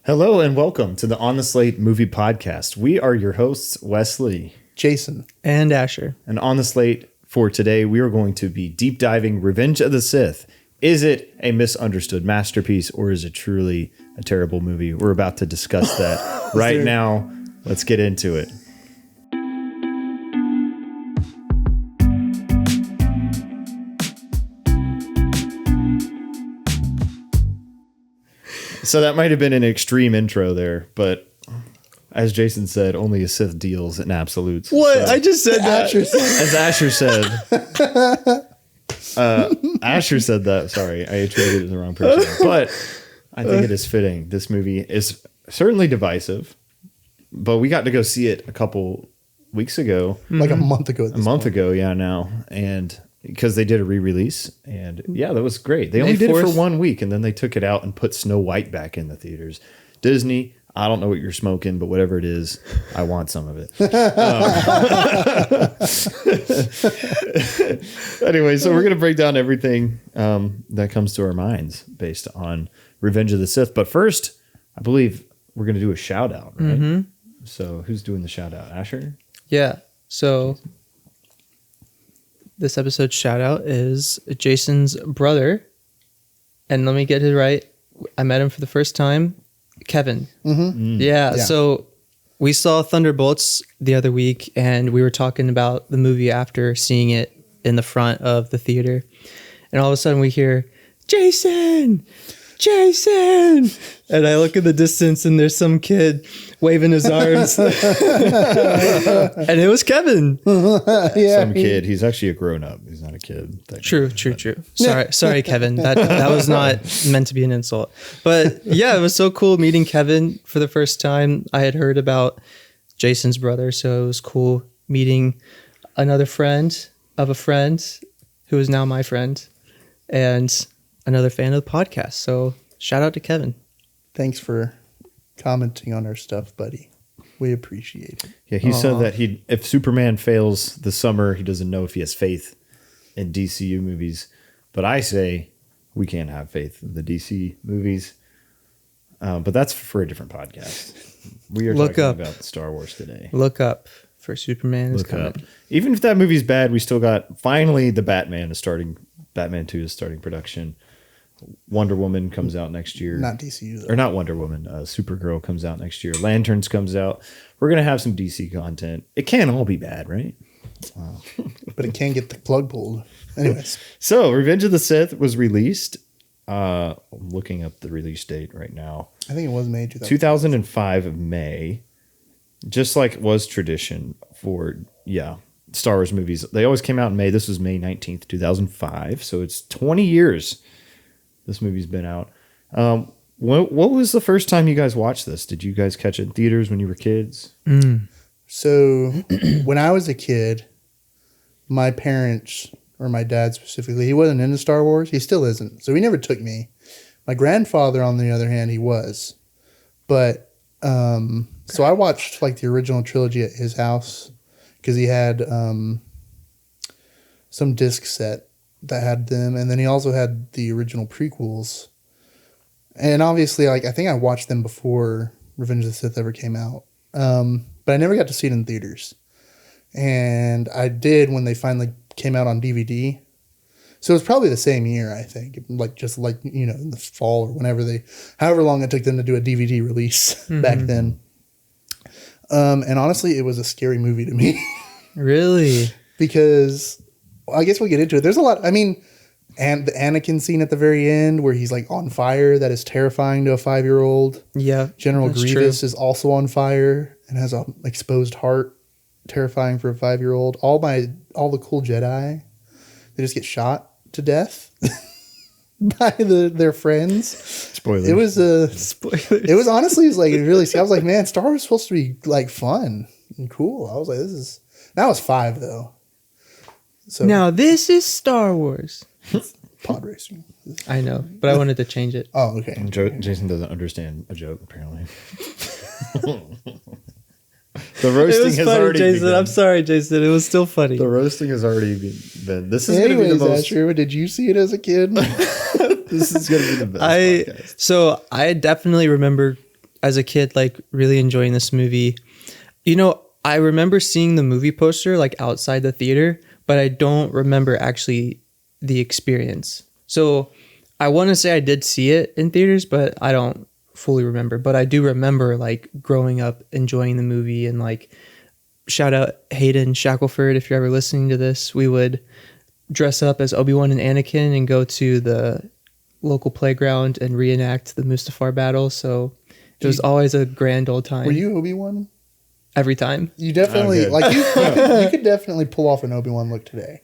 Hello and welcome to the On the Slate Movie Podcast. We are your hosts, Wesley, Jason, and Asher. And on the slate for today, we are going to be deep diving Revenge of the Sith. Is it a misunderstood masterpiece or is it truly a terrible movie? We're about to discuss that right now. Let's get into it. So that might have been an extreme intro there, but as Jason said, only a Sith deals in absolutes. What? So, I just said that. as Asher said. Asher said that. Sorry, I attributed it to the wrong person. But I think it is fitting. This movie is certainly divisive, but we got to go see it a couple weeks ago. Like a month ago. Now. And because they did a re-release, and yeah, that was great. They only did it for 1 week, and then they took it out and put Snow White back in the theaters. Disney, I don't know what you're smoking, but whatever it is, I want some of it. Anyway, so we're going to break down everything that comes to our minds based on Revenge of the Sith. But first, I believe we're going to do a shout out, right? Mm-hmm. So who's doing the shout out? Asher? Yeah. So this episode's shout out is Jason's brother. And let me get it right. I met him for the first time. Kevin. Mm-hmm. Yeah. So we saw Thunderbolts the other week and we were talking about the movie after seeing it in the front of the theater. And all of a sudden we hear, Jason! Jason! And I look in the distance and there's some kid waving his arms. And it was Kevin. Yeah, some kid. He's actually a grown-up. He's not a kid. True. Sorry, Kevin. That was not meant to be an insult. But yeah, it was so cool meeting Kevin for the first time. I had heard about Jason's brother, so it was cool meeting another friend of a friend who is now my friend and another fan of the podcast. So shout out to Kevin. Thanks for commenting on our stuff, buddy. We appreciate it. Yeah, he said that if Superman fails this summer, he doesn't know if he has faith in DCU movies. But I say we can't have faith in the DC movies. But that's for a different podcast. We are talking about Star Wars today. Look up for Superman is coming. Even if that movie's bad, we still got finally the Batman 2 is starting production. Wonder Woman comes out next year. Not DCU though. Or not Wonder Woman. Supergirl comes out next year. Lanterns comes out. We're going to have some DC content. It can't all be bad, right? But it can get the plug pulled. Anyways. So Revenge of the Sith was released. I'm looking up the release date right now. I think it was May 2005 of May. Just like it was tradition for, Star Wars movies. They always came out in May. This was May 19th, 2005. So it's 20 years this movie's been out. What was the first time you guys watched this? Did you guys catch it in theaters when you were kids? So when I was a kid, my parents, or my dad specifically, he wasn't into Star Wars. He still isn't. So he never took me. My grandfather, on the other hand, he was. But so I watched like the original trilogy at his house because he had some disc set that had them, and then he also had the original prequels. And obviously, like I think I watched them before Revenge of the Sith ever came out, but I never got to see it in theaters. And I did when they finally came out on DVD. So it was probably the same year, I think, in the fall or whenever however long it took them to do a DVD release back then. And honestly, it was a scary movie to me. Really? Because I guess we'll get into it. There's a lot. I mean, and the Anakin scene at the very end where he's like on fire, that is terrifying to a 5-year-old. Yeah. General Grievous is also on fire and has an exposed heart, terrifying for a 5-year-old. All the cool Jedi, they just get shot to death by their friends. Spoilers. It was spoilers. It was honestly, it was really. I was like, man, Star Wars is supposed to be like fun and cool. I was like, that was 5 though. So now this is Star Wars. Pod racing. I know, but I wanted to change it. Oh, okay. Jason doesn't understand a joke, apparently. The roasting has funny, already Jason. begun. I'm sorry, Jason. It was still funny. The roasting has already been. This is going to be the most. Asher, did you see it as a kid? This is going to be the best podcast. So I definitely remember as a kid, like really enjoying this movie. You know, I remember seeing the movie poster like outside the theater, but I don't remember actually the experience. So I want to say I did see it in theaters, but I don't fully remember. But I do remember like growing up enjoying the movie, and like shout out Hayden Shackelford if you're ever listening to this. We would dress up as Obi-Wan and Anakin and go to the local playground and reenact the Mustafar battle. So it was always a grand old time. Were you Obi-Wan? Every time. You definitely like you could definitely pull off an Obi-Wan look today.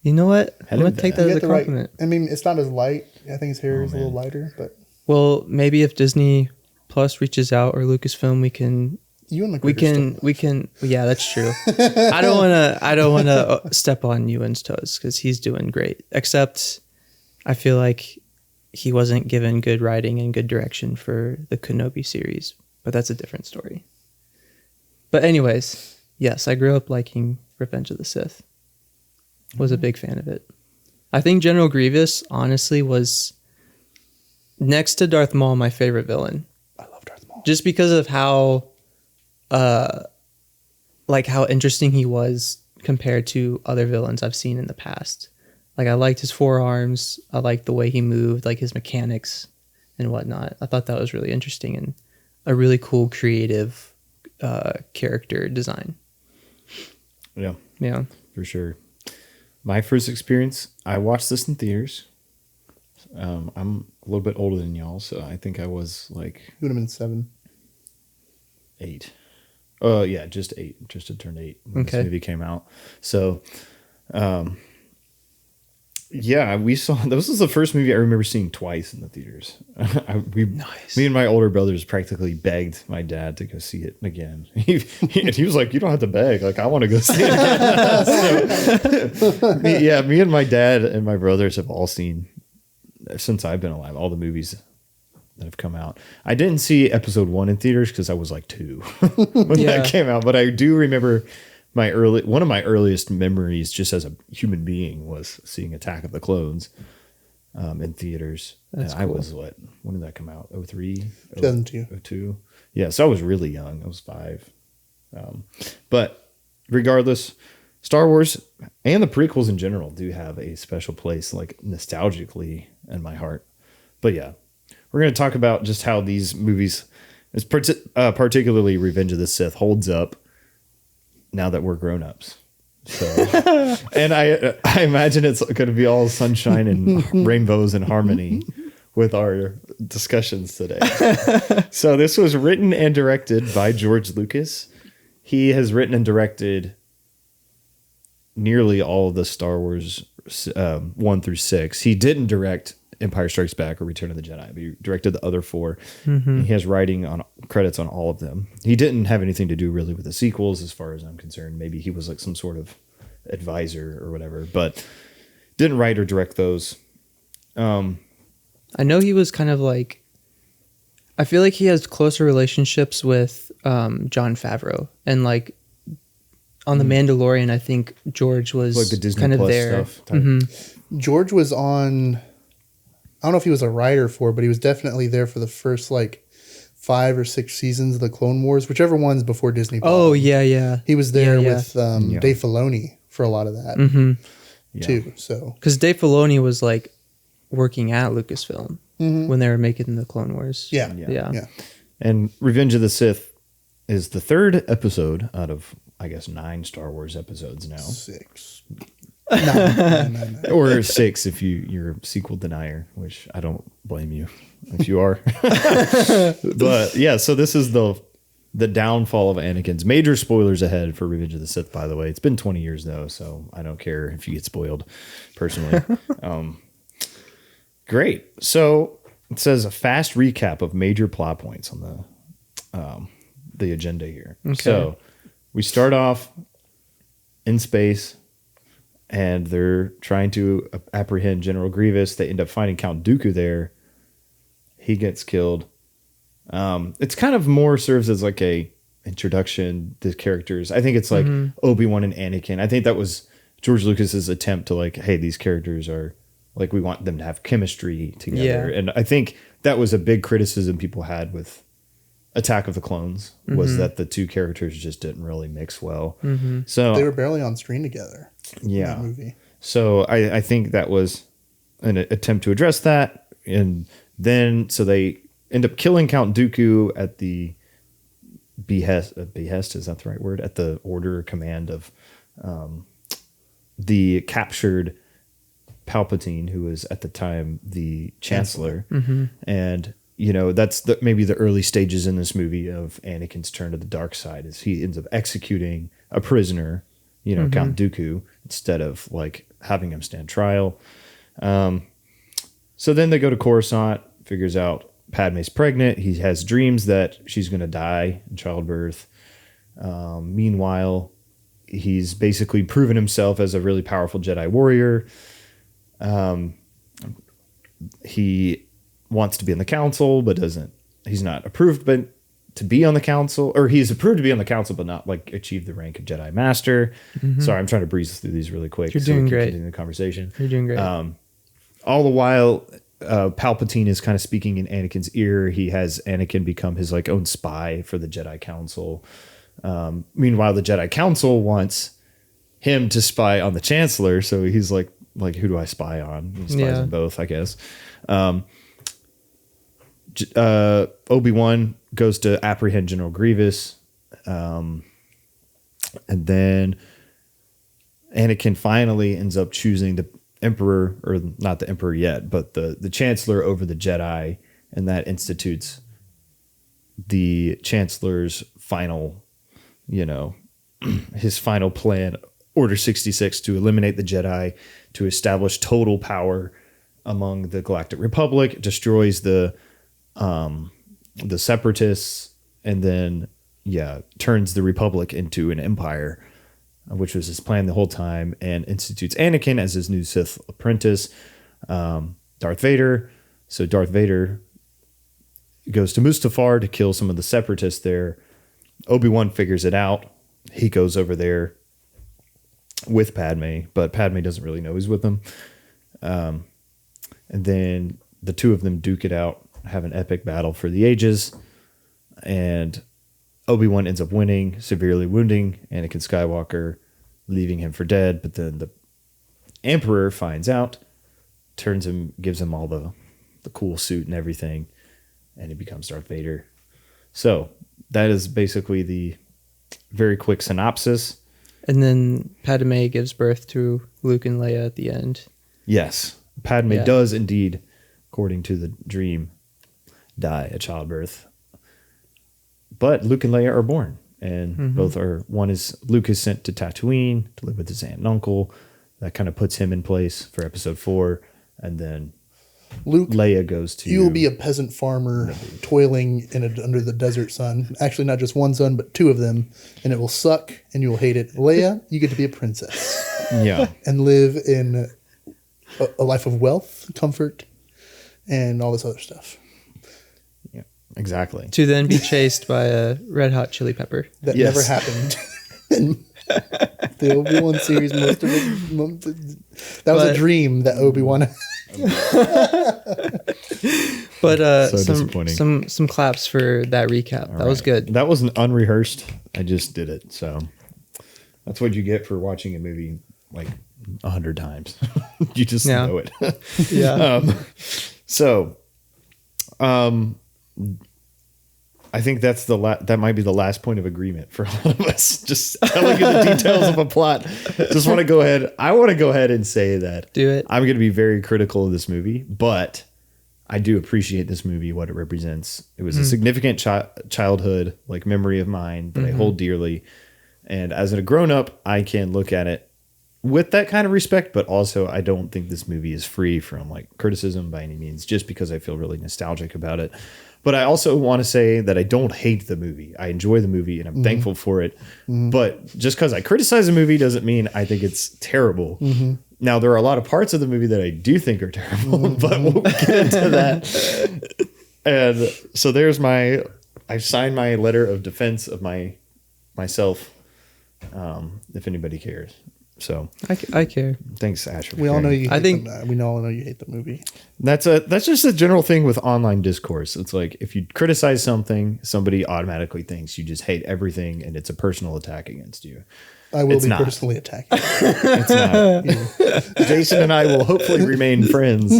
You know what? I'm gonna take that as a compliment. I mean, it's not as light. I think his hair is a little lighter, but well, maybe if Disney Plus reaches out or Lucasfilm, we can. Yeah, that's true. I don't wanna step on Ewan's toes because he's doing great. Except, I feel like he wasn't given good writing and good direction for the Kenobi series, but that's a different story. But anyways, yes, I grew up liking Revenge of the Sith. Was a big fan of it. I think General Grievous, honestly, was next to Darth Maul my favorite villain. I love Darth Maul. Just because of how interesting he was compared to other villains I've seen in the past. Like, I liked his forearms. I liked the way he moved, like his mechanics and whatnot. I thought that was really interesting and a really cool, creative character design. Yeah, for sure. My first experience, I watched this in theaters. I'm a little bit older than y'all, so I think I was like... You would have been 7. 8. Yeah, just 8. Just to turn 8 when this movie came out. So, yeah, we saw... This was the first movie I remember seeing twice in the theaters. Nice. Me and my older brothers practically begged my dad to go see it again. He was like, "You don't have to beg. Like, I want to go see it again." So, me and my dad and my brothers have all seen, since I've been alive, all the movies that have come out. I didn't see episode 1 in theaters because I was like 2 when that came out. But I do remember one of my earliest memories just as a human being was seeing Attack of the Clones in theaters. That's and I cool. was when did that come out? 03? 2002. 02? Yeah, so I was really young. I was 5. But regardless, Star Wars and the prequels in general do have a special place, like nostalgically, in my heart. But yeah, we're going to talk about just how these movies, particularly Revenge of the Sith, holds up now that we're grown-ups. So, and I imagine it's going to be all sunshine and rainbows and harmony with our discussions today. So this was written and directed by George Lucas. He has written and directed nearly all of the Star Wars 1 through 6. He didn't direct Empire Strikes Back or Return of the Jedi, but he directed the other 4. Mm-hmm. He has credits on all of them. He didn't have anything to do really with the sequels as far as I'm concerned. Maybe he was like some sort of advisor or whatever, but didn't write or direct those. I know he was kind of like, I feel like he has closer relationships with Jon Favreau, and like on The Mandalorian, I think George was like the Disney kind of Plus there. stuff. Mm-hmm. George was on, I don't know if he was a writer for, but he was definitely there for the first like 5 or 6 seasons of the Clone Wars, whichever ones before Disney. Oh, yeah. He was there with Dave Filoni for a lot of that too. So because Dave Filoni was like working at Lucasfilm when they were making the Clone Wars. Yeah. And Revenge of the Sith is the 3rd episode out of, I guess, 9 Star Wars episodes now. 6. No. Or 6 if you're a sequel denier, which I don't blame you if you are. But yeah, so this is the downfall of Anakin's. Major spoilers ahead for Revenge of the Sith, by the way. It's been 20 years though, so I don't care if you get spoiled personally. Great. So it says a fast recap of major plot points on the agenda here. Okay. So we start off in space, and they're trying to apprehend General Grievous. They end up finding Count Dooku there. He gets killed. It's kind of more serves as like a introduction to characters. I think it's like Obi-Wan and Anakin. I think that was George Lucas's attempt to like, hey, these characters are like, we want them to have chemistry together. Yeah. And I think that was a big criticism people had with Attack of the Clones was that the two characters just didn't really mix well. They were barely on screen together. In that movie. So I think that was an attempt to address that. And then, so they end up killing Count Dooku at the behest, is that the right word? At the order or command of the captured Palpatine, who was at the time the Chancellor. And, you know, that's maybe the early stages in this movie of Anakin's turn to the dark side, is he ends up executing a prisoner, you know, Count Dooku, instead of like having him stand trial. So then they go to Coruscant, figures out Padme's pregnant. He has dreams that she's going to die in childbirth. Meanwhile, he's basically proven himself as a really powerful Jedi warrior. He wants to be on the council, but he's not approved, but to be on the council, or he's approved to be on the council, but not like achieve the rank of Jedi Master. Sorry, I'm trying to breeze through these really quick. You're doing great. Continue the conversation. You're doing great. All the while, Palpatine is kind of speaking in Anakin's ear. He has Anakin become his like own spy for the Jedi Council. Meanwhile, the Jedi Council wants him to spy on the Chancellor. So he's like, who do I spy on? He spies on both, I guess. Obi-Wan goes to apprehend General Grievous. And then Anakin finally ends up choosing the Emperor, or not the Emperor yet, but the Chancellor over the Jedi. And that institutes the Chancellor's final, you know, his final plan, Order 66, to eliminate the Jedi, to establish total power among the Galactic Republic, destroys the Separatists, and then turns the Republic into an empire, which was his plan the whole time, and institutes Anakin as his new Sith apprentice, Darth Vader. So Darth Vader goes to Mustafar to kill some of the Separatists there. Obi-Wan figures it out. He goes over there with Padme, but Padme doesn't really know he's with them. And then the two of them duke it out, have an epic battle for the ages, and Obi-Wan ends up winning, severely wounding Anakin Skywalker, leaving him for dead. But then the Emperor finds out, gives him all the cool suit and everything, and he becomes Darth Vader. So that is basically the very quick synopsis. And then Padme gives birth to Luke and Leia at the end. Yes, Padme does indeed, according to the dream, die at childbirth. But Luke and Leia are born, and Luke is sent to Tatooine to live with his aunt and uncle. That kind of puts him in place for episode 4. And then Leia goes to... You will be a peasant farmer toiling under the desert sun. Actually, not just one sun, but 2 of them. And it will suck, and you will hate it. Leia, you get to be a princess. Yeah. And live in a life of wealth, comfort, and all this other stuff. Yeah, exactly. To then be chased by a red hot chili pepper. That never happened. In the Obi-Wan series, most of it... That was a dream that Obi-Wan had. But so disappointing. Some claps for that recap. That was good. That wasn't unrehearsed. I just did it. So that's what you get for watching a movie like 100 times. You just know it. I think that's that might be the last point of agreement for a lot of us. Just telling you the details of a plot. Just want to go ahead. I want to go ahead and say that. Do it. I'm going to be very critical of this movie, but I do appreciate this movie, what it represents. It was a significant childhood like memory of mine that I hold dearly. And as a grown up, I can look at it with that kind of respect, but also I don't think this movie is free from like criticism by any means, just because I feel really nostalgic about it. But I also want to say that I don't hate the movie. I enjoy the movie and I'm thankful for it. But just because I criticize a movie doesn't mean I think it's terrible. Now, there are a lot of parts of the movie that I do think are terrible, but we'll get into that. And so there's I signed my letter of defense of myself, if anybody cares. So I care. thanks, Asher. We all know you. I think we all know you hate the movie. that's just a general thing with online discourse. It's like if you criticize something, somebody automatically thinks you just hate everything, and it's a personal attack against you. I will It's be not. personally attacking. It's not. Jason and I will hopefully remain friends,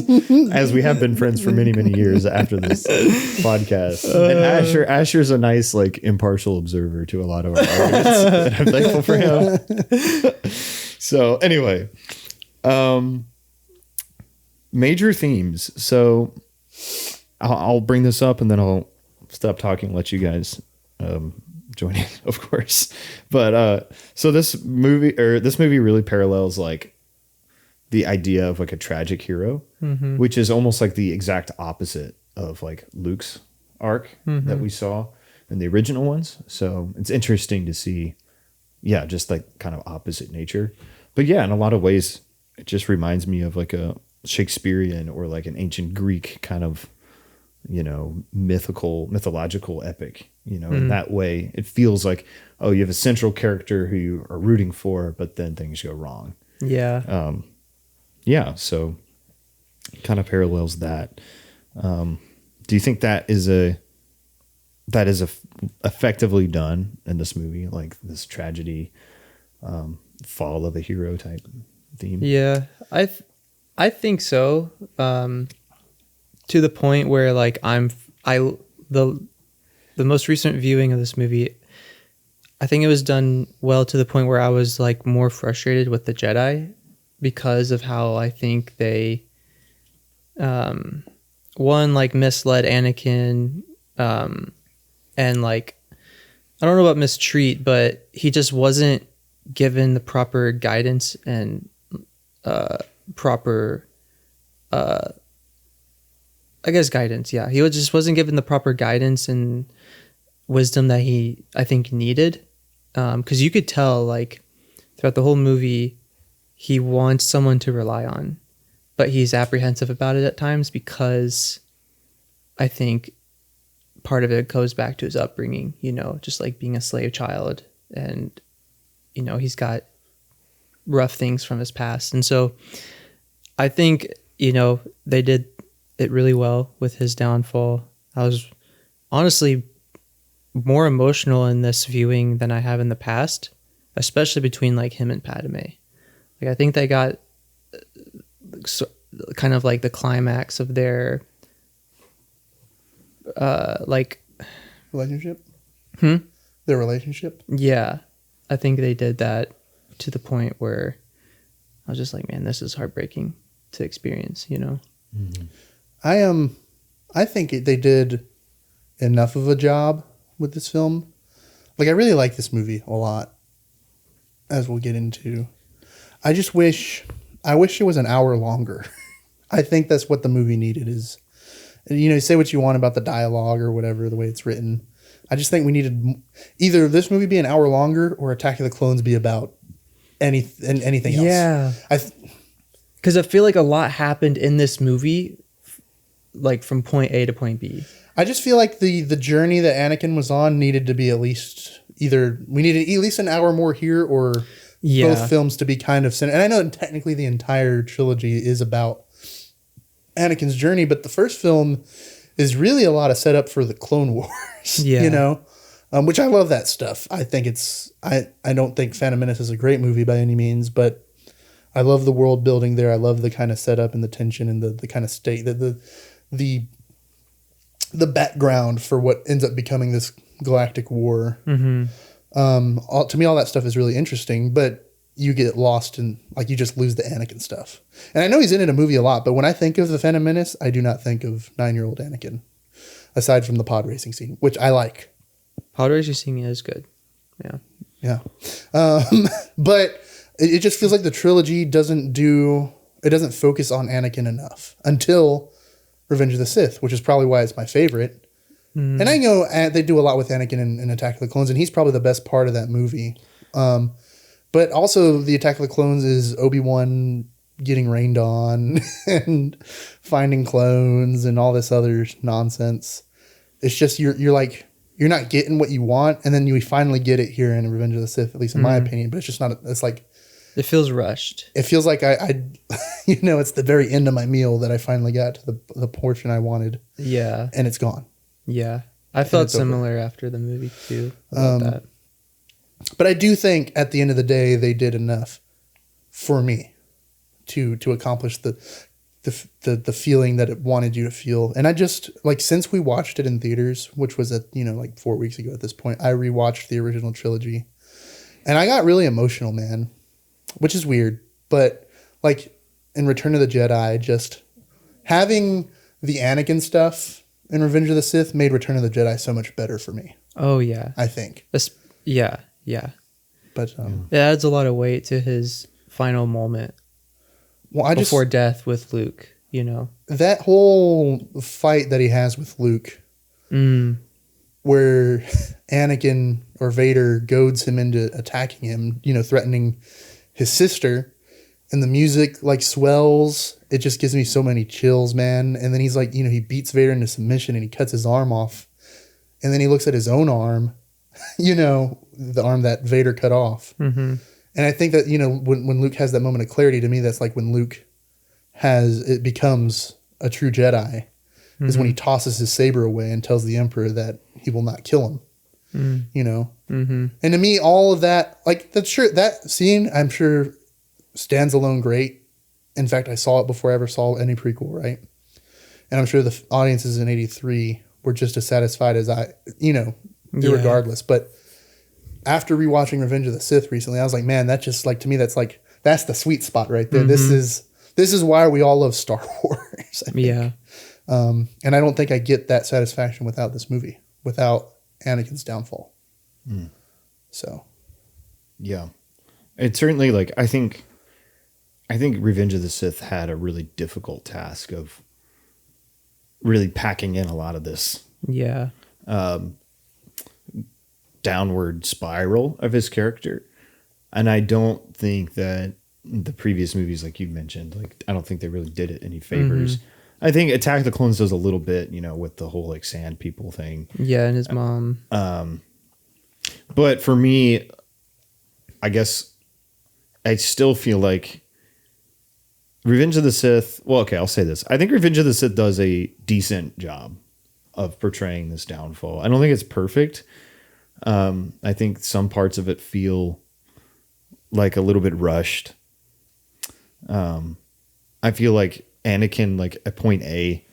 as we have been friends for many, many years after this podcast. And Asher's a nice, like, impartial observer to a lot of our arguments, and I'm thankful for him. So anyway, major themes. So I'll bring this up and then I'll stop talking and let you guys join in, of course. But so this movie really parallels like the idea of like a tragic hero, which is almost like the exact opposite of like Luke's arc that we saw in the original ones. So it's interesting to see, just like kind of opposite nature. But yeah, in a lot of ways, it just reminds me of like a Shakespearean or like an ancient Greek kind of, mythological epic, in that way. It feels like, oh, you have a central character who you are rooting for, but then things go wrong. Yeah. So kind of parallels that. Do you think that is effectively done in this movie? Like this tragedy, fall of a hero type theme? Yeah, I think so. To the point where like the most recent viewing of this movie, I think it was done well to the point where I was like more frustrated with the Jedi because of how I think they one like misled Anakin, and like I don't know about mistreat, but he just wasn't given the proper guidance and proper I guess guidance. Yeah, he just wasn't given the proper guidance and wisdom that I think needed, because you could tell like throughout the whole movie he wants someone to rely on, but he's apprehensive about it at times because I think part of it goes back to his upbringing, just like being a slave child, and he's got rough things from his past. And so I think, they did it really well with his downfall. I was honestly more emotional in this viewing than I have in the past, especially between like him and Padme. Like I think they got kind of like the climax of their like relationship. Their relationship. Yeah, I think they did that to the point where I was just like, man, this is heartbreaking to experience, Mm-hmm. I think they did enough of a job with this film. Like I really like this movie a lot, as we'll get into. I wish it was an hour longer. I think that's what the movie needed is, say what you want about the dialogue or whatever, the way it's written. I just think we needed either this movie be an hour longer or Attack of the Clones be about anything else. Yeah. Because I feel like a lot happened in this movie, like from point A to point B. I just feel like the journey that Anakin was on needed to be at least an hour more here, or both films to be kind of centered. And I know technically the entire trilogy is about Anakin's journey, but the first film is really a lot of setup for the Clone Wars, which I love that stuff. I think I don't think Phantom Menace is a great movie by any means, but I love the world building there. I love the kind of setup and the tension and the kind of state that the background for what ends up becoming this galactic war. Mm-hmm. To me, all that stuff is really interesting, but you get lost in, like, you just lose the Anakin stuff. And I know he's in a movie a lot, but when I think of the Phantom Menace, I do not think of 9-year-old Anakin, aside from the pod racing scene, which I like. Pod racing scene is good. Yeah. Yeah. But it just feels like the trilogy doesn't focus on Anakin enough until Revenge of the Sith, which is probably why it's my favorite. Mm. And I know they do a lot with Anakin in Attack of the Clones, and he's probably the best part of that movie. But also the Attack of the Clones is Obi-Wan getting rained on and finding clones and all this other nonsense. It's just you're like, you're not getting what you want, and then you finally get it here in Revenge of the Sith, at least in my opinion. But it's just not. It's like It feels rushed. It feels like I it's the very end of my meal that I finally got to the portion I wanted. Yeah. And it's gone. Yeah. I felt similar after the movie too about that. But I do think at the end of the day, they did enough for me to accomplish the feeling that it wanted you to feel. And I just, like, since we watched it in theaters, which was like 4 weeks ago at this point, I rewatched the original trilogy and I got really emotional, man, which is weird. But like in Return of the Jedi, just having the Anakin stuff in Revenge of the Sith made Return of the Jedi so much better for me. Oh yeah. I think. Yeah. But it adds a lot of weight to his final moment. Well, before death with Luke, that whole fight that he has with Luke, where Anakin or Vader goads him into attacking him, threatening his sister, and the music like swells. It just gives me so many chills, man. And then he's like, he beats Vader into submission and he cuts his arm off, and then he looks at his own arm, the arm that Vader cut off. Mm-hmm. And I think that, when Luke has that moment of clarity, to me, that's like when Luke becomes a true Jedi, is when he tosses his saber away and tells the Emperor that he will not kill him, Mm-hmm. And to me, all of that, like, that's sure, that scene, I'm sure, stands alone great. In fact, I saw it before I ever saw any prequel, right? And I'm sure the audiences in 83 were just as satisfied as I, irregardless. Yeah. But after rewatching Revenge of the Sith recently, I was like, man, that just, like, to me, that's the sweet spot right there. Mm-hmm. This is why we all love Star Wars. I think. Yeah. And I don't think I get that satisfaction without this movie, without Anakin's downfall. Mm. So. Yeah. It's certainly, like, I think Revenge of the Sith had a really difficult task of really packing in a lot of this. Yeah. Downward spiral of his character. And I don't think that the previous movies, like you mentioned, like, I don't think they really did it any favors. Mm-hmm. I think Attack of the Clones does a little bit, with the whole, like, sand people thing. Yeah, and his mom. But for me, I guess I still feel like Revenge of the Sith, well, okay, I'll say this. I think Revenge of the Sith does a decent job of portraying this downfall. I don't think it's perfect. I think some parts of it feel like a little bit rushed. I feel like Anakin, like, at point A,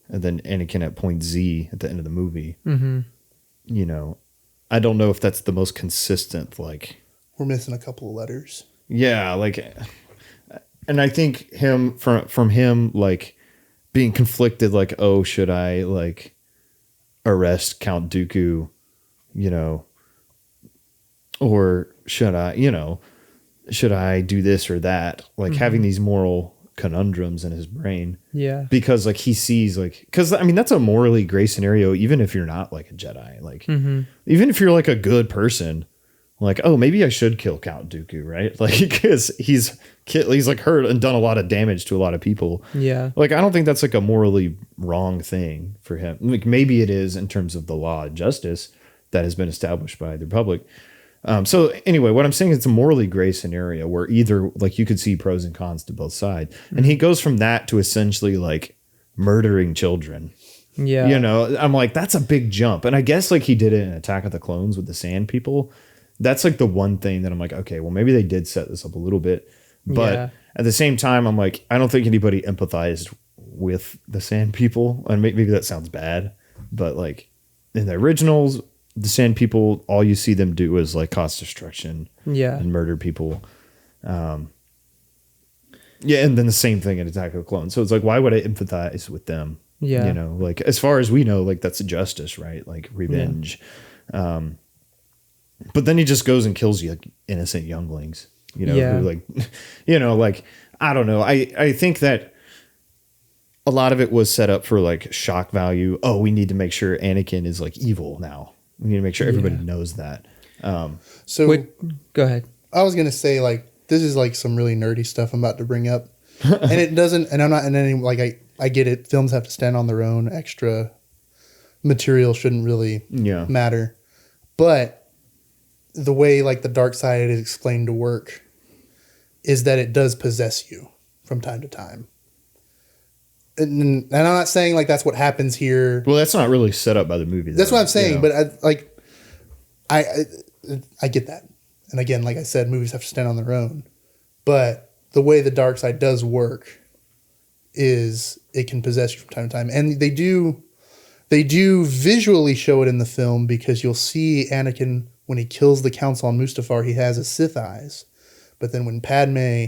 and then Anakin at point Z at the end of the movie. Mm-hmm. I don't know if that's the most consistent, like... We're missing a couple of letters. Yeah, like... And I think from him, like, being conflicted, like, oh, should I, like, arrest Count Dooku, or should I do this or that? Like, mm-hmm. having these moral conundrums in his brain. Yeah. Because, like, he sees, like, because, I mean, that's a morally gray scenario, even if you're not, like, a Jedi. Like, mm-hmm. even if you're, like, a good person, like, oh, maybe I should kill Count Dooku, right? Like, because he's like hurt and done a lot of damage to a lot of people. Yeah. Like, I don't think that's, like, a morally wrong thing for him. Like, maybe it is in terms of the law and justice that has been established by the Republic. So anyway, what I'm saying is it's a morally gray scenario where either, like, you could see pros and cons to both sides. Mm-hmm. And he goes from that to essentially, like, murdering children. Yeah. I'm like, that's a big jump. And I guess, like, he did it in Attack of the Clones with the Sand People. That's, like, the one thing that I'm like, okay, well, maybe they did set this up a little bit. But at the same time, I'm like, I don't think anybody empathized with the Sand People. And maybe that sounds bad. But, like, in the originals, the Sand People, all you see them do is, like, cause destruction and murder people. And then the same thing in Attack of the Clones. So it's like, why would I empathize with them? Yeah. Like, as far as we know, like, that's justice, right? Like, revenge. Yeah. But then he just goes and kills, like, innocent younglings, who, like, like, I don't know. I think that a lot of it was set up for, like, shock value. Oh, we need to make sure Anakin is, like, evil now. We need to make sure everybody knows that. Wait, go ahead. I was going to say, like, this is, like, some really nerdy stuff I'm about to bring up. And it doesn't, and I'm not in any, like, I get it. Films have to stand on their own. Extra material shouldn't really matter. But the way, like, the dark side is explained to work is that it does possess you from time to time. And I'm not saying like that's what happens here. Well, that's not really set up by the movie. That's what I'm saying. But I get that. And again, like I said, movies have to stand on their own. But the way the dark side does work is it can possess you from time to time. And they do visually show it in the film, because you'll see Anakin, when he kills the council on Mustafar, he has his Sith eyes. But then when Padme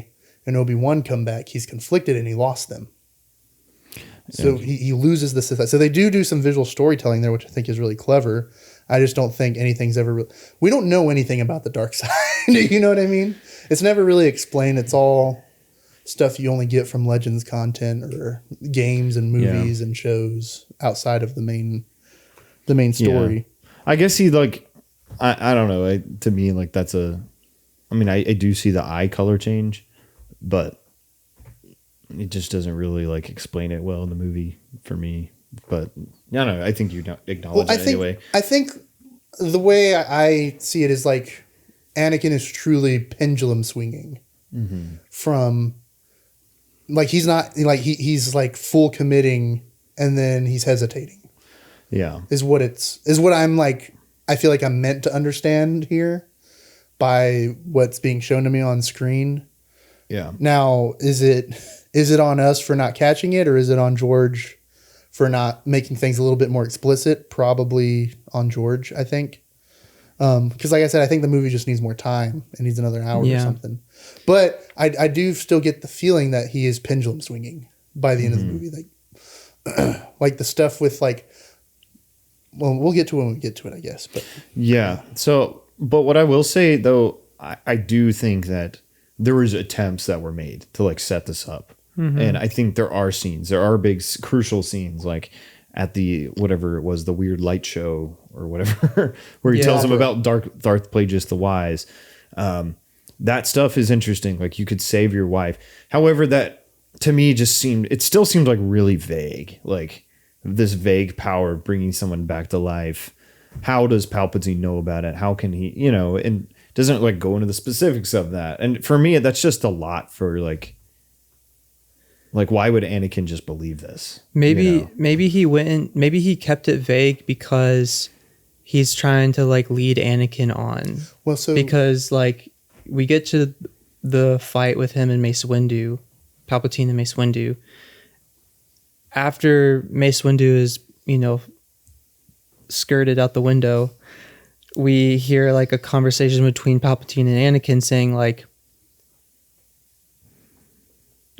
and Obi-Wan come back, he's conflicted and he lost them. So he loses the Sith eyes. So they do some visual storytelling there, which I think is really clever. I just don't think anything's ever... We don't know anything about the dark side. You know what I mean? It's never really explained. It's all stuff you only get from Legends content or games and movies and shows outside of the main story. Yeah. I guess he like... I don't know. To me, like that's a... I mean, I do see the eye color change, but it just doesn't really like explain it well in the movie for me. But I don't know. I think you acknowledge it anyway. I think the way I see it is like Anakin is truly pendulum swinging from like he's not like he's like full committing and then he's hesitating. Yeah, is what I'm like. I feel like I'm meant to understand here by what's being shown to me on screen. Yeah. Now, is it on us for not catching it, or is it on George for not making things a little bit more explicit? Probably on George, I think. Because like I said, I think the movie just needs more time. It needs another hour or something. But I do still get the feeling that he is pendulum swinging by the end of the movie. Like the stuff with like, well, we'll get to it when we get to it, I guess. But yeah. So, but what I will say though, I do think that there was attempts that were made to like set this up. And I think there are big crucial scenes, like at the, whatever it was, the weird light show or whatever, where he tells him about Darth Plagueis the Wise. That stuff is interesting. Like you could save your wife. However, that to me it still seemed like really vague. Like this vague power of bringing someone back to life. How does Palpatine know about it? How can he, and doesn't like go into the specifics of that. And for me, that's just a lot for like why would Anakin just believe this? Maybe maybe he kept it vague because he's trying to like lead Anakin on. Well, so because like we get to the fight with him and Mace Windu, Palpatine and Mace Windu. After Mace Windu is, skirted out the window, we hear like a conversation between Palpatine and Anakin saying like,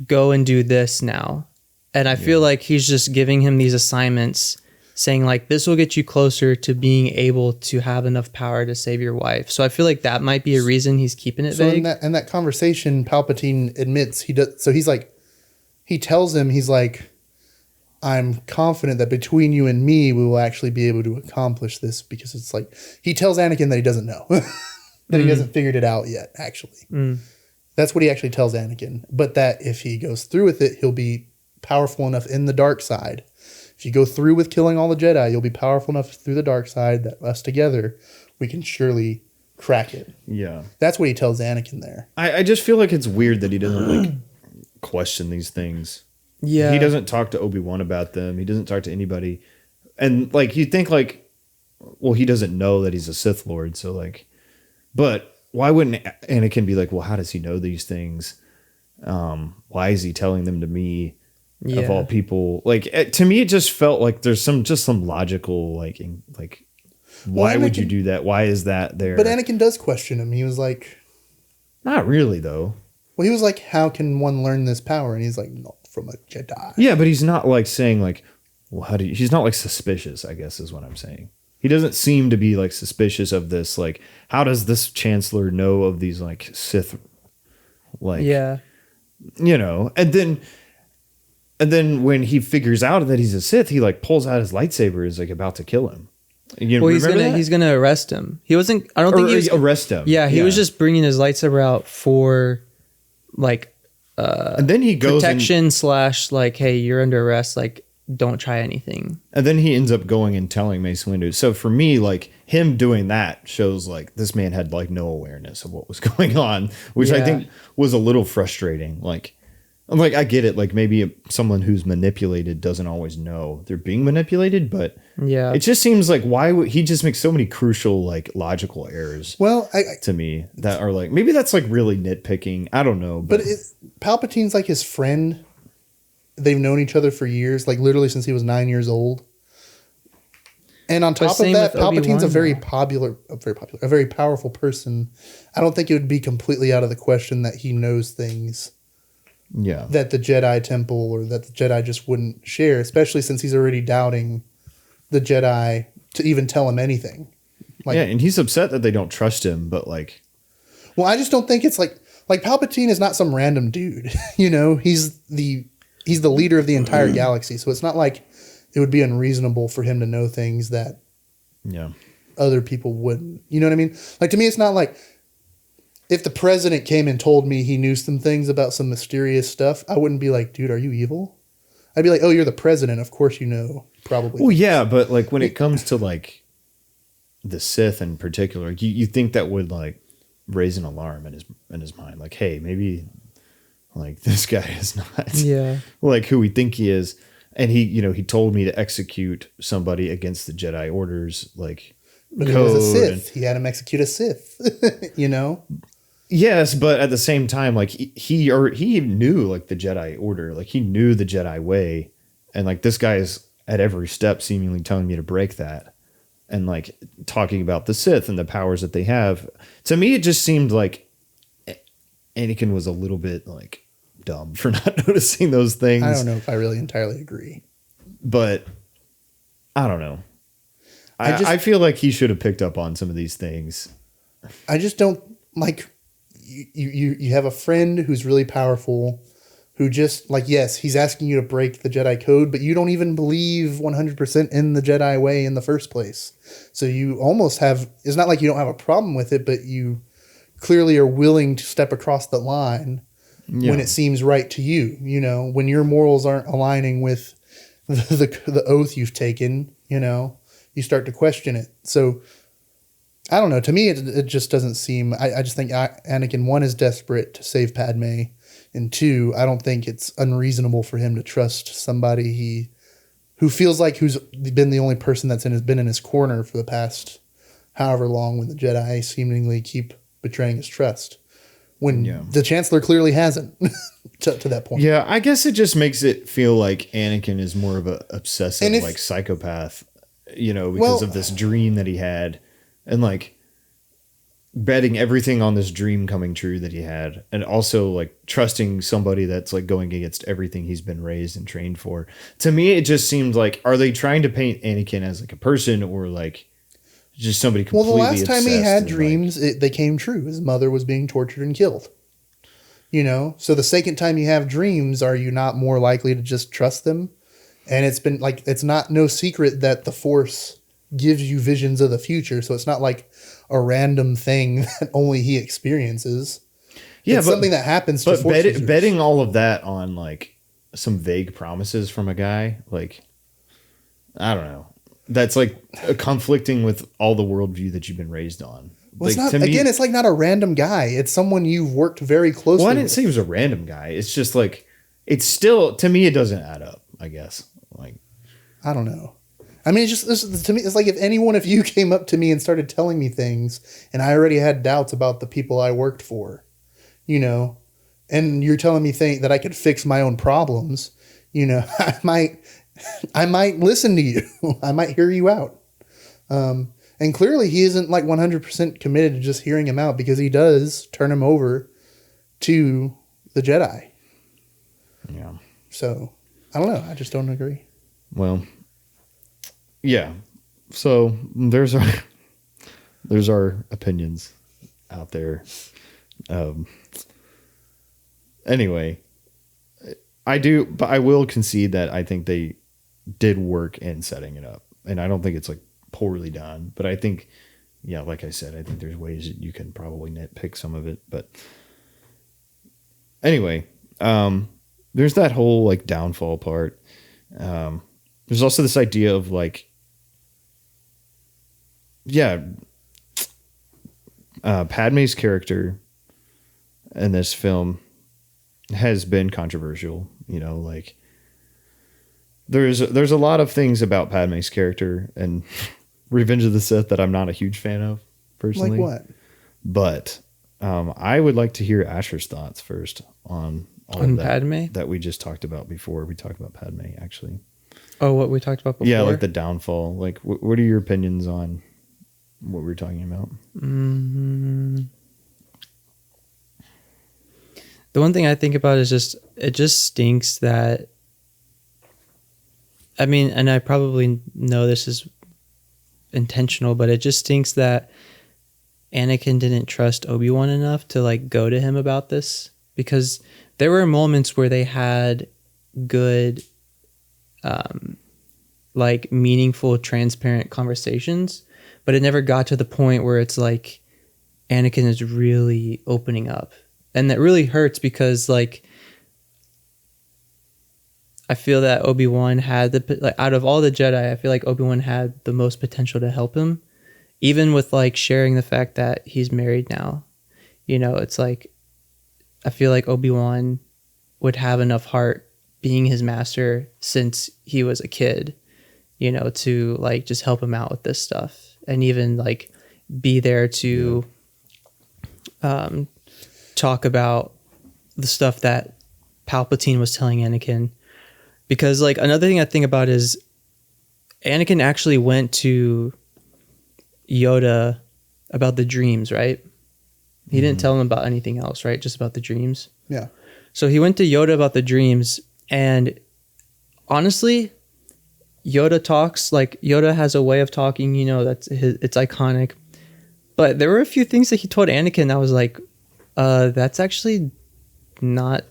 go and do this now. And I feel like he's just giving him these assignments saying like, this will get you closer to being able to have enough power to save your wife. So I feel like that might be a reason he's keeping it vague. In that conversation, Palpatine admits he does. So he's like, he tells him, he's like, I'm confident that between you and me, we will actually be able to accomplish this, because it's like, he tells Anakin that he doesn't know, that he hasn't figured it out yet, actually. That's what he actually tells Anakin. But that if he goes through with it, he'll be powerful enough in the dark side. If you go through with killing all the Jedi, you'll be powerful enough through the dark side that us together, we can surely crack it. Yeah. That's what he tells Anakin there. I just feel like it's weird that he doesn't like question these things. Yeah. He doesn't talk to Obi-Wan about them. He doesn't talk to anybody. And like, you think like, well, he doesn't know that he's a Sith Lord. So like, but why wouldn't Anakin be like, well, how does he know these things? Why is he telling them to me of all people? Like, to me, it just felt like there's some logical, like, why would you do that? Why is that there? But Anakin does question him. He was like, not really though. Well, he was like, how can one learn this power? And he's like, no, from a Jedi. Yeah, but he's not like saying like, well, he's not like suspicious, I guess is what I'm saying. He doesn't seem to be like suspicious of this. Like, how does this Chancellor know of these like Sith? Like, and then when he figures out that he's a Sith, he like pulls out his lightsaber, is like about to kill him. Well, he's gonna arrest him. He wasn't. I don't think he was arrest him. Yeah, he was just bringing his lightsaber out for like. And then he goes protection / like, hey, you're under arrest. Like, don't try anything. And then he ends up going and telling Mace Windu. So for me, like him doing that shows like this man had like no awareness of what was going on, which I think was a little frustrating. Like, I'm like, I get it. Like maybe someone who's manipulated doesn't always know they're being manipulated, but it just seems like why would he just make so many crucial like logical errors? Well, to me that are like maybe that's like really nitpicking. I don't know, but Palpatine's like his friend. They've known each other for years, like literally since he was 9 years old. And on top of that, Palpatine's a very powerful person. I don't think it would be completely out of the question that he knows things. Yeah. That the Jedi Temple or that the Jedi just wouldn't share, especially since he's already doubting the Jedi to even tell him anything. Like, yeah, and he's upset that they don't trust him, but like... Well, I just don't think it's like Palpatine is not some random dude. You know, he's the leader of the entire galaxy, so it's not like it would be unreasonable for him to know things that other people wouldn't. You know what I mean? Like, to me, it's not like if the president came and told me he knew some things about some mysterious stuff, I wouldn't be like, dude, are you evil? I'd be like, oh, you're the president. Of course you know, probably. Well, yeah, but like when it comes to like the Sith in particular, you think that would like raise an alarm in his mind. Like, hey, maybe... Like this guy is not like who we think he is. And he told me to execute somebody against the Jedi orders. Like, but he was a Sith. He had him execute a Sith, you know? Yes. But at the same time, like he knew like the Jedi order, like he knew the Jedi way. And like this guy is at every step seemingly telling me to break that. And like talking about the Sith and the powers that they have. To me, it just seemed like Anakin was a little bit like dumb for not noticing those things. I don't know if I really entirely agree, but I don't know. I feel like he should have picked up on some of these things. I just don't like you have a friend who's really powerful who just like, yes, he's asking you to break the Jedi code, but you don't even believe 100% in the Jedi way in the first place. So you almost have, it's not like you don't have a problem with it, but you clearly are willing to step across the line when it seems right to you, you know, when your morals aren't aligning with the oath you've taken, you know, you start to question it. So I don't know. To me, it just doesn't seem, I just think Anakin, one, is desperate to save Padme, and two, I don't think it's unreasonable for him to trust somebody who feels like who's been the only person that's been in his corner for the past however long, when the Jedi seemingly keep betraying his trust. When the Chancellor clearly hasn't to that point. Yeah, I guess it just makes it feel like Anakin is more of a obsessive, like psychopath, you know, because of this dream that he had, and like betting everything on this dream coming true that he had, and also like trusting somebody that's like going against everything he's been raised and trained for. To me, it just seemed like, are they trying to paint Anakin as like a person, or like just somebody completely Well, the last time he had obsessed dreams, they came true. His mother was being tortured and killed. You know? So the second time you have dreams, are you not more likely to just trust them? And it's been like, it's not no secret that the Force gives you visions of the future. So it's not like a random thing that only he experiences. Yeah, it's something that happens to Force users. Betting all of that on like some vague promises from a guy, like, I don't know. That's like conflicting with all the worldview that you've been raised on. Well, like, it's not, again, it's like not a random guy. It's someone you've worked very closely with. Well, I didn't say he was a random guy. It's just like, it's still, to me, it doesn't add up, I guess. Like, I don't know. I mean, to me, it's like if any one of you came up to me and started telling me things, and I already had doubts about the people I worked for, you know, and you're telling me that I could fix my own problems, you know, I might listen to you. I might hear you out. And clearly he isn't like 100% committed to just hearing him out, because he does turn him over to the Jedi. Yeah. So I don't know. I just don't agree. Well, yeah. So there's our opinions out there. Anyway, but I will concede that I think they did work in setting it up, and I don't think it's like poorly done, but I think, yeah, like I said, I think there's ways that you can probably nitpick some of it, but anyway, there's that whole like downfall part. there's also this idea of like, Padme's character in this film has been controversial. You know, like there's a lot of things about Padme's character and Revenge of the Sith that I'm not a huge fan of personally. Like what? But I would like to hear Asher's thoughts first on all On of that Padme? that we just talked about before. We talked about Padme, actually. Oh, what we talked about before? Yeah, like the downfall. Like, what are your opinions on what we were talking about? The one thing I think about is it just stinks that, I mean, and I probably know this is intentional, but it just stinks that Anakin didn't trust Obi-Wan enough to like go to him about this, because there were moments where they had good, like meaningful, transparent conversations, but it never got to the point where it's like Anakin is really opening up. And that really hurts because like I feel that Obi-Wan had like out of all the Jedi, I feel like Obi-Wan had the most potential to help him, even with like sharing the fact that he's married now. You know, it's like I feel like Obi-Wan would have enough heart being his master since he was a kid, you know, to like just help him out with this stuff and even like be there to talk about the stuff that Palpatine was telling Anakin. Because like another thing I think about is Anakin actually went to Yoda about the dreams, right? He didn't tell him about anything else, right? Just about the dreams. Yeah. So he went to Yoda about the dreams, and honestly, Yoda talks like Yoda has a way of talking, you know, it's iconic. But there were a few things that he told Anakin that was like, that's actually not,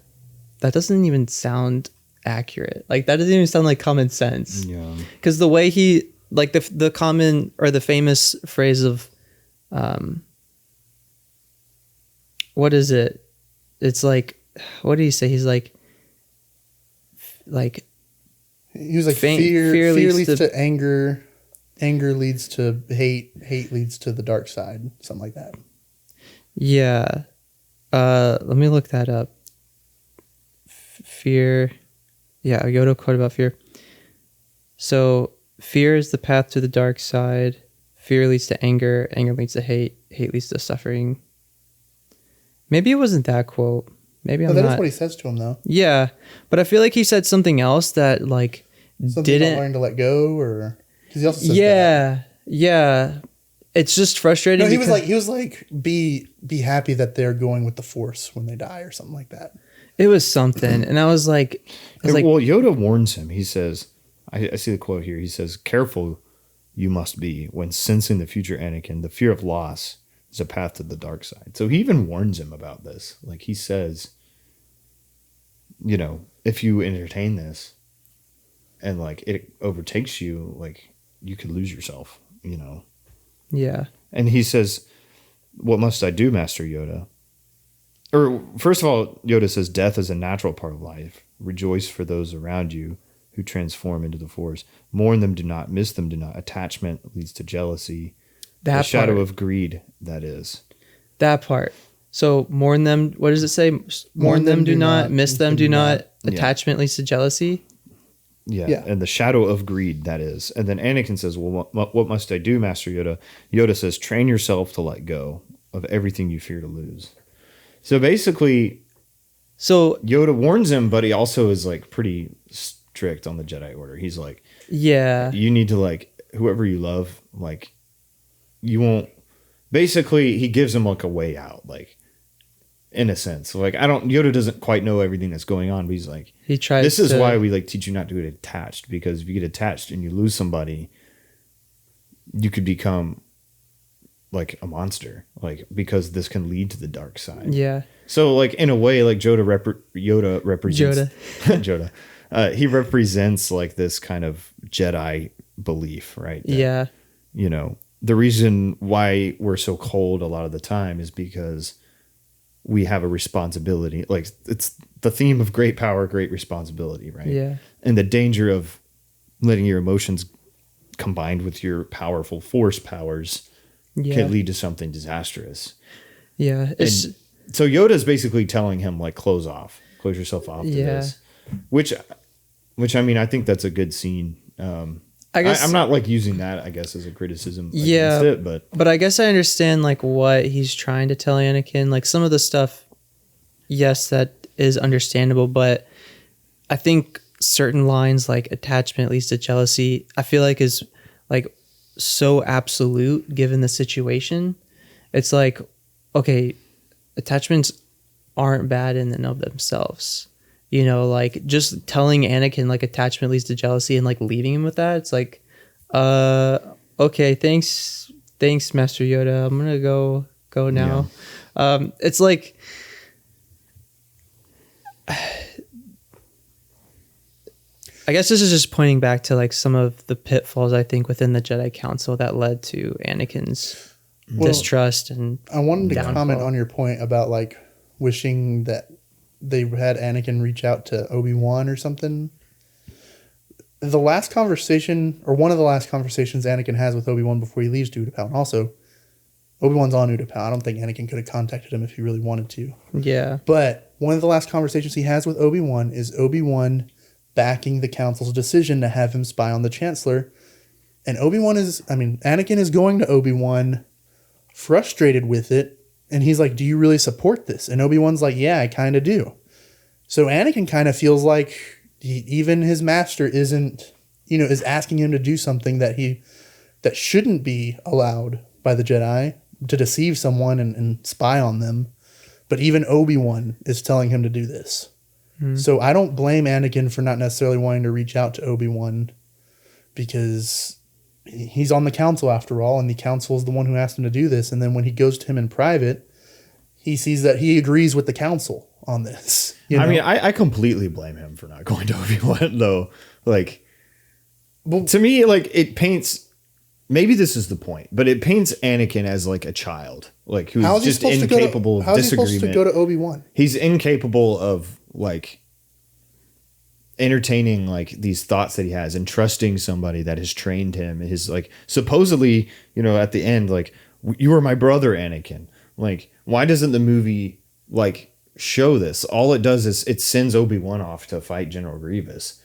that doesn't even sound accurate. Like that doesn't even sound like common sense. Yeah. Because the way he, like the common or the famous phrase of, what is it? It's like, what did he say? He's like He was like, fear leads to anger. Anger leads to hate. Hate leads to the dark side. Something like that. Yeah. Let me look that up. Fear. Yeah, Yoda quote about fear. So, fear is the path to the dark side. Fear leads to anger. Anger leads to hate. Hate leads to suffering. Maybe it wasn't that quote. Maybe I'm that not. is what he says to him, though. Yeah, but I feel like he said something else that like Something about learning to let go, or because he also says that. Yeah. It's just frustrating. No, he was like, be happy that they're going with the Force when they die, or something like that. It was something, and I was like, well, Yoda warns him. He says, I see the quote here. He says, "Careful you must be when sensing the future Anakin. The fear of loss is a path to the dark side." So he even warns him about this. Like he says, you know, if you entertain this and like it overtakes you, like you could lose yourself, you know? Yeah. And he says, "What must I do, Master Yoda?" Or first of all, Yoda says, "Death is a natural part of life. Rejoice for those around you who transform into the Force. Mourn them, do not. Miss them, do not. Attachment leads to jealousy. That the shadow part. of greed, that is." That part. So mourn them. What does it say? Mourn them, do not. Miss them, do not. Attachment leads to jealousy. Yeah, and the shadow of greed, that is. And then Anakin says, "Well, what must I do, Master Yoda?" Yoda says, "Train yourself to let go of everything you fear to lose." So basically, Yoda warns him, but he also is like pretty strict on the Jedi Order. He's like, yeah, you need to like whoever you love, like you won't. Basically, he gives him like a way out, like in a sense. Like Yoda doesn't quite know everything that's going on, but he's like, he tries. This is why we like teach you not to get attached, because if you get attached and you lose somebody, you could become like a monster, like because this can lead to the dark side. Yeah. So like in a way, like Yoda represents Yoda. He represents like this kind of Jedi belief, right? That, yeah. You know, the reason why we're so cold a lot of the time is because we have a responsibility. Like it's the theme of great power, great responsibility, right? Yeah. And the danger of letting your emotions combined with your powerful force powers Yeah. can lead to something disastrous. Yeah. It's, And so Yoda's basically telling him like, close yourself off to this, which I mean, I think that's a good scene. I guess I'm not like using that, I guess, as a criticism Yeah. against it, but I guess I understand like what he's trying to tell Anakin. Like some of the stuff, yes, that is understandable, but I think certain lines like attachment leads to jealousy, I feel like is like so absolute given the situation. It's like, okay, attachments aren't bad in and of themselves. You know, like just telling Anakin like attachment leads to jealousy and like leaving him with that. It's like, okay, thanks, Master Yoda. I'm gonna go now. Yeah. It's like, I guess this is just pointing back to like some of the pitfalls I think within the Jedi Council that led to Anakin's distrust and I wanted to downfall. comment on your point about like wishing that they had Anakin reach out to Obi-Wan or something. The last conversation, or one of the last conversations Anakin has with Obi-Wan before he leaves to Utapau, and also Obi-Wan's on Utapau. I don't think Anakin could have contacted him if he really wanted to. Yeah. But one of the last conversations he has with Obi-Wan is Obi-Wan backing the Council's decision to have him spy on the Chancellor. And Anakin is going to Obi-Wan frustrated with it. And he's like, do you really support this? And Obi-Wan's like, yeah, I kind of do. So Anakin kind of feels like even his master is asking him to do something that shouldn't be allowed by the Jedi, to deceive someone and spy on them. But even Obi-Wan is telling him to do this. So I don't blame Anakin for not necessarily wanting to reach out to Obi-Wan, because he's on the council after all, and the council is the one who asked him to do this. And then when he goes to him in private, he sees that he agrees with the council on this. I mean, I completely blame him for not going to Obi-Wan, though. Like, to me, like, it paints, maybe this is the point, but it paints Anakin as like a child, like who's just incapable of disagreement. How is he supposed to go to Obi-Wan? He's incapable of like entertaining like these thoughts that he has and trusting somebody that has trained him. His like supposedly, at the end, like, you were my brother, Anakin. Like, why doesn't the movie like show this? All it does is it sends Obi-Wan off to fight General Grievous.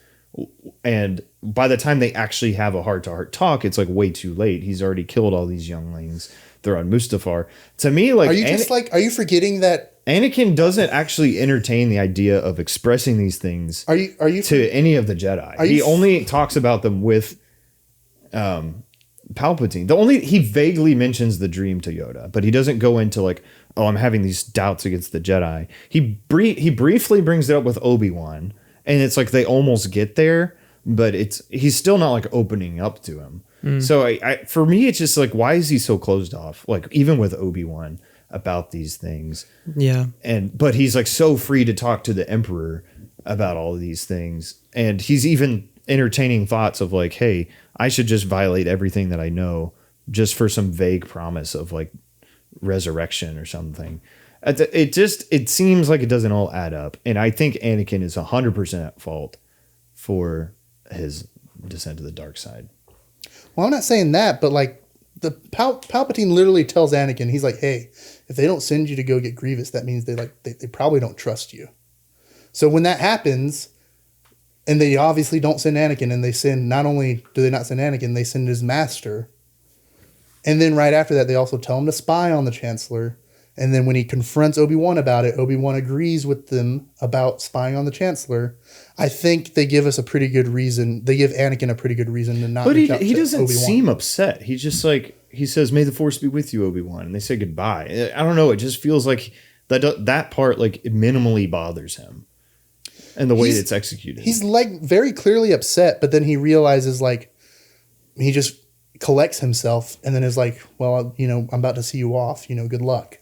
And by the time they actually have a heart-to-heart talk, it's like way too late. He's already killed all these younglings. They're on Mustafar. To me, like, are you forgetting that Anakin doesn't actually entertain the idea of expressing these things to any of the Jedi? He only talks about them with Palpatine. He vaguely mentions the dream to Yoda, but he doesn't go into like, oh, I'm having these doubts against the Jedi. He briefly brings it up with Obi-Wan, and it's like they almost get there, but he's still not like opening up to him. So for me, it's just like, why is he so closed off? Like, even with Obi-Wan about these things. Yeah. But he's like so free to talk to the Emperor about all of these things. And he's even entertaining thoughts of like, hey, I should just violate everything that I know just for some vague promise of like resurrection or something. It seems like it doesn't all add up. And I think Anakin is 100% at fault for his descent to the dark side. Well, I'm not saying that, but like the Palpatine literally tells Anakin, he's like, hey, if they don't send you to go get Grievous, that means they probably don't trust you. So when that happens, and they obviously don't send Anakin, and they send, not only do they not send Anakin, they send his master. And then right after that, they also tell him to spy on the Chancellor. And then when he confronts Obi-Wan about it, Obi-Wan agrees with them about spying on the Chancellor. I think they give us a pretty good reason. They give Anakin a pretty good reason to not. But reach out he to doesn't Obi-Wan. seem upset. He's just like, he says, "May the Force be with you, Obi-Wan," and they say goodbye. I don't know. It just feels like that part like it minimally bothers him, and the way it's executed. He's like very clearly upset, but then he realizes like he just collects himself and then is like, "Well, I'm about to see you off. Good luck."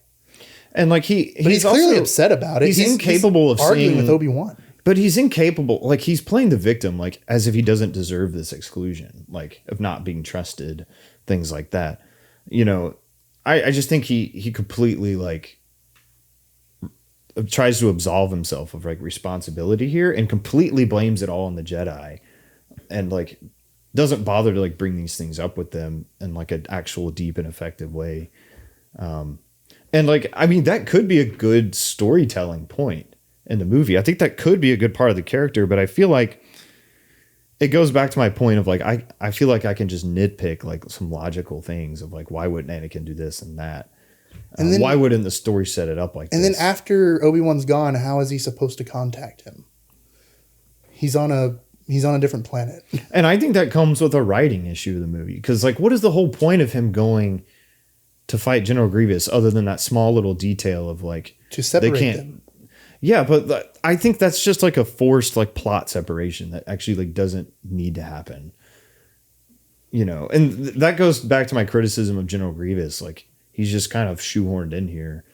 And like he's clearly also upset about it. He's incapable of arguing with Obi-Wan. But he's incapable. Like he's playing the victim, like as if he doesn't deserve this exclusion, like of not being trusted, things like that. I just think he completely like tries to absolve himself of like responsibility here and completely blames it all on the Jedi. And like doesn't bother to like bring these things up with them in like an actual deep and effective way. And like, I mean, that could be a good storytelling point in the movie. I think that could be a good part of the character, but I feel like it goes back to my point of like, I feel like I can just nitpick like some logical things of like, why wouldn't Anakin do this and that? And then, why wouldn't the story set it up like and this? And then after Obi-Wan's gone, how is he supposed to contact him? He's on a different planet. And I think that comes with a writing issue of the movie. Because like, what is the whole point of him going to fight General Grievous other than that small little detail of like, to separate them? Yeah, but I think that's just like a forced like plot separation that actually like doesn't need to happen. You know, and that goes back to my criticism of General Grievous. Like, he's just kind of shoehorned in here,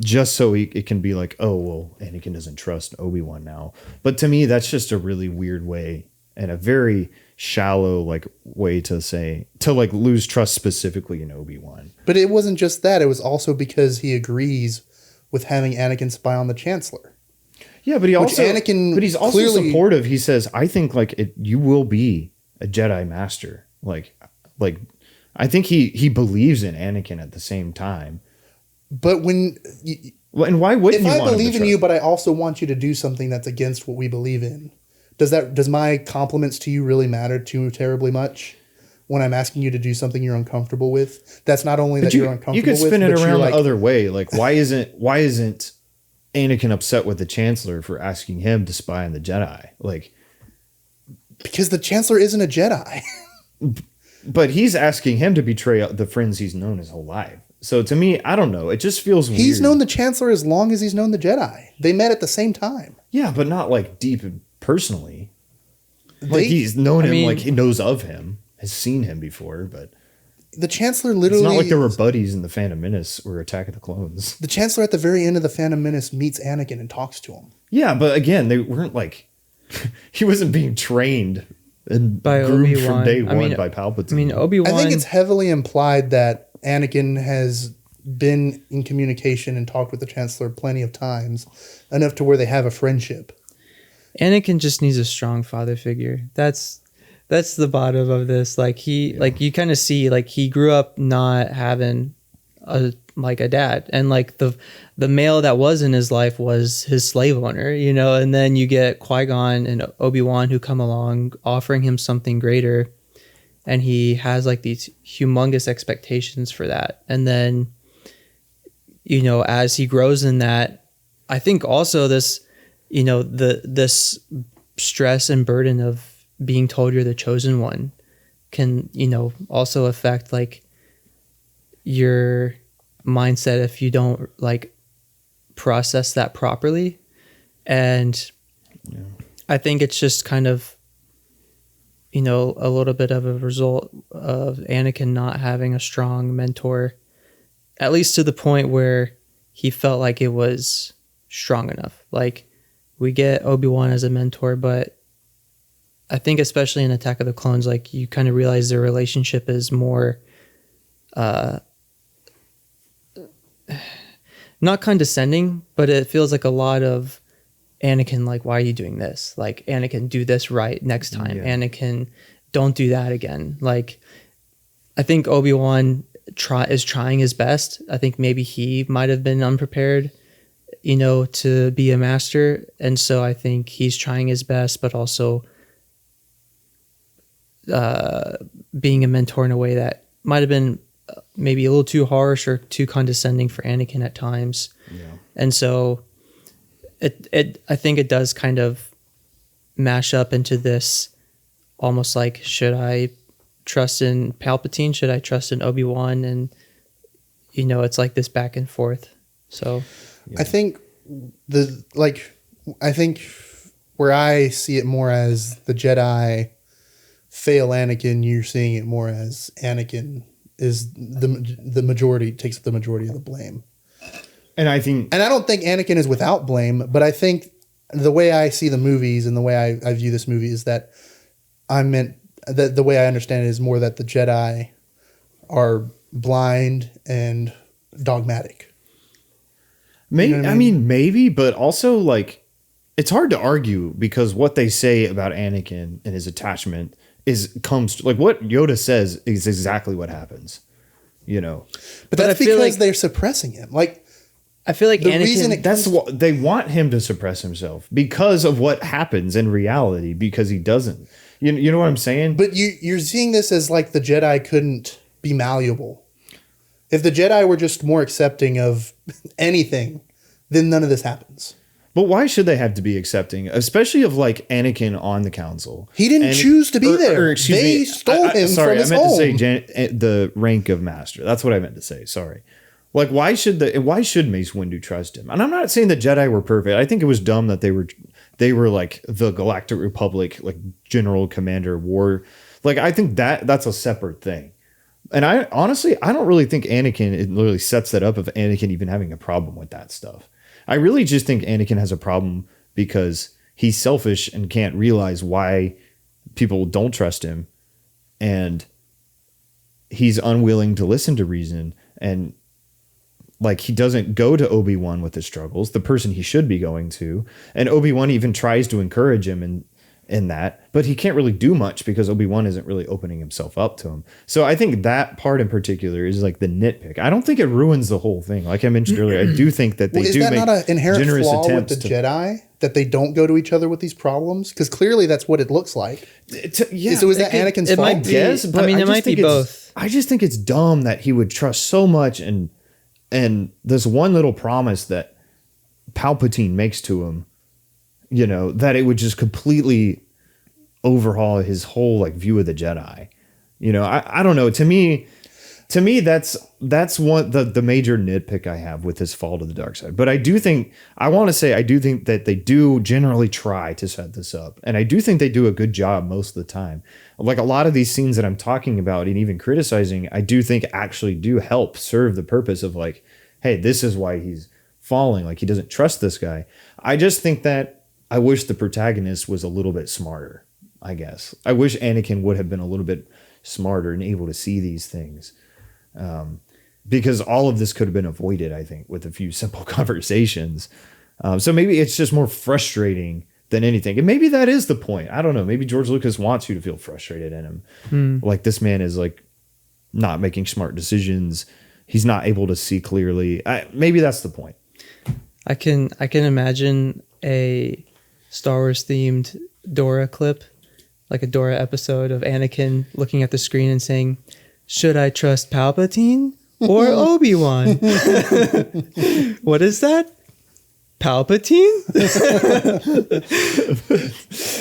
just so it can be like, oh well, Anakin doesn't trust Obi-Wan now. But to me, that's just a really weird way and a very shallow like way to like lose trust specifically in Obi-Wan. But it wasn't just that; it was also because he agrees with having Anakin spy on the Chancellor. Yeah, but he's also clearly supportive. He says, "I think like you will be a Jedi Master." Like I think he believes in Anakin at the same time. But and why wouldn't you? If I believe in you, but I also want you to do something that's against what we believe in, does my compliments to you really matter too terribly much? When I'm asking you to do something you're uncomfortable with, that's not only that you're uncomfortable with. You could spin it around the other way. Like, why isn't Anakin upset with the Chancellor for asking him to spy on the Jedi? Like, because the Chancellor isn't a Jedi. But he's asking him to betray the friends he's known his whole life. So to me, I don't know. It just feels weird. He's known the Chancellor as long as he's known the Jedi. They met at the same time. Yeah, but not like deep personally. Like he's known him, like he knows of him. Has seen him before, but the Chancellor literally... It's not like there were buddies in the Phantom Menace or Attack of the Clones. The Chancellor at the very end of the Phantom Menace meets Anakin and talks to him. Yeah, but again, they weren't like... he wasn't being trained and by groomed Obi-Wan. from day one by Palpatine. I mean, Obi-Wan... I think it's heavily implied that Anakin has been in communication and talked with the Chancellor plenty of times, enough to where they have a friendship. Anakin just needs a strong father figure. That's the bottom of this. Like like you kind of see, like he grew up not having a dad, and like the male that was in his life was his slave owner, you know. And then you get Qui-Gon and Obi-Wan who come along offering him something greater, and he has like these humongous expectations for that. And then, you know, as he grows in that, I think also this, you know, this stress and burden of being told you're the chosen one can, you know, also affect like your mindset if you don't like process that properly. And yeah. I think it's just kind of, you know, a little bit of a result of Anakin not having a strong mentor, at least to the point where he felt like it was strong enough. Like, we get Obi-Wan as a mentor, but I think especially in Attack of the Clones, like you kind of realize their relationship is more not condescending, but it feels like a lot of Anakin, like, why are you doing this? Like, Anakin, do this right next time. Yeah. Anakin, don't do that again. Like, I think Obi-Wan is trying his best. I think maybe he might have been unprepared, you know, to be a master. And so I think he's trying his best, but also being a mentor in a way that might have been maybe a little too harsh or too condescending for Anakin at times. Yeah. And so I think it does kind of mash up into this almost like, should I trust in Palpatine? Should I trust in Obi-Wan? And, you know, it's like this back and forth. So yeah. I think where I see it more as the Jedi fail Anakin, you're seeing it more as Anakin is the majority, takes up the majority of the blame. And I don't think Anakin is without blame, but I think the way I see the movies and the way I view this movie is that the way I understand it is more that the Jedi are blind and dogmatic. Maybe, you know I mean, maybe, but also like it's hard to argue because what they say about Anakin and his attachment comes like what Yoda says is exactly what happens, you know. But that's because they're suppressing him. Like, I feel like the Anakin, reason that's what they want him to suppress himself because of what happens in reality, because he doesn't. You know what I'm saying? But you're seeing this as like the Jedi couldn't be malleable. If the Jedi were just more accepting of anything, then none of this happens. But why should they have to be accepting, especially of like Anakin on the council? He didn't choose to be there. Excuse they me, stole him sorry, from his I meant home. to say the rank of master. That's what I meant to say. Sorry. Like, why should Mace Windu trust him? And I'm not saying the Jedi were perfect. I think it was dumb that they were like the Galactic Republic, like General Commander War. Like, I think that's a separate thing. And I don't really think Anakin, it literally sets that up of Anakin even having a problem with that stuff. I really just think Anakin has a problem because he's selfish and can't realize why people don't trust him. And he's unwilling to listen to reason. And like, he doesn't go to Obi-Wan with his struggles, the person he should be going to. And Obi-Wan even tries to encourage him in that, but he can't really do much because Obi-Wan isn't really opening himself up to him. So I think that part in particular is like the nitpick. I don't think it ruins the whole thing. Like I mentioned earlier, I do think that they do make not an inherent flaw with the Jedi that they don't go to each other with these problems? Because clearly that's what it looks like. Yeah, so is that Anakin's fault? Might be, yes, but I mean, it might be both. I just think it's dumb that he would trust so much and this one little promise that Palpatine makes to him, you know, that it would just completely overhaul his whole like view of the Jedi. You know, I don't know. To me, that's one the major nitpick I have with his fall to the dark side. But I do think that they do generally try to set this up, and I do think they do a good job most of the time. Like a lot of these scenes that I'm talking about and even criticizing, I do think actually do help serve the purpose of like, hey, this is why he's falling. Like he doesn't trust this guy. I just think that I wish the protagonist was a little bit smarter, I guess. I wish Anakin would have been a little bit smarter and able to see these things. Because all of this could have been avoided, I think, with a few simple conversations. So maybe it's just more frustrating than anything. And maybe that is the point. I don't know. Maybe George Lucas wants you to feel frustrated in him. Like this man is like not making smart decisions. He's not able to see clearly. Maybe that's the point. I can imagine a Star Wars themed Dora clip, like a Dora episode of Anakin looking at the screen and saying, "Should I trust Palpatine or Obi-Wan?" What is that? Palpatine?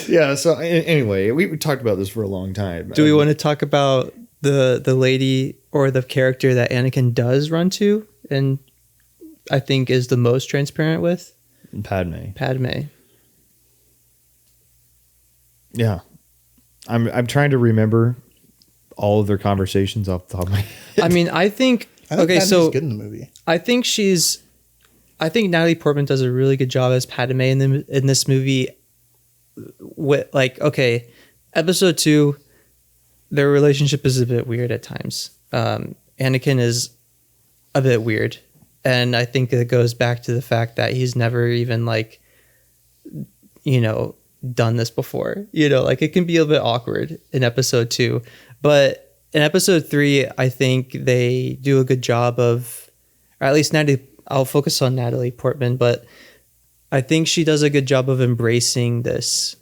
Yeah. So anyway, we talked about this for a long time. Do we want to talk about the lady or the character that Anakin does run to and I think is the most transparent with? Padme. Yeah. I'm trying to remember all of their conversations off the top of my head. I mean, I think Padme's good in the movie. I think Natalie Portman does a really good job as Padme in this movie. With like, okay, episode 2, their relationship is a bit weird at times. Anakin is a bit weird, and I think it goes back to the fact that he's never even like, you know, done this before. You know, like it can be a bit awkward in episode 2, but in episode 3, I think they do a good job of, or at least I'll focus on Natalie Portman, but I think she does a good job of embracing this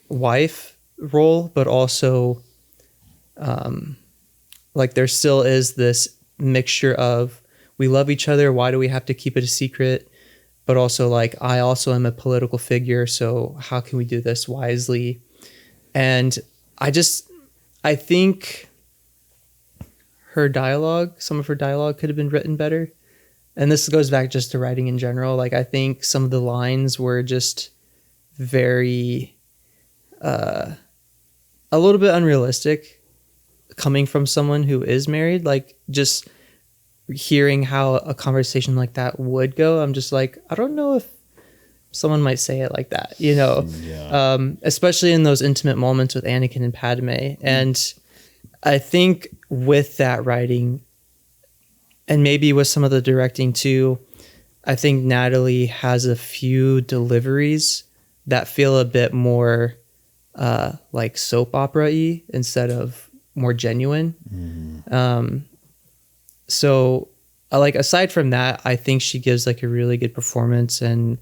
wife role, but also like there still is this mixture of we love each other, why do we have to keep it a secret? But also like I also am a political figure, so how can we do this wisely? And I think some of her dialogue could have been written better. And this goes back just to writing in general. Like I think some of the lines were just very, a little bit unrealistic coming from someone who is married. Like just hearing how a conversation like that would go, I'm just like, I don't know if someone might say it like that, you know, especially in those intimate moments with Anakin and Padme. And I think with that writing, and maybe with some of the directing too, I think Natalie has a few deliveries that feel a bit more like soap opera-y instead of more genuine. So like aside from that, I think she gives like a really good performance, and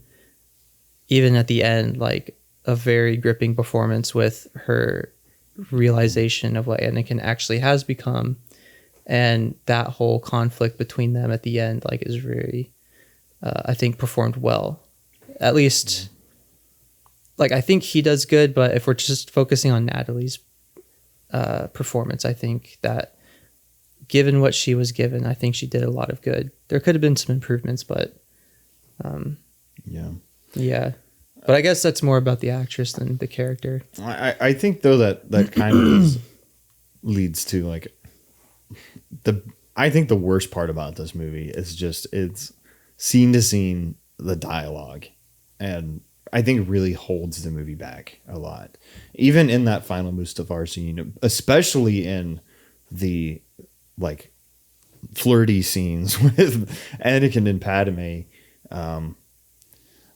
even at the end, like a very gripping performance with her realization of what Anakin actually has become, and that whole conflict between them at the end, like, is very, I think, performed well. At least, like, I think he does good, but if we're just focusing on Natalie's performance, I think that given what she was given, I think she did a lot of good. There could have been some improvements, but yeah. But I guess that's more about the actress than the character. I think though that kind of leads to like I think the worst part about this movie is just it's scene to scene, the dialogue, and I think it really holds the movie back a lot. Even in that final Mustafar scene, especially in the like flirty scenes with Anakin and Padme.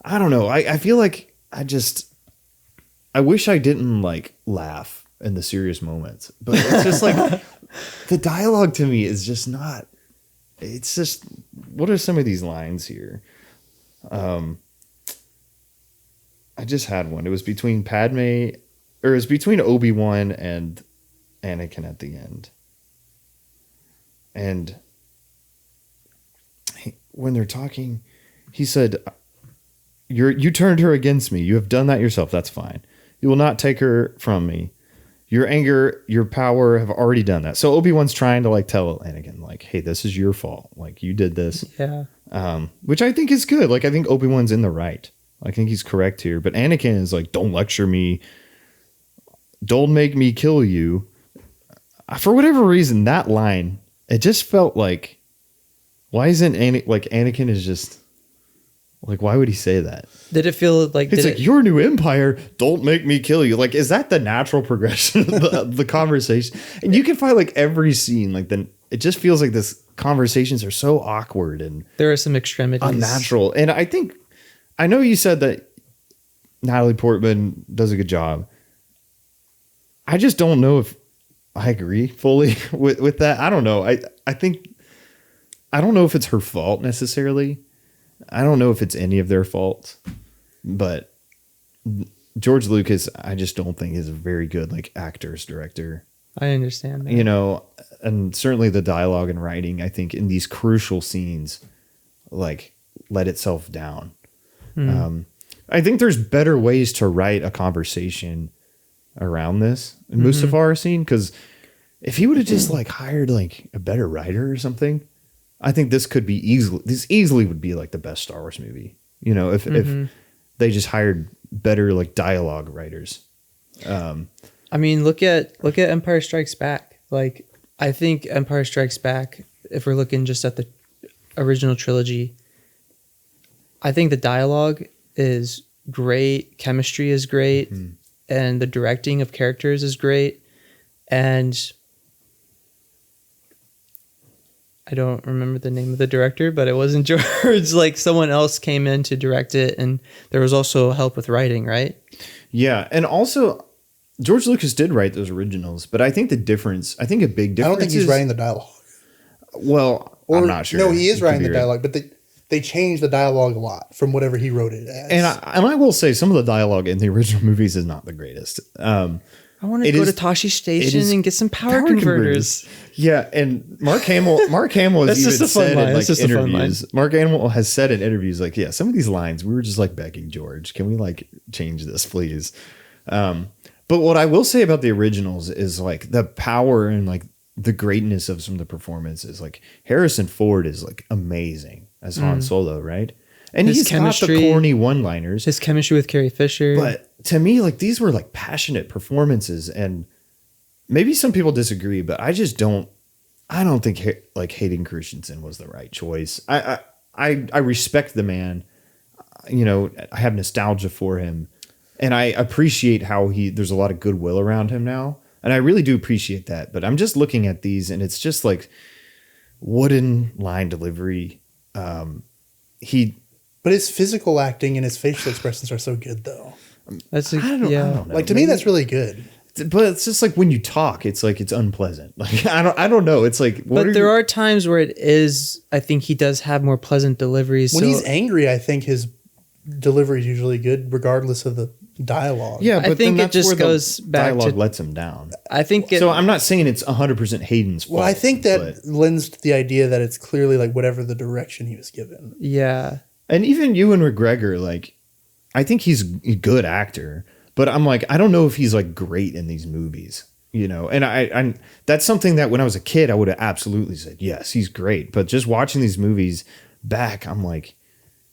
I don't know. I feel like I wish I didn't like laugh in the serious moments, but it's just like the dialogue to me is just not, it's just, what are some of these lines here? I just had one. It was between Obi-Wan and Anakin at the end. And when they're talking, he said, you turned her against me. You have done that yourself. That's fine. You will not take her from me. Your anger, your power have already done that. So Obi-Wan's trying to like tell Anakin, like, hey, this is your fault. Like, you did this. Yeah. Which I think is good. Like, I think Obi-Wan's in the right. I think he's correct here. But Anakin is like, don't lecture me. Don't make me kill you. For whatever reason, that line, it just felt like, why isn't Anakin is just like, why would he say that? Did it feel like it's like your new empire? Don't make me kill you. Like, is that the natural progression of the conversation? And you can find like every scene, like then it just feels like this conversations are so awkward and there are some extremities, unnatural. And I know you said that Natalie Portman does a good job. I just don't know if I agree fully with that. I don't know. I think I don't know if it's her fault necessarily. I don't know if it's any of their fault, but George Lucas, I just don't think is a very good like actors director. I understand that. You know, and certainly the dialogue and writing, I think in these crucial scenes, like let itself down. I think there's better ways to write a conversation around this Mustafar scene, because if he would have just like hired like a better writer or something, I think this easily would be like the best Star Wars movie. You know, if they just hired better like dialogue writers. I mean, look at Empire Strikes Back. Like, I think Empire Strikes Back, if we're looking just at the original trilogy, I think the dialogue is great, chemistry is great, and the directing of characters is great. And I don't remember the name of the director, but it wasn't George. Like, someone else came in to direct it, and there was also help with writing, right? Yeah, and also George Lucas did write those originals, but I think a big difference. I don't think he's writing the dialogue. Well, I'm not sure. No, he is writing the dialogue, but they changed the dialogue a lot from whatever he wrote it as. And I will say some of the dialogue in the original movies is not the greatest. I want to go to Tashi Station and get some power converters. Yeah, and Mark Hamill has even said in like interviews. Mark Hamill has said in interviews like, yeah, some of these lines we were just like begging George, can we like change this, please? But what I will say about the originals is like the power and like the greatness of some of the performances. Like Harrison Ford is like amazing as Han Solo, right? And he's got the corny one-liners. His chemistry with Carrie Fisher. But to me, like these were like passionate performances, and maybe some people disagree, but I don't think like Hayden Christensen was the right choice. I respect the man. You know, I have nostalgia for him, and I appreciate how there's a lot of goodwill around him now. And I really do appreciate that. But I'm just looking at these and it's just like wooden line delivery. But his physical acting and his facial expressions are so good though. That's I don't know. Like to me, that's really good. But it's just like when you talk, it's like it's unpleasant. Like I don't know. It's like but there are times where it is. I think he does have more pleasant deliveries. When he's angry, I think his delivery is usually good, regardless of the dialogue. Yeah, but I think then it just goes back dialogue to lets him down. I think So I'm not saying it's 100% Hayden's fault. Well, I think that lends to the idea that it's clearly like whatever the direction he was given. Yeah. And even Ewan McGregor, like, I think he's a good actor, but I'm like, I don't know if he's like great in these movies, you know? And I that's something that when I was a kid, I would have absolutely said, yes, he's great. But just watching these movies back, I'm like,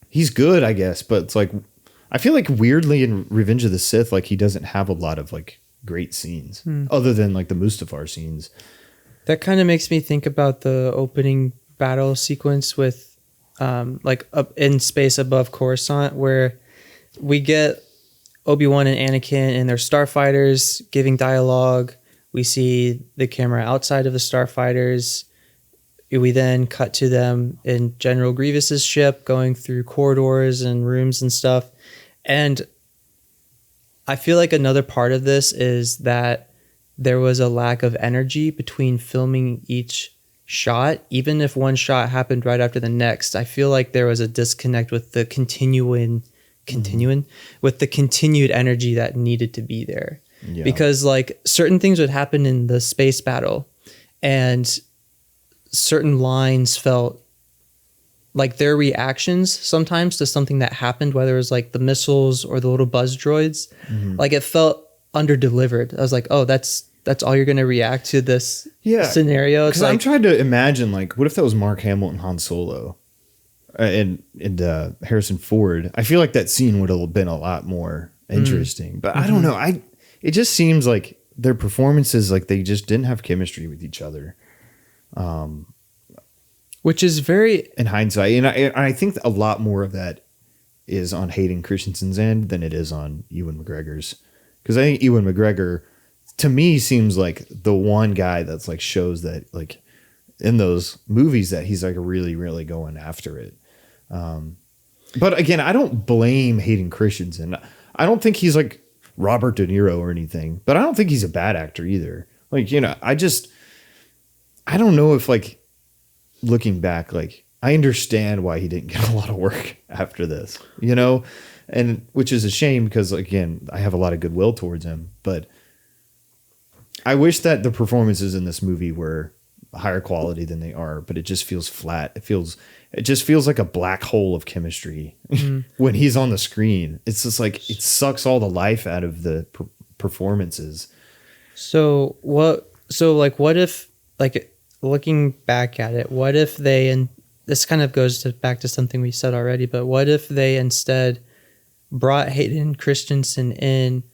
he's good, I guess. But it's like, I feel like weirdly in Revenge of the Sith, like he doesn't have a lot of like great scenes other than like the Mustafar scenes. That kind of makes me think about the opening battle sequence with like up in space above Coruscant, where we get Obi-Wan and Anakin and their starfighters giving dialogue. We see the camera outside of the starfighters. We then cut to them in General Grievous's ship going through corridors and rooms and stuff. And I feel like another part of this is that there was a lack of energy between filming each shot. Even if one shot happened right after the next, I feel like there was a disconnect with the continued energy that needed to be there. Yeah. Because like certain things would happen in the space battle and certain lines felt like their reactions sometimes to something that happened, whether it was like the missiles or the little buzz droids, like it felt under-delivered. I was like, oh, that's all you're going to react to this scenario. Because like, I'm trying to imagine, like, what if that was Mark Hamill and Han Solo and Harrison Ford? I feel like that scene would have been a lot more interesting. But I don't know. It just seems like their performances, like they just didn't have chemistry with each other. Which is very in hindsight, and I think a lot more of that is on Hayden Christensen's end than it is on Ewan McGregor's, because I think Ewan McGregor, to me, seems like the one guy that's like shows that like in those movies that he's like really, really going after it. But again, I don't blame Hayden Christensen. I don't think he's like Robert De Niro or anything, but I don't think he's a bad actor either. Like, you know, I don't know if like, looking back, like I understand why he didn't get a lot of work after this, you know, and which is a shame because again, I have a lot of goodwill towards him, but I wish that the performances in this movie were higher quality than they are, but it just feels flat. It just feels like a black hole of chemistry when he's on the screen. It's just like, it sucks all the life out of the performances. So what if like, looking back at it, what if they, and this kind of goes back to something we said already, but what if they instead brought Hayden Christensen in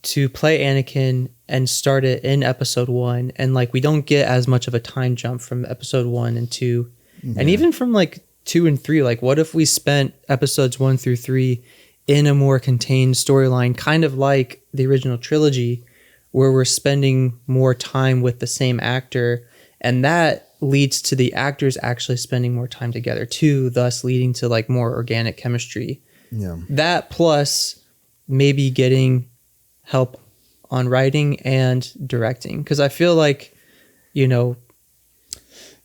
to play Anakin and start it in episode 1, and like we don't get as much of a time jump from episode 1 and 2, and even from like 2 and 3, like what if we spent episodes 1 through 3 in a more contained storyline, kind of like the original trilogy, where we're spending more time with the same actor, and that leads to the actors actually spending more time together too, thus leading to like more organic chemistry. Yeah. That plus maybe getting help on writing and directing, because I feel like, you know,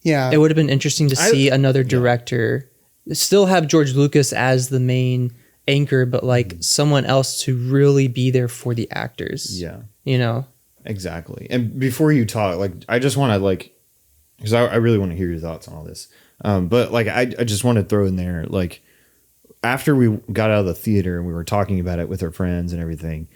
it would have been interesting to see another director still have George Lucas as the main anchor, but like someone else to really be there for the actors. Yeah. You know? Exactly. And before you talk, like, I just want to like, because I really want to hear your thoughts on all this. But like, I just want to throw in there, like, after we got out of the theater and we were talking about it with our friends and everything,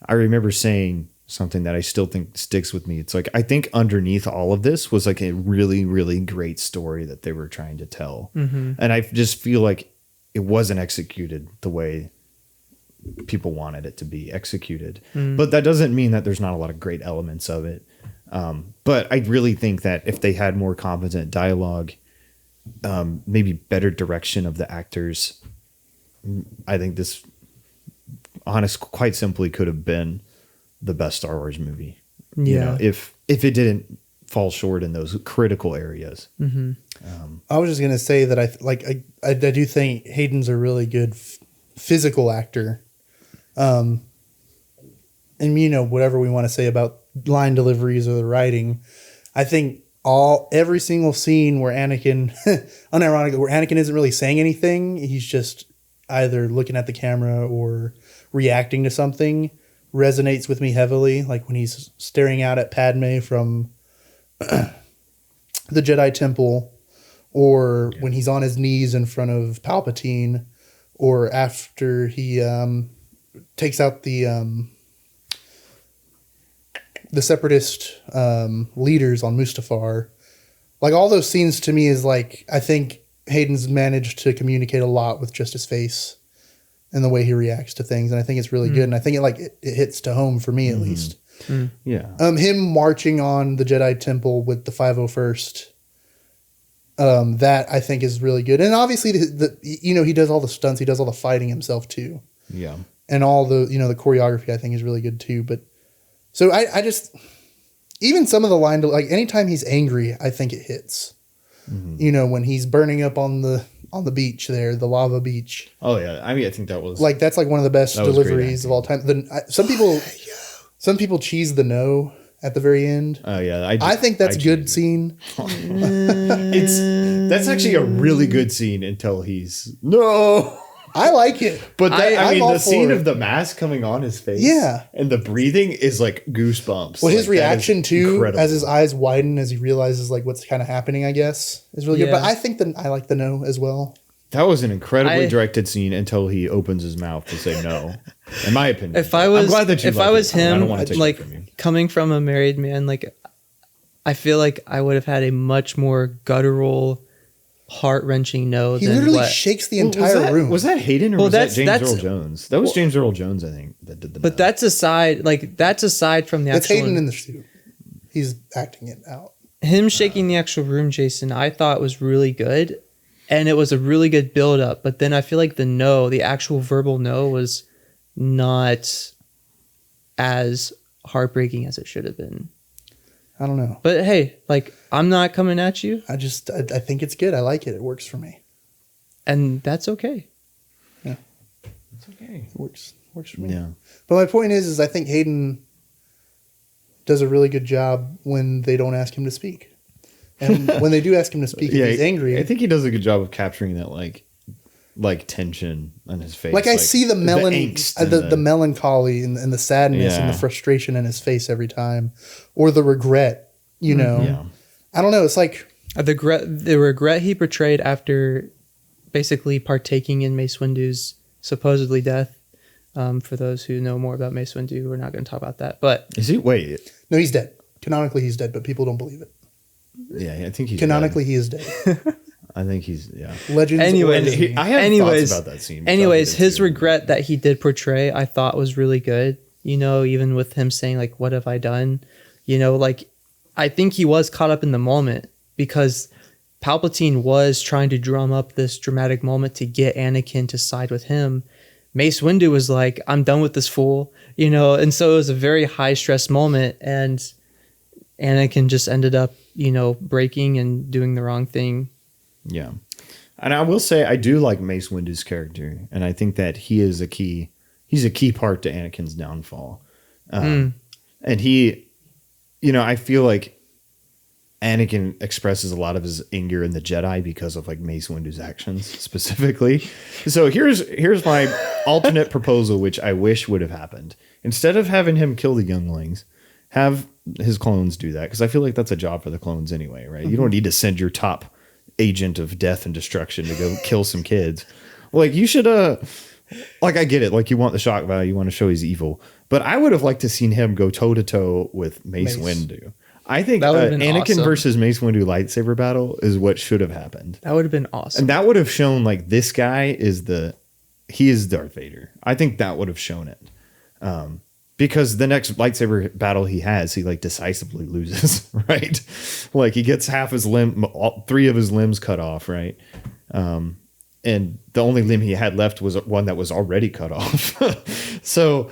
I remember saying something that I still think sticks with me. It's like, I think underneath all of this was like a really, really great story that they were trying to tell. And I just feel like it wasn't executed the way people wanted it to be executed. But that doesn't mean that there's not a lot of great elements of it. But I really think that if they had more competent dialogue, maybe better direction of the actors, I think this quite simply could have been the best Star Wars movie. Yeah. You know, if it didn't fall short in those critical areas. I was just going to say that I do think Hayden's a really good physical actor. And whatever we want to say about line deliveries or the writing, I think every single scene where Anakin, unironically, where Anakin isn't really saying anything, he's just either looking at the camera or reacting to something, resonates with me heavily. Like when he's staring out at Padme from the Jedi Temple, or when he's on his knees in front of Palpatine, or after he takes out the separatist leaders on Mustafar. Like all those scenes to me is like, I think Hayden's managed to communicate a lot with just his face and the way he reacts to things. And I think it's really good. And I think it hits to home for me at least. Yeah. Him marching on the Jedi Temple with the 501st, that I think is really good. And obviously he does all the stunts. He does all the fighting himself too. Yeah. And all the, the choreography I think is really good too. But so I just, even some of the line, like anytime he's angry, I think it hits. When he's burning up on the beach there, the lava beach. Oh yeah, I mean I think that was like that's like one of the best deliveries of all time. Some people cheese the no at the very end. Oh yeah, I think that's a good scene. That's actually a really good scene until he's no. I like it, but I mean the scene of the mask coming on his face, and the breathing is like goosebumps. Well, his reaction too, incredible. As his eyes widen as he realizes like what's kind of happening, I guess, is really good. But I think I like the no as well. That was an incredibly directed scene until he opens his mouth to say no. In my opinion, I'm glad that if I was him, like coming from a married man, like I feel like I would have had a much more guttural, heart-wrenching no. He literally shakes the entire room. Was that Hayden or was that James Earl Jones? That was James Earl Jones, I think, that did the But that's aside from the That's actual... Hayden in the suit. He's acting it out. Him shaking the actual room, Jason, I thought was really good. And it was a really good build-up. But then I feel like the actual verbal no was not as heartbreaking as it should have been. I don't know. But hey, like, I'm not coming at you. I think it's good. I like it. It works for me. And that's okay. Yeah. It's okay. It works for me. Yeah. But my point is I think Hayden does a really good job when they don't ask him to speak. And when they do ask him to speak, if he's angry. I think he does a good job of capturing that like tension on his face. Like I see the melancholy and the sadness and the frustration in his face every time, or the regret. I don't know. It's like the regret he portrayed after basically partaking in Mace Windu's supposedly death. For those who know more about Mace Windu, we're not going to talk about that. But is he? Wait, no, he's dead. Canonically, he's dead, but people don't believe it. Yeah, I think he's canonically dead. he is dead. I think he's Legends. I have thoughts about that scene. Anyways, his regret that he did portray, I thought was really good. Even with him saying like, "What have I done?" Like I think he was caught up in the moment because Palpatine was trying to drum up this dramatic moment to get Anakin to side with him. Mace Windu was like, "I'm done with this fool," and so it was a very high stress moment, and Anakin just ended up, breaking and doing the wrong thing. Yeah. And I will say I do like Mace Windu's character, and I think that he's a key part to Anakin's downfall. And he, I feel like Anakin expresses a lot of his anger in the Jedi because of like Mace Windu's actions specifically. So here's my alternate proposal, which I wish would have happened. Instead of having him kill the younglings, have his clones do that, because I feel like that's a job for the clones anyway, right? You don't need to send your top agent of death and destruction to go kill some kids. Like you should like I get it, like you want the shock value, you want to show he's evil, but I would have liked to seen him go toe to toe with Mace Windu. I think Anakin awesome. Versus Mace Windu lightsaber battle is what should have happened. That would have been awesome, and that would have shown like this guy is Darth Vader. I think that would have shown it. Because the next lightsaber battle he has, he like decisively loses, right? Like he gets half his three of his limbs cut off, right? And the only limb he had left was one that was already cut off. So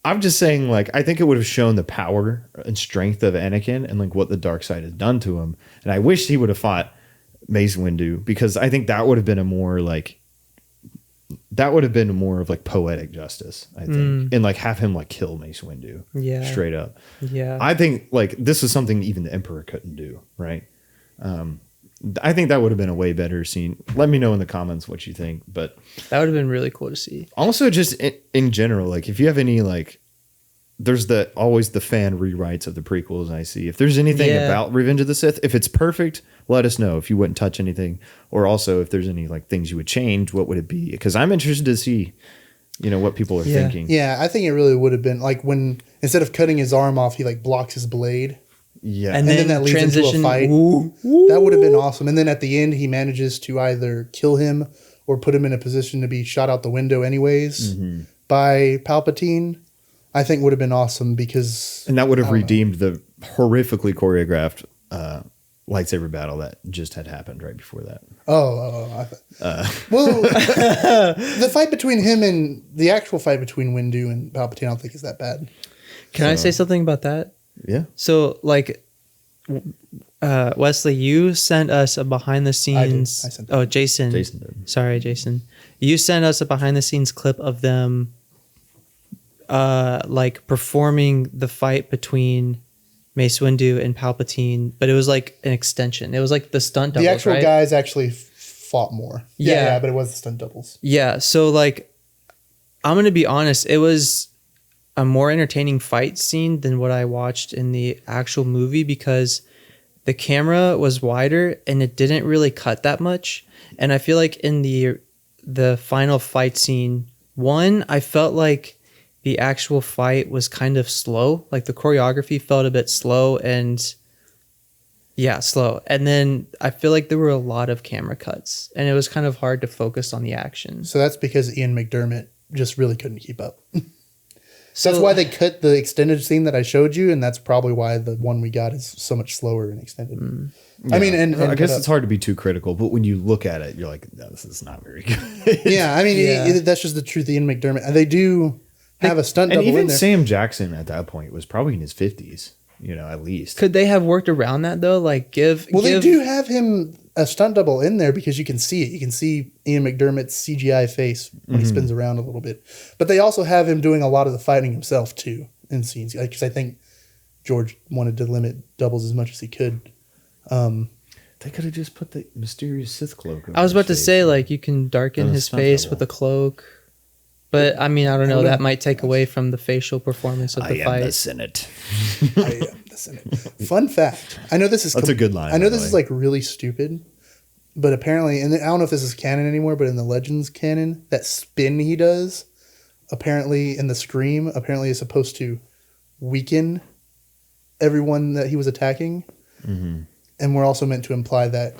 I'm just saying, like, I think it would have shown the power and strength of Anakin and like what the dark side has done to him. And I wish he would have fought Mace Windu, because I think that would have been a more like that would have been more of like poetic justice, I think, and like have him like kill Mace Windu, straight up. Yeah, I think like this is something even the Emperor couldn't do, right? I think that would have been a way better scene. Let me know in the comments what you think, but that would have been really cool to see. Also, just in general, like if you have any like, there's always the fan rewrites of the prequels I see. If there's anything about Revenge of the Sith, if it's perfect, let us know. If you wouldn't touch anything, or also if there's any like things you would change, what would it be? Because I'm interested to see, what people are thinking. Yeah, I think it really would have been like when instead of cutting his arm off, he like blocks his blade. Yeah, and then that leads into a fight. That would have been awesome. And then at the end, he manages to either kill him or put him in a position to be shot out the window anyways by Palpatine. I think would have been awesome because... And that would have redeemed the horrifically choreographed lightsaber battle that just had happened right before that. Well, the fight between him and... The actual fight between Windu and Palpatine I don't think is that bad. Can I say something about that? Yeah. So, like, Wesley, you sent us a behind the scenes... I sent that. Jason. Jason did. Sorry, Jason. You sent us a behind the scenes clip of them... like performing the fight between Mace Windu and Palpatine, but it was like an extension. It was like the stunt doubles. The actual right? guys actually fought more. Yeah, but it was the stunt doubles. Yeah, so like, I'm gonna be honest, it was a more entertaining fight scene than what I watched in the actual movie because the camera was wider and it didn't really cut that much. And I feel like in the final fight scene, I felt like the actual fight was kind of slow. Like the choreography felt a bit slow and slow. And then I feel like there were a lot of camera cuts and it was kind of hard to focus on the action. So that's because Ian McDermott just really couldn't keep up. That's why they cut the extended scene that I showed you. And that's probably why the one we got is so much slower and extended. Yeah. I mean, and I guess it's hard to be too critical, but when you look at it, you're like, no, this is not very good. Yeah. I mean, that's just the truth. Ian McDermott, and they do have a stunt double and even in there. Sam Jackson at that point was probably in his 50s, at least. Could they have worked around that though? Like they do have him a stunt double in there because you can see it. You can see Ian McDermott's CGI face when he spins around a little bit. But they also have him doing a lot of the fighting himself too in scenes. Because I think George wanted to limit doubles as much as he could. They could have just put the mysterious Sith cloak over I was about to his say, face. like, you can darken his face with a cloak. But, I mean, I don't know. That might take away from the facial performance of the fight. I am the Senate. I am the Senate. Fun fact. I know this is... That's a good line. I know this is, like, really stupid. But apparently... And I don't know if this is canon anymore, but in the Legends canon, that spin he does, apparently, in the Scream, apparently is supposed to weaken everyone that he was attacking. Mm-hmm. And we're also meant to imply that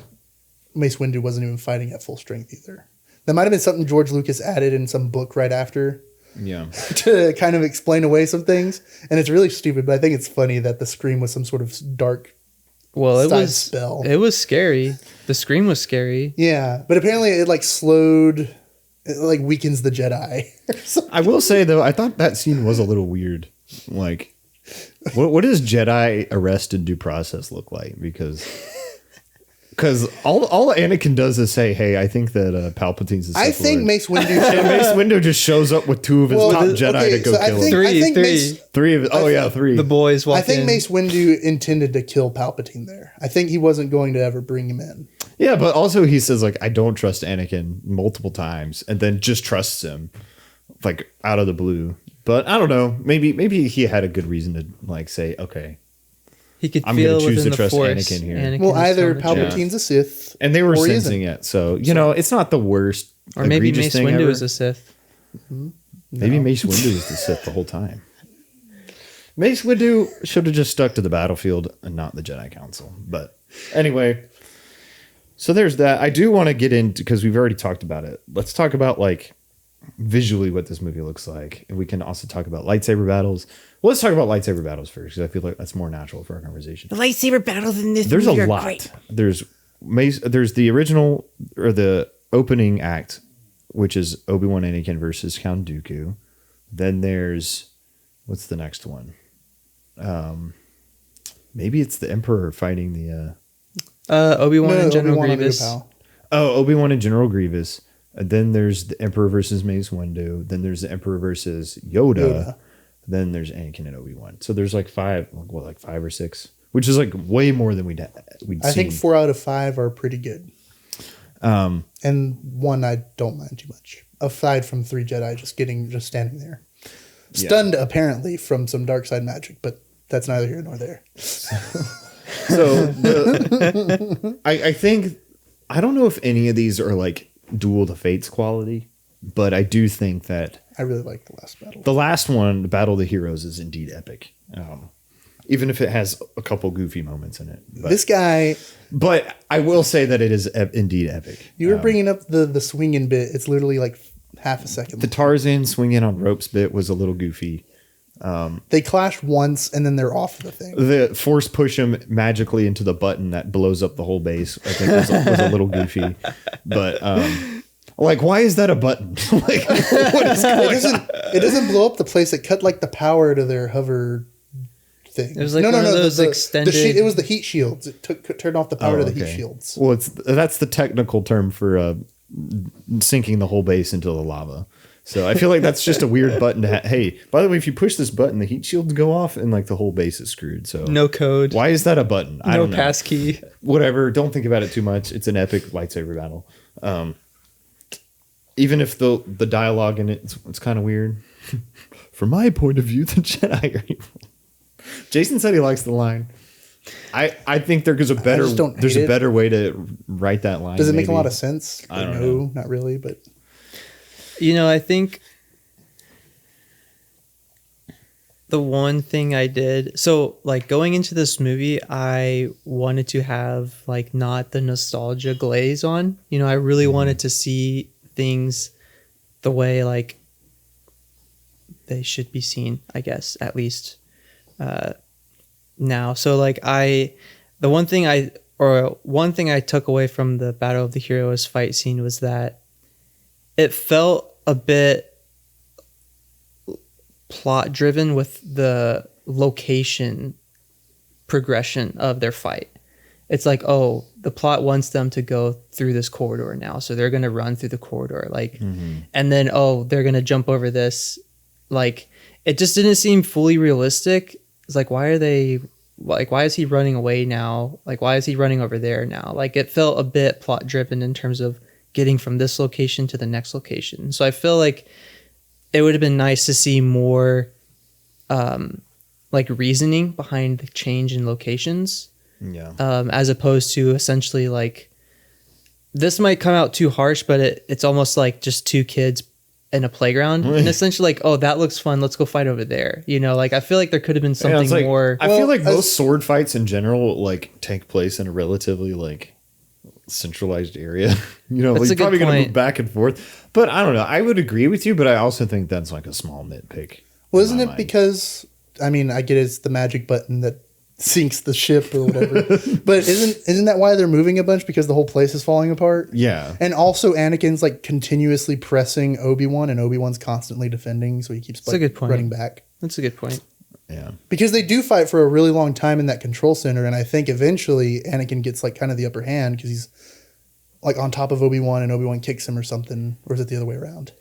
Mace Windu wasn't even fighting at full strength either. That might have been something George Lucas added in some book right after. Yeah. To kind of explain away some things. And it's really stupid, but I think it's funny that the Scream was some sort of dark spell. It was scary. The Scream was scary. Yeah. But apparently it like slowed, it like weakens the Jedi. I will say though, I thought that scene was a little weird. Like, what does Jedi arrest and due process look like? Because all Anakin does is say, "Hey, I think that Palpatine's the Sith I think Lord." Mace Windu. And Mace Windu just shows up with two of his top Jedi to go kill him. Three of it. Three. The boys walk in. I think Mace Windu intended to kill Palpatine there. I think he wasn't going to ever bring him in. Yeah, but also he says like, "I don't trust Anakin" multiple times, and then just trusts him, like out of the blue. But I don't know. Maybe he had a good reason to like say, "Okay." He could I'm feel going to choose to the trust Force, Anakin here. Anakin well, either Palpatine's a Sith, and they were sensing it, so it's not the worst. Or maybe Mace Windu is a Sith. Mm-hmm. Maybe Mace Windu is the Sith the whole time. Mace Windu should have just stuck to the battlefield and not the Jedi Council. But anyway, so there's that. I do want to get into, because we've already talked about it. Let's talk about like visually what this movie looks like, and we can also talk about lightsaber battles. Well, let's talk about lightsaber battles first, because I feel like that's more natural for our conversation. The lightsaber battles in this there's movie a are lot. Great. There's the original, or the opening act, which is Obi-Wan Anakin versus Count Dooku. Then there's, what's the next one? Maybe it's the Emperor fighting the Obi-Wan and General Grievous. Obi-Wan and General Grievous. And then there's the Emperor versus Mace Windu. Then there's the Emperor versus Yoda. Then there's Anakin and Obi-Wan. So there's like five or six, which is like way more than we'd I think 4 out of 5 are pretty good. And one I don't mind too much. Aside from 3 Jedi just standing there. Stunned apparently from some dark side magic, but that's neither here nor there. So I think, I don't know if any of these are like Duel of the Fates quality, but I do think that I really like the last battle. the last one, the Battle of the Heroes, is indeed epic. Even if it has a couple goofy moments in it. But I will say that it is indeed epic. You were bringing up the swinging bit. It's literally like half a second. The Tarzan swinging on ropes bit was a little goofy. They clash once and then they're off the thing. The force push him magically into the button that blows up the whole base, I think was a little goofy. But like, why is that a button? Like, what is going on? It doesn't blow up the place. It cut like the power to their hover thing. It was like one of those extended. It was the heat shields. It turned off the power to the heat shields. Well, that's the technical term for sinking the whole base into the lava. So I feel like that's just a weird button to hey, by the way, if you push this button, the heat shields go off and like the whole base is screwed. So no code. Why is that a button? I don't know. No passkey. Whatever. Don't think about it too much. It's an epic lightsaber battle. Even if the dialogue in it's kind of weird. From my point of view, the Jedi are evil. Jason said he likes the line. I think there's a better way to write that line. Does it make a lot of sense? I don't know. Not really, but I think the one thing I did, so like going into this movie, I wanted to have like not the nostalgia glaze on. I really wanted to see things the way like they should be seen, I guess, at least now. So like one thing I took away from the Battle of the Heroes fight scene was that it felt a bit plot driven with the location progression of their fight. It's like, oh, the plot wants them to go through this corridor now, so they're going to run through the corridor, like, and then, oh, they're going to jump over this. Like, it just didn't seem fully realistic. It's like, why is he running away now? Like, why is he running over there now? Like, it felt a bit plot driven in terms of getting from this location to the next location. So I feel like it would have been nice to see more like reasoning behind the change in locations. Yeah. As opposed to essentially like, this might come out too harsh, but it's almost like just two kids in a playground and essentially like, oh, that looks fun, let's go fight over there. Like, I feel like there could have been something more. I feel like most sword fights in general like take place in a relatively like centralized area. You're probably going to move back and forth, but I don't know, I would agree with you, but I also think that's like a small nitpick. Well, isn't it because I get it's the magic button that sinks the ship or whatever, but isn't that why they're moving a bunch, because the whole place is falling apart? Yeah. And also Anakin's like continuously pressing Obi-Wan and Obi-Wan's constantly defending, so he keeps running back. That's a good point. Yeah. Because they do fight for a really long time in that control center, and I think eventually Anakin gets like kind of the upper hand because he's like on top of Obi-Wan and Obi-Wan kicks him or something, or is it the other way around?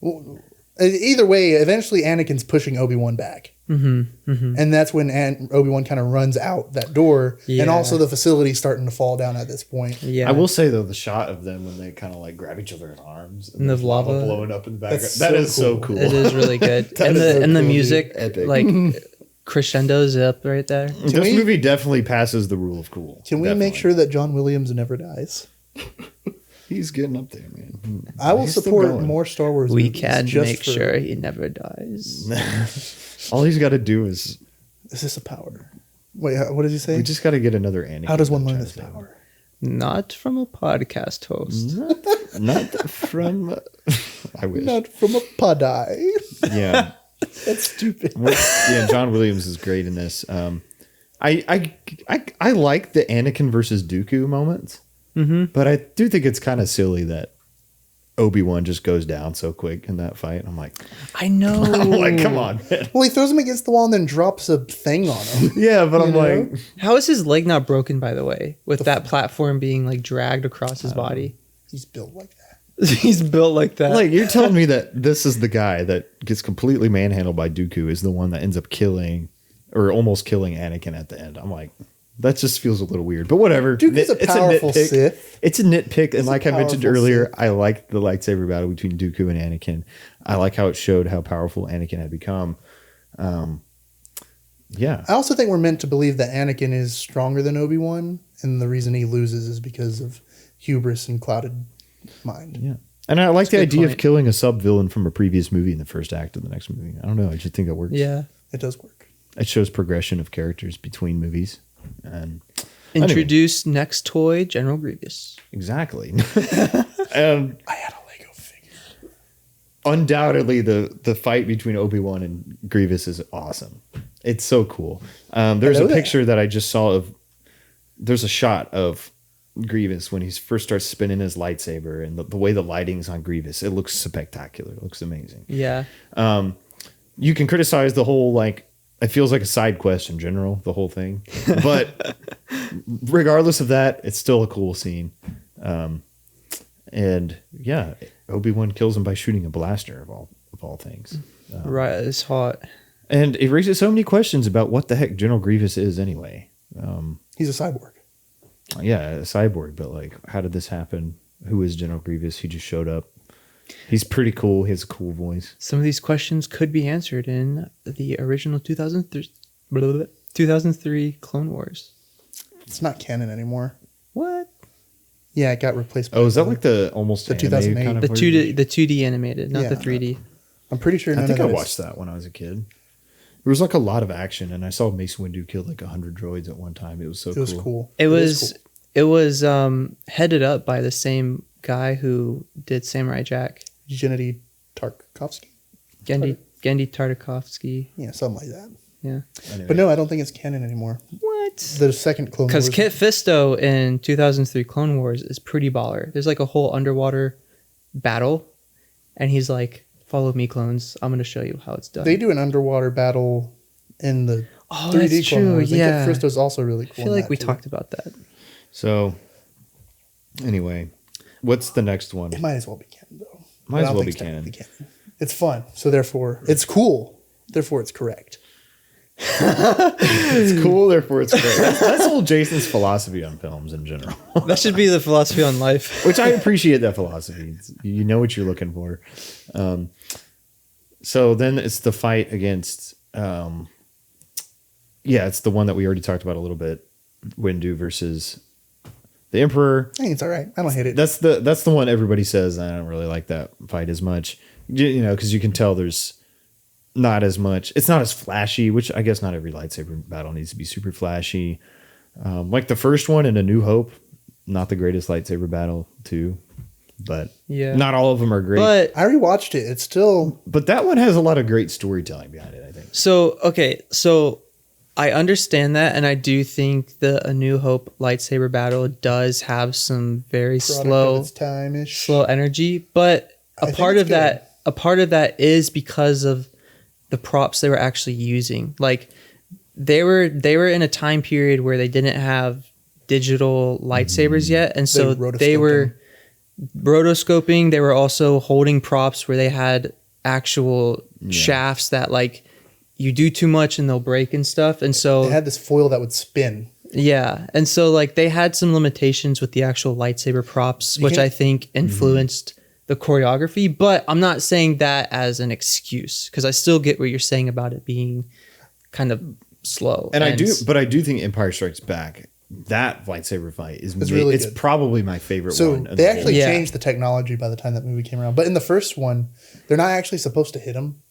Well, either way, eventually Anakin's pushing Obi-Wan back. And that's when Obi-Wan kind of runs out that door. Yeah. And also the facility's starting to fall down at this point. Yeah. I will say, though, the shot of them when they kind of like grab each other's arms and the lava blowing up in the background. That is so cool. It is really good. and the music, like crescendos up right there. This movie definitely passes the rule of cool. Can we make sure that John Williams never dies? He's getting up there, man. I will support more Star Wars movies. We can make sure he never dies. All he's got to do is this a power? Wait, what did he say? We just got to get another Anakin. How does one learn this power? Not from a podcast host. Not from... I wish. Not from a podie. Yeah. That's stupid. Yeah, John Williams is great in this. I like the Anakin versus Dooku moments. But I do think it's kind of silly that Obi-Wan just goes down so quick in that fight. I'm like, I know. I'm like, come on, man. Well, he throws him against the wall and then drops a thing on him. Yeah, but I'm like, how is his leg not broken, by the way, with that platform being like dragged across his body? He's built like He's built like that. Like, you're telling me that this is the guy that gets completely manhandled by Dooku is the one that ends up killing or almost killing Anakin at the end. I'm like, that just feels a little weird, but whatever. Dooku's a powerful Sith. It's a nitpick, and like I mentioned earlier, Sith. I liked the lightsaber battle between Dooku and Anakin. I like how it showed how powerful Anakin had become. Yeah. I also think we're meant to believe that Anakin is stronger than Obi-Wan, and the reason he loses is because of hubris and clouded mind. Yeah. And I like That's a the good idea of point. killing a sub-villain from a previous movie in the first act of the next movie. I don't know. I just think it works. Yeah. It does work. It shows progression of characters between movies. And Introduce next toy, General Grievous. exactly. And I had a Lego figure. undoubtedly the fight between Obi-Wan and Grievous is awesome. It's so cool. There's a picture that I just saw of, there's a shot of Grievous when he first starts spinning his lightsaber, and the way the lighting's on Grievous, it looks spectacular. It looks amazing. Yeah. You can criticize the whole, like, it feels like a side quest in general, the whole thing. But regardless of that, it's still a cool scene. And yeah, Obi-Wan kills him by shooting a blaster of all things. Right. It's hot. And it raises so many questions about what the heck General Grievous is anyway. He's a cyborg. Yeah, a cyborg, but like, how did this happen? Who is General Grievous? He just showed up. He's pretty cool. He has a cool voice. Some of these questions could be answered in the original 2003 Clone Wars. It's not canon anymore. What? Yeah, it got replaced by Oh, is that like the almost the anime 2008? kind of The version? 2D animated, not the Yeah. 3D. I'm pretty sure none I think of I that is- watched that when I was a kid. There was like a lot of action, and I saw Mace Windu kill like 100 droids at one time. It was so It was cool. cool. It is was headed up by the same guy who did Samurai Jack, cool. Gennady Tarkovsky. Gendy Tartakovsky. Yeah, something like that. Yeah. Anyway. But no, I don't think it's canon anymore. What? The second Clone Because Wars. Kit Fisto in 2003 Clone Wars is pretty baller. There's like a whole underwater battle, and he's like, "Follow me, clones. I'm going to show you how it's done." They do an underwater battle in the Oh, 3D that's Clone true. Wars. Yeah. Kit Fisto's also really cool. I feel in like that, we too. talked about that. So, anyway, what's the next one? It might as well be canon, though. Might I as don't well think be it's technically canon. canon. It's fun, so therefore it's cool. Therefore, it's correct. It's cool, therefore it's great. That's old Jason's philosophy on films in general, That should be the philosophy on life. which I appreciate that philosophy. You know what you're looking for. So then it's the fight against, it's the one that we already talked about a little bit, Windu versus the Emperor. I think it's all right. I don't hate it. That's the one everybody says. I don't really like that fight as much, you know, because you can tell there's not as much. It's not as flashy, which I guess not every lightsaber battle needs to be super flashy. Like the first one in A New Hope, not the greatest lightsaber battle too, but Yeah. not all of them are great. But I rewatched it. It's still But that one has a lot of great storytelling behind it, I think. so I understand that, and I do think the A New Hope lightsaber battle does have some very product slow of its time-ish. slow energy, but I a think part it's of that is because of the props they were actually using. Like they were in a time period where they didn't have digital lightsabers yet, and so they were rotoscoping. They were also holding props where they had actual shafts that like you do too much and they'll break and stuff. And so They had this foil that would spin. yeah. And so like they had some limitations with the actual lightsaber props, which I think influenced the choreography, but I'm not saying that as an excuse because I still get what you're saying about it being kind of slow. And I do think Empire Strikes Back, that lightsaber fight is really it's good. probably my favorite So one. of they the actually Yeah. changed the technology by the time that movie came around. But in the first one, they're not actually supposed to hit them,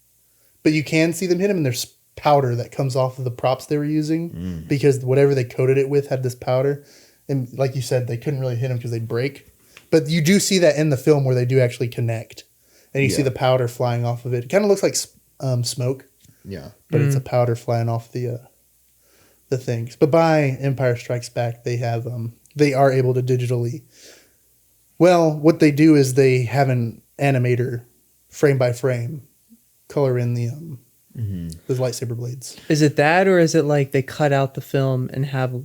but you can see them hit them, and there's powder that comes off of the props they were using because whatever they coated it with had this powder. And like you said, they couldn't really hit them because they'd break. But you do see that in the film where they do actually connect, and you see the powder flying off of it. It kind of looks like smoke, yeah. but it's a powder flying off the things. But by Empire Strikes Back, they have they are able to digitally. Well, what they do is they have an animator, frame by frame, color in the lightsaber blades. is it that, or is it like they cut out the film and have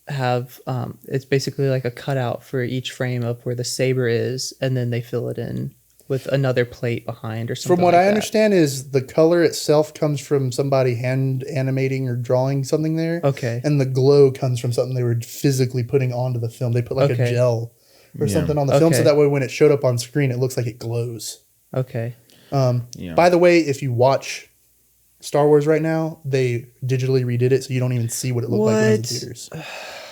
have it's basically like a cutout for each frame of where the saber is, and then they fill it in with another plate behind or something. From what like I that. understand is the color itself comes from somebody hand animating or drawing something there. Okay. And the glow comes from something they were physically putting onto the film. They put like a Okay. gel or Yeah. something on the film so Okay. that way when it showed up on screen, it looks like it glows. Okay. Yeah. By the way, if you watch Star Wars right now, they digitally redid it so you don't even see what it looked like when it was in theaters.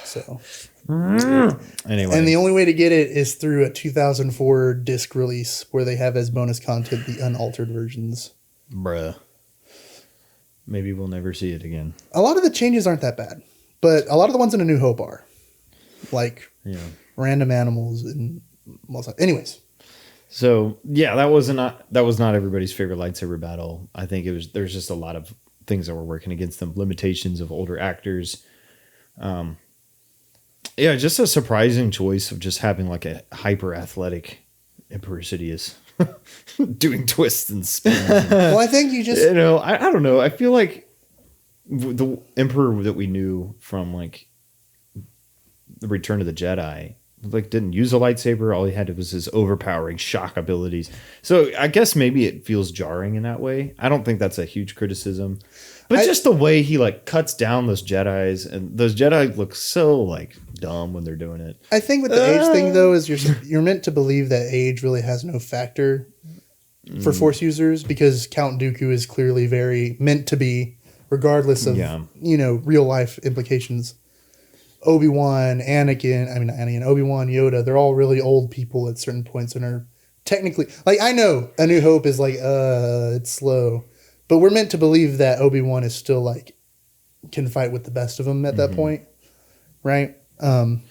So, Anyway, and the only way to get it is through a 2004 disc release where they have as bonus content the unaltered versions. bruh. Maybe we'll never see it again. A lot of the changes aren't that bad, but a lot of the ones in A New Hope are, like Yeah. random animals and anyways. So yeah, that was not everybody's favorite lightsaber battle. I think there's just a lot of things that were working against them. Limitations of older actors. Yeah, just a surprising choice of just having like a hyper athletic Emperor Sidious doing twists and spins. Well, I think you just I don't know. I feel like the Emperor that we knew from like the Return of the Jedi like didn't use a lightsaber. All he had was his overpowering shock abilities. So I guess maybe it feels jarring in that way. I don't think that's a huge criticism, but just the way he like cuts down those Jedis, and those Jedi look so like dumb when they're doing it. I think with the age thing though is you're meant to believe that age really has no factor for Force users because Count Dooku is clearly very meant to be, regardless of real life implications. Obi-Wan, Obi-Wan, Yoda, they're all really old people at certain points and are technically like I know A New Hope is like it's slow, but we're meant to believe that Obi-Wan is still like can fight with the best of them at that point, right? And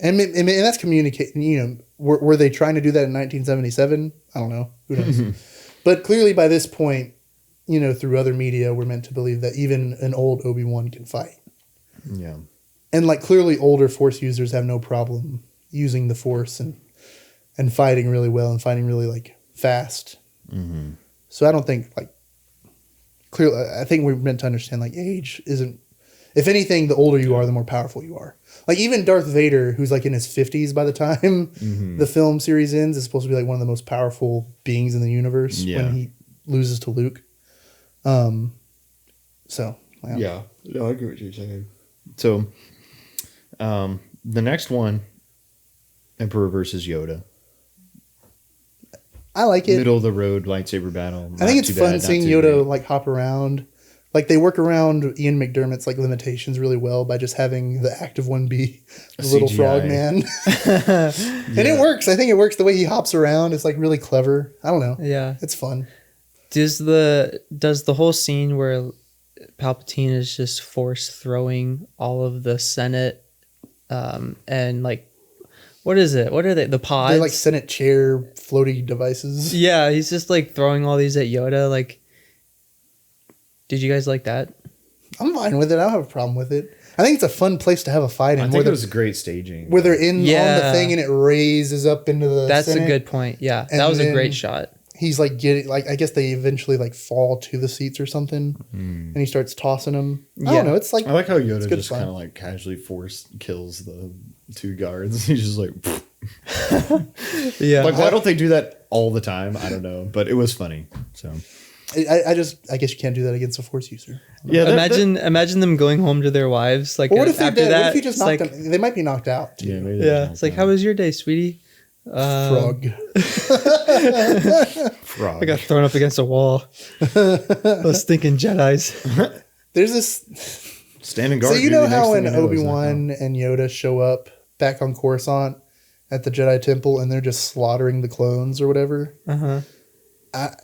that's communicating. Were they trying to do that in 1977? I don't know. Who knows? But clearly, by this point, through other media, we're meant to believe that even an old Obi-Wan can fight. Yeah. And like clearly, older Force users have no problem using the Force and fighting really well and fighting really like fast. Mm-hmm. So I don't think like clearly. I think we're meant to understand like age isn't. If anything, the older you are, the more powerful you are. Like even Darth Vader, who's like in his 50s by the time the film series ends, is supposed to be like one of the most powerful beings in the universe when he loses to Luke. So Yeah, no, I get what you're saying. So, the next one, Emperor versus Yoda. I like it. Middle of the road lightsaber battle. I think it's fun seeing Yoda like hop around. Like they work around Ian McDermott's like limitations really well by just having the active one be the little CGI. frog man. And it works. I think it works the way he hops around. It's like really clever. I don't know. Yeah. It's fun. Does the whole scene where Palpatine is just force throwing all of the Senate and like what is it? What are they? The pods? They're like Senate chair floaty devices. Yeah, he's just like throwing all these at Yoda. Like, did you guys like that? I'm fine with it. I don't have a problem with it. I think it's a fun place to have a fight. I think it was great staging. Where they're in on the thing and it raises up into the That's Senate. a good point. Yeah, And that was a then great shot. He's like getting like I guess they eventually like fall to the seats or something, and he starts tossing them. I don't know. It's like I like how Yoda good just fun. kind of like casually force kills the two guards. He's just like, Yeah, like why don't they do that all the time? I don't know, but it was funny. So I guess you can't do that against a Force user. yeah, imagine them going home to their wives. Like But what if they're after dead? that, What if you just it's knocked like, them? They might be knocked out. Too. yeah, maybe yeah, it's like, how was your day, sweetie? Frog. frog? I got thrown up against a wall. Those stinking Jedis. There's this. Standing guard. So you dude, know the next how thing when I know is Obi-Wan and Yoda show up back on Coruscant at the Jedi Temple and they're just slaughtering the clones or whatever? Uh-huh.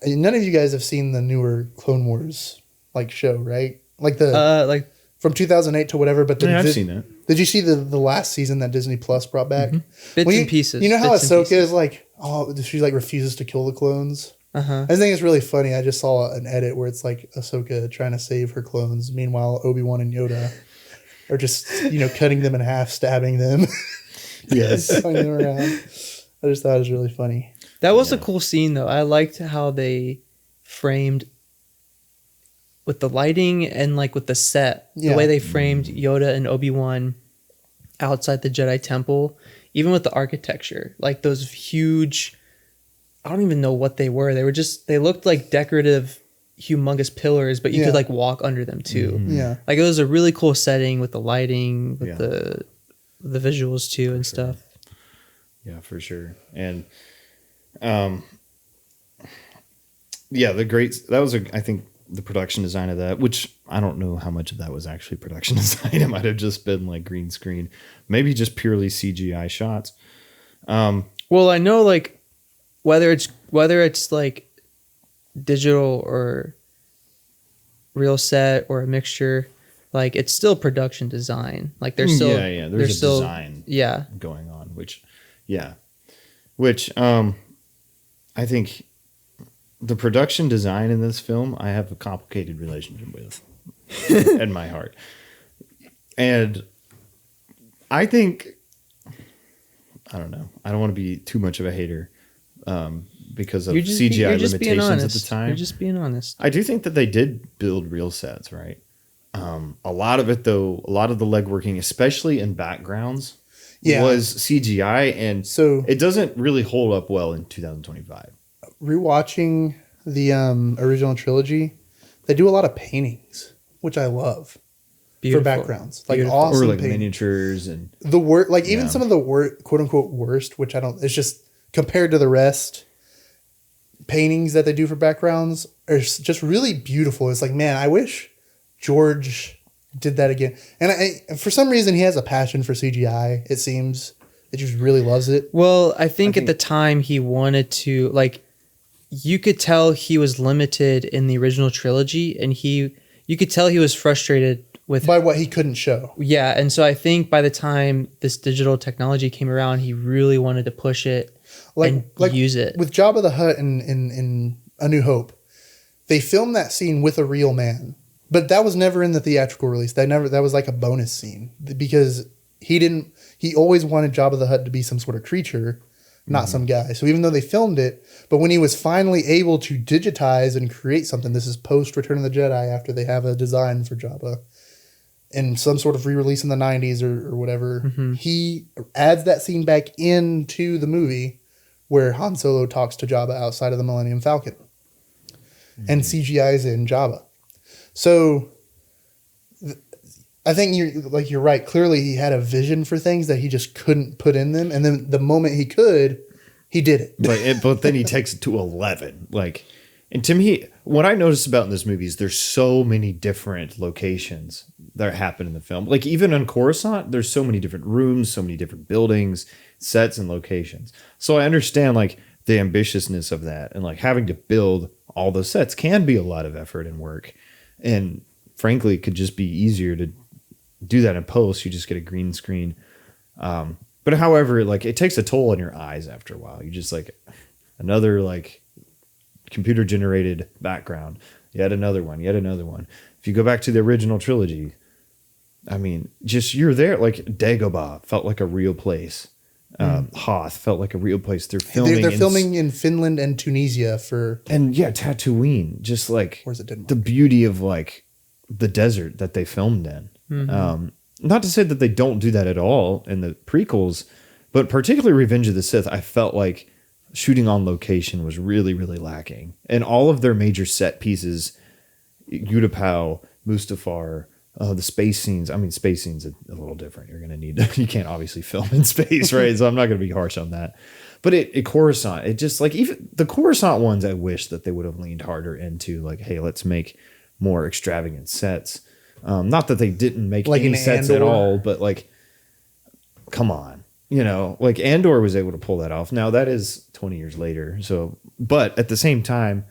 None of you guys have seen the newer Clone Wars like show, right? Like the Like from 2008 to whatever. But Yeah, I've seen that. Did you see the last season that Disney Plus brought back? bits and pieces. You know how bits and Ahsoka pieces. is like, she like refuses to kill the clones. Uh-huh. I think it's really funny. I just saw an edit where it's like Ahsoka trying to save her clones. Meanwhile, Obi-Wan and Yoda are just, cutting them in half, stabbing them. Yes. throwing them around. I just thought it was really funny. That was a cool scene, though. I liked how they framed with the lighting and like with the set, the way they framed Yoda and Obi-Wan outside the Jedi Temple, even with the architecture, like those huge, I don't even know what they were. They looked like decorative, humongous pillars, but you could like walk under them too. Yeah. Like it was a really cool setting with the lighting, with Yeah. the visuals too and stuff. Yeah, for sure. And that was I think the production design of that, which I don't know how much of that was actually production design. It might have just been like green screen, maybe just purely CGI shots. Well, I know like whether it's like digital or real set or a mixture, like it's still production design. Like there's still there's a still, design going on, which I think the production design in this film I have a complicated relationship with in my heart. And I think, I don't know, I don't want to be too much of a hater because of CGI limitations at the time. You're just being honest. I do think that they did build real sets, right? A lot of it, though, a lot of the legworking, especially in backgrounds, was CGI, and so it doesn't really hold up well in 2025. Rewatching the original trilogy, they do a lot of paintings, which I love. Beautiful. For backgrounds, like Beautiful. awesome, Or like paint. miniatures and The worst, like even some of the quote unquote worst, which I don't. It's just compared to the rest, paintings that they do for backgrounds are just really beautiful. It's like, man, I wish George did that again. And I for some reason, he has a passion for CGI. It seems he just really loves it. Well, I think at the time he wanted to, like, you could tell he was limited in the original trilogy, and you could tell he was frustrated with By what he couldn't show. Yeah, and so I think by the time this digital technology came around, he really wanted to push it and use it. With Jabba the Hutt in A New Hope, they filmed that scene with a real man, but that was never in the theatrical release. That was like a bonus scene because he always wanted Jabba the Hutt to be some sort of creature, not some guy. So even though they filmed it, but when he was finally able to digitize and create something, this is post Return of the Jedi after they have a design for Jabba in some sort of re-release in the 90s or whatever, he adds that scene back into the movie where Han Solo talks to Jabba outside of the Millennium Falcon and CGI's in Jabba. So I think you're right. Clearly he had a vision for things that he just couldn't put in them. And then the moment he could, he did it. But then he takes it to 11. Like, and to me, what I noticed about in this movie is there's so many different locations that happen in the film. Like even on Coruscant, there's so many different rooms, so many different buildings, sets, and locations. So I understand like the ambitiousness of that, and like having to build all those sets can be a lot of effort and work. And frankly, it could just be easier to do that in post. You just get a green screen. But however, like it takes a toll on your eyes after a while. You just like another like computer generated background, yet another one. If you go back to the original trilogy, I mean, just you're there. Like Dagobah felt like a real place. Hoth felt like a real place. They're filming in Finland and Tunisia Tatooine, just like Where's it Denmark? The beauty of like the desert that they filmed in. Not to say that they don't do that at all in the prequels, but particularly Revenge of the Sith, I felt like shooting on location was really, really lacking. And all of their major set pieces, Utapau, Mustafar, the space scenes. I mean, space scenes are a little different. You're going to need you can't obviously film in space, right? So I'm not going to be harsh on that. But it Coruscant, it just like even the Coruscant ones, I wish that they would have leaned harder into like, hey, let's make more extravagant sets. Not that they didn't make like any sets Andor at all, but like, come on, like Andor was able to pull that off. Now that is 20 years later. So, but at the same time,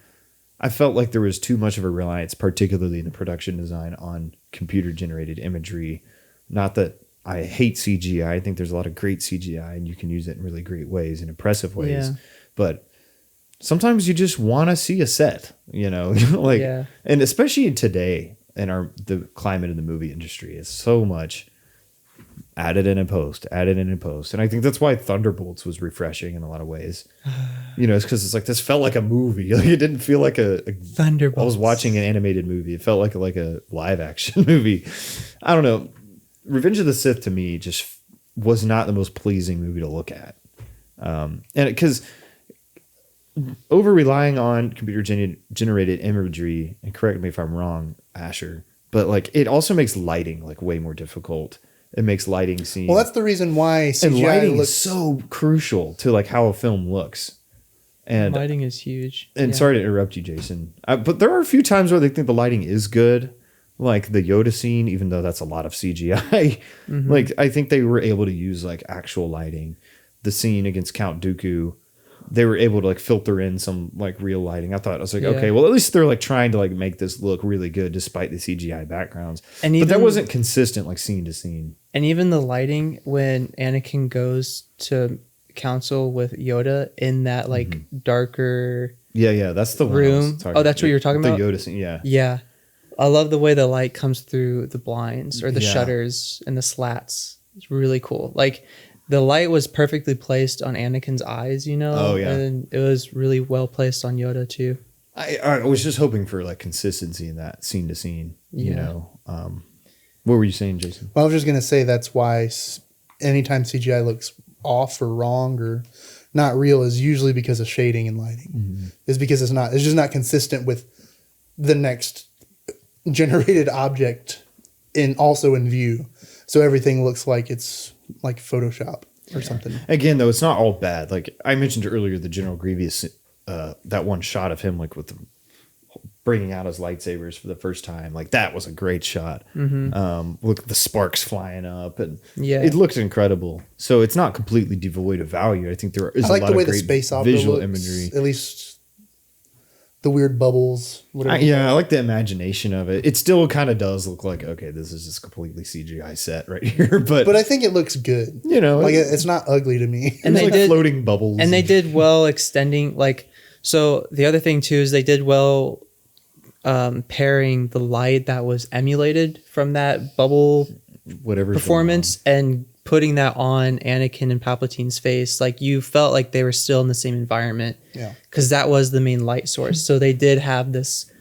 I felt like there was too much of a reliance, particularly in the production design, on computer generated imagery. Not that I hate CGI. I think there's a lot of great CGI and you can use it in really great ways and impressive ways. Yeah. But sometimes you just want to see a set, like, and especially today in the climate in the movie industry is so much added in a post. And I think that's why Thunderbolts was refreshing in a lot of ways. It's because it's like, this felt like a movie. Like it didn't feel like a Thunderbolts. I was watching an animated movie. It felt like a live action movie. I don't know. Revenge of the Sith to me just was not the most pleasing movie to look at. And because over relying on computer generated imagery, and correct me if I'm wrong, Asher, but like it also makes lighting like way more difficult. It makes lighting scenes. Well, that's the reason why CGI and lighting looks is so crucial to like how a film looks. And lighting is huge. And sorry to interrupt you, Jason, but there are a few times where they think the lighting is good, like the Yoda scene, even though that's a lot of CGI. Like I think they were able to use like actual lighting. The scene against Count Dooku, they were able to like filter in some like real lighting. I thought, I was like, okay, well at least they're like trying to like make this look really good despite the CGI backgrounds. And but that wasn't consistent like scene to scene. And even the lighting when Anakin goes to council with Yoda in that like darker that's the room. Oh, that's what you're talking about? The Yoda scene, yeah. I love the way the light comes through the blinds or the shutters and the slats. It's really cool. Like the light was perfectly placed on Anakin's eyes, you know? Oh, yeah. And it was really well placed on Yoda, too. I was just hoping for, like, consistency in that scene to scene, you know? What were you saying, Jason? Well, I was just going to say that's why anytime CGI looks off or wrong or not real is usually because of shading and lighting. It's because it's just not consistent with the next generated object also in view. So everything looks like it's like Photoshop or something. Again, though, it's not all bad. Like I mentioned earlier, the General Grievous, that one shot of him, like with bringing out his lightsabers for the first time, like that was a great shot. Look at the sparks flying up, and it looked incredible. So it's not completely devoid of value. I think there is a lot of great space visual imagery. At least the weird bubbles. I like the imagination of it. It still kind of does look like, okay, this is just completely CGI set right here. But I think it looks good. You know, like it's not ugly to me. And they did floating bubbles. And they did well extending, like, so the other thing too is they did well pairing the light that was emulated from that bubble performance and putting that on Anakin and Palpatine's face. Like you felt like they were still in the same environment. Yeah. Because that was the main light source. So they did have this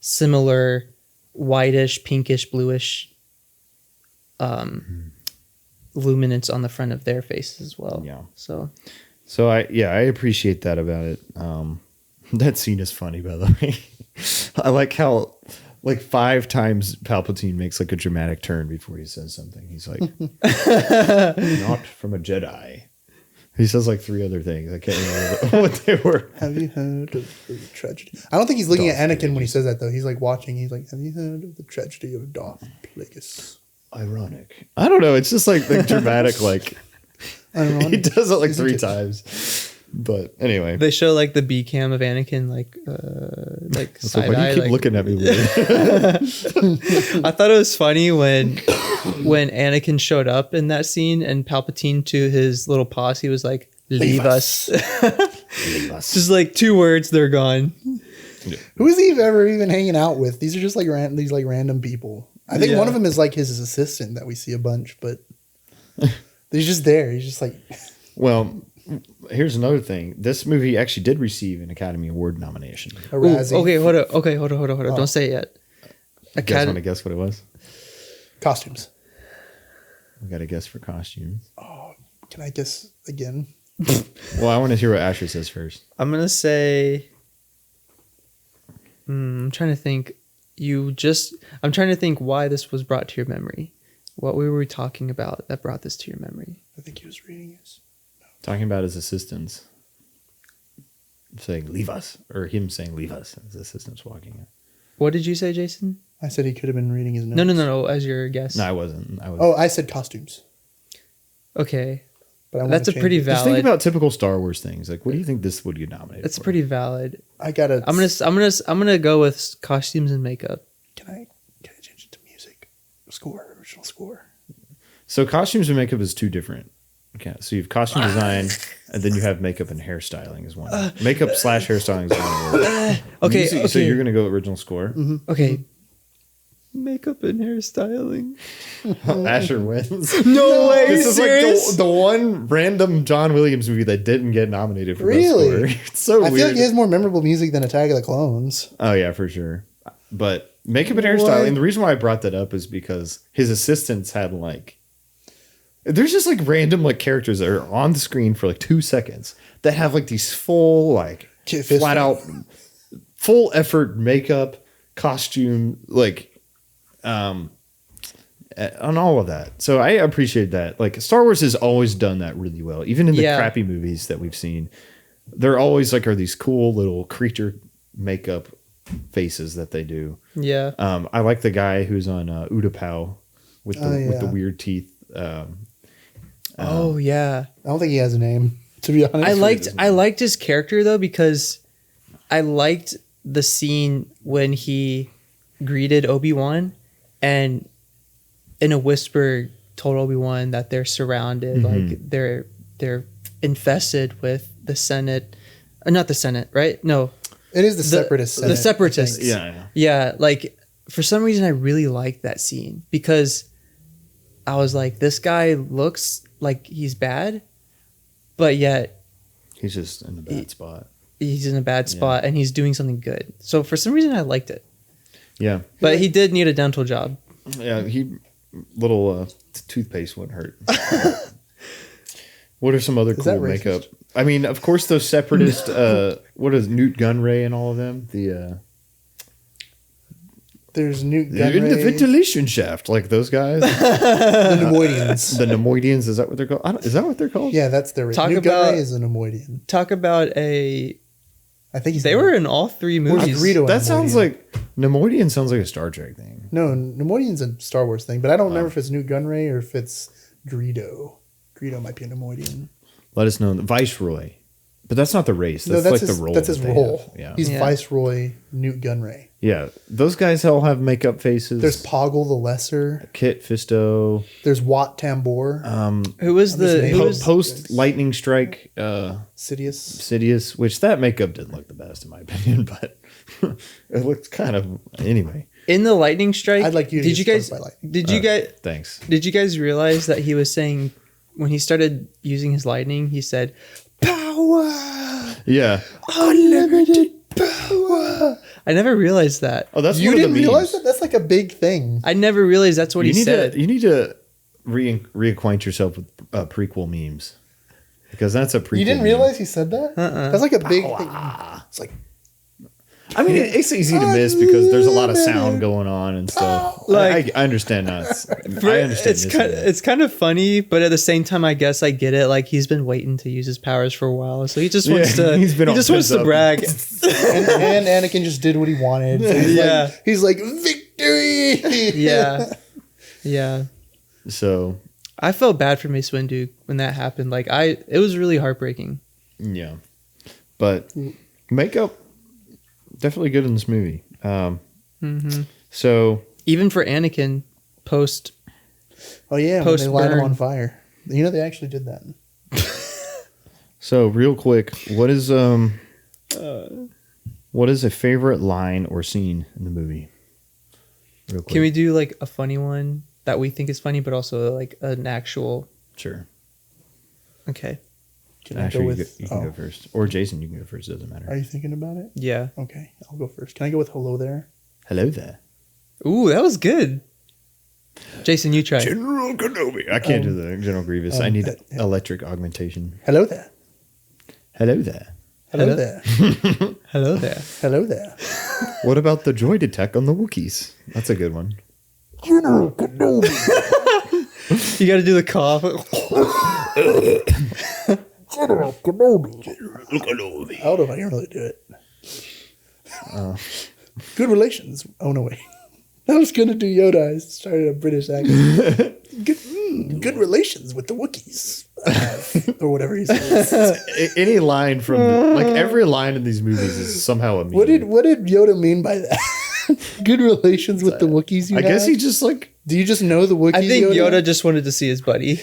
similar whitish, pinkish, bluish luminance on the front of their faces as well. Yeah. So I appreciate that about it. That scene is funny, by the way. I like how like 5 times Palpatine makes like a dramatic turn before he says something. He's like, not from a Jedi. He says like 3 other things. I can't remember what they were. Have you heard of the tragedy? I don't think he's looking at Anakin when he says that, though. He's like watching. He's like, have you heard of the tragedy of Darth Plagueis? Ironic. I don't know. It's just like the dramatic, like, he does it like 3 times. But anyway, they show like the B cam of Anakin, like side why do you keep looking at me weird? I thought it was funny when Anakin showed up in that scene and Palpatine to his little posse was like, "Leave us." Leave us. Just like 2 words, they're gone. Who is he ever even hanging out with? These are just like these like random people. I think one of them is like his assistant that we see a bunch, but he's just there. He's just like, well. Here's another thing. This movie actually did receive an Academy Award nomination. Ooh, okay, hold on. Oh. Don't say it yet. You guys want to guess what it was? Costumes. We got a guess for costumes. Oh, can I guess again? Well, I want to hear what Asher says first. I'm going to say... I'm trying to think. I'm trying to think why this was brought to your memory. What were we talking about that brought this to your memory? I think he was reading his... Talking about his assistants saying, leave us. Or him saying, leave us. His assistants walking in. What did you say, Jason? I said he could have been reading his notes. No. As your guess. No, I wasn't. I said costumes. Okay. But that's a pretty valid. Just think about typical Star Wars things. Like, what do you think this would get nominated That's for? Pretty valid. I'm gonna go with costumes and makeup. Can I change it to music? Original score. So costumes and makeup is 2 different. Okay, so you have costume design, and then you have makeup and hairstyling is one. Makeup / hairstyling is one. Okay, music, so you're gonna go original score. Mm-hmm. Okay. Makeup and hairstyling. Asher wins. No way. This is serious? like the one random John Williams movie that didn't get nominated for best score. It's so weird. I feel like he has more memorable music than Attack of the Clones. Oh yeah, for sure. But makeup and hairstyling. The reason why I brought that up is because his assistants had like There's just like random like characters that are on the screen for like 2 seconds that have like these full like flat out full effort makeup, costume, like on all of that. So I appreciate that. Like Star Wars has always done that really well. Even in the crappy movies that we've seen, there always like are these cool little creature makeup faces that they do. Yeah. I like the guy who's on Utapau with the weird teeth. Oh yeah. I don't think he has a name, to be honest. I liked his character though, because I liked the scene when he greeted Obi-Wan and in a whisper told Obi-Wan that they're surrounded, like they're infested with the Senate. Not the Senate, right? No. It is the Separatist Senate. The Separatists. Yeah, I know. Yeah, like for some reason I really liked that scene because I was like, this guy looks like he's bad, but yet he's just in a bad spot. He's in a bad spot and he's doing something good. So for some reason I liked it. Yeah. But he did need a dental job. Yeah, little toothpaste wouldn't hurt. What are some other cool makeup? I mean, of course, those separatist. What is Newt Gunray and all of them? There's Newt Gunray in the ventilation shaft, like those guys. The Nemoidians. The Nemoidians. Is that what they're called? Is that what they're called? Yeah, that's their. Newt Gunray is a Nemoidian. Talk about a. I think they were in all 3 movies. That sounds like Nemoidian. Sounds like a Star Trek thing. No, Nemoidian's a Star Wars thing, but I don't remember if it's Newt Gunray or if it's Greedo. Greedo might be a Nemoidian. Let us know. Viceroy. But that's not the race. That's like the role. That's his role. Yeah. He's Viceroy Newt Gunray. Yeah. Those guys all have makeup faces. There's Poggle the Lesser. Kit Fisto. There's Wat Tambor. Who was post lightning strike? Sidious. Which that makeup didn't look the best in my opinion, but it looked kind of anyway. In the lightning strike, I'd like you to Thanks. Did you guys realize that he was saying when he started using his lightning, he said, "Power." Yeah. Unlimited power. I never realized that. Oh, that's you one of didn't the realize that? That's like a big thing. I never realized that's what he said. You need to reacquaint yourself with prequel memes because that's a prequel. You didn't realize he said that? That's like a big thing. It's like. I mean, it's easy to miss because there's a lot of sound going on and stuff. Like I understand that. I understand. It's kind of funny, but at the same time, I guess I get it. Like he's been waiting to use his powers for a while, so he just wants to. He just wants to brag. and Anakin just did what he wanted. So he's like victory. Yeah. So I felt bad for Mace Windu when that happened. Like it was really heartbreaking. Yeah, but makeup. Definitely good in this movie. So even for Anakin, post. Oh yeah, when they light him on fire. You know they actually did that. So real quick, what is a favorite line or scene in the movie? Real quick. Can we do like a funny one that we think is funny, but also like an actual? Sure. Okay. Can I go with? You can go first, or Jason, you can go first. Doesn't matter. Are you thinking about it? Yeah. Okay, I'll go first. Can I go with "Hello There"? Hello there. Ooh, that was good. Jason, you try. General Kenobi. I can't do the General Grievous. I need electric augmentation. Hello there. Hello there. Hello there. Hello there. Hello there. What about the droid attack on the Wookiees? That's a good one. General Kenobi. You got to do the cough. General Kenobi. I don't know if I can really do it. Good relations. Oh, no, wait. I was going to do Yoda. I started a British accent. Good relations with the Wookiees. Or whatever he says. Any line from... like, every line in these movies is somehow a meme. What did Yoda mean by that? Good relations with the Wookiees I guess he just, like... Do you just know the Wookiees? I think Yoda just wanted to see his buddy.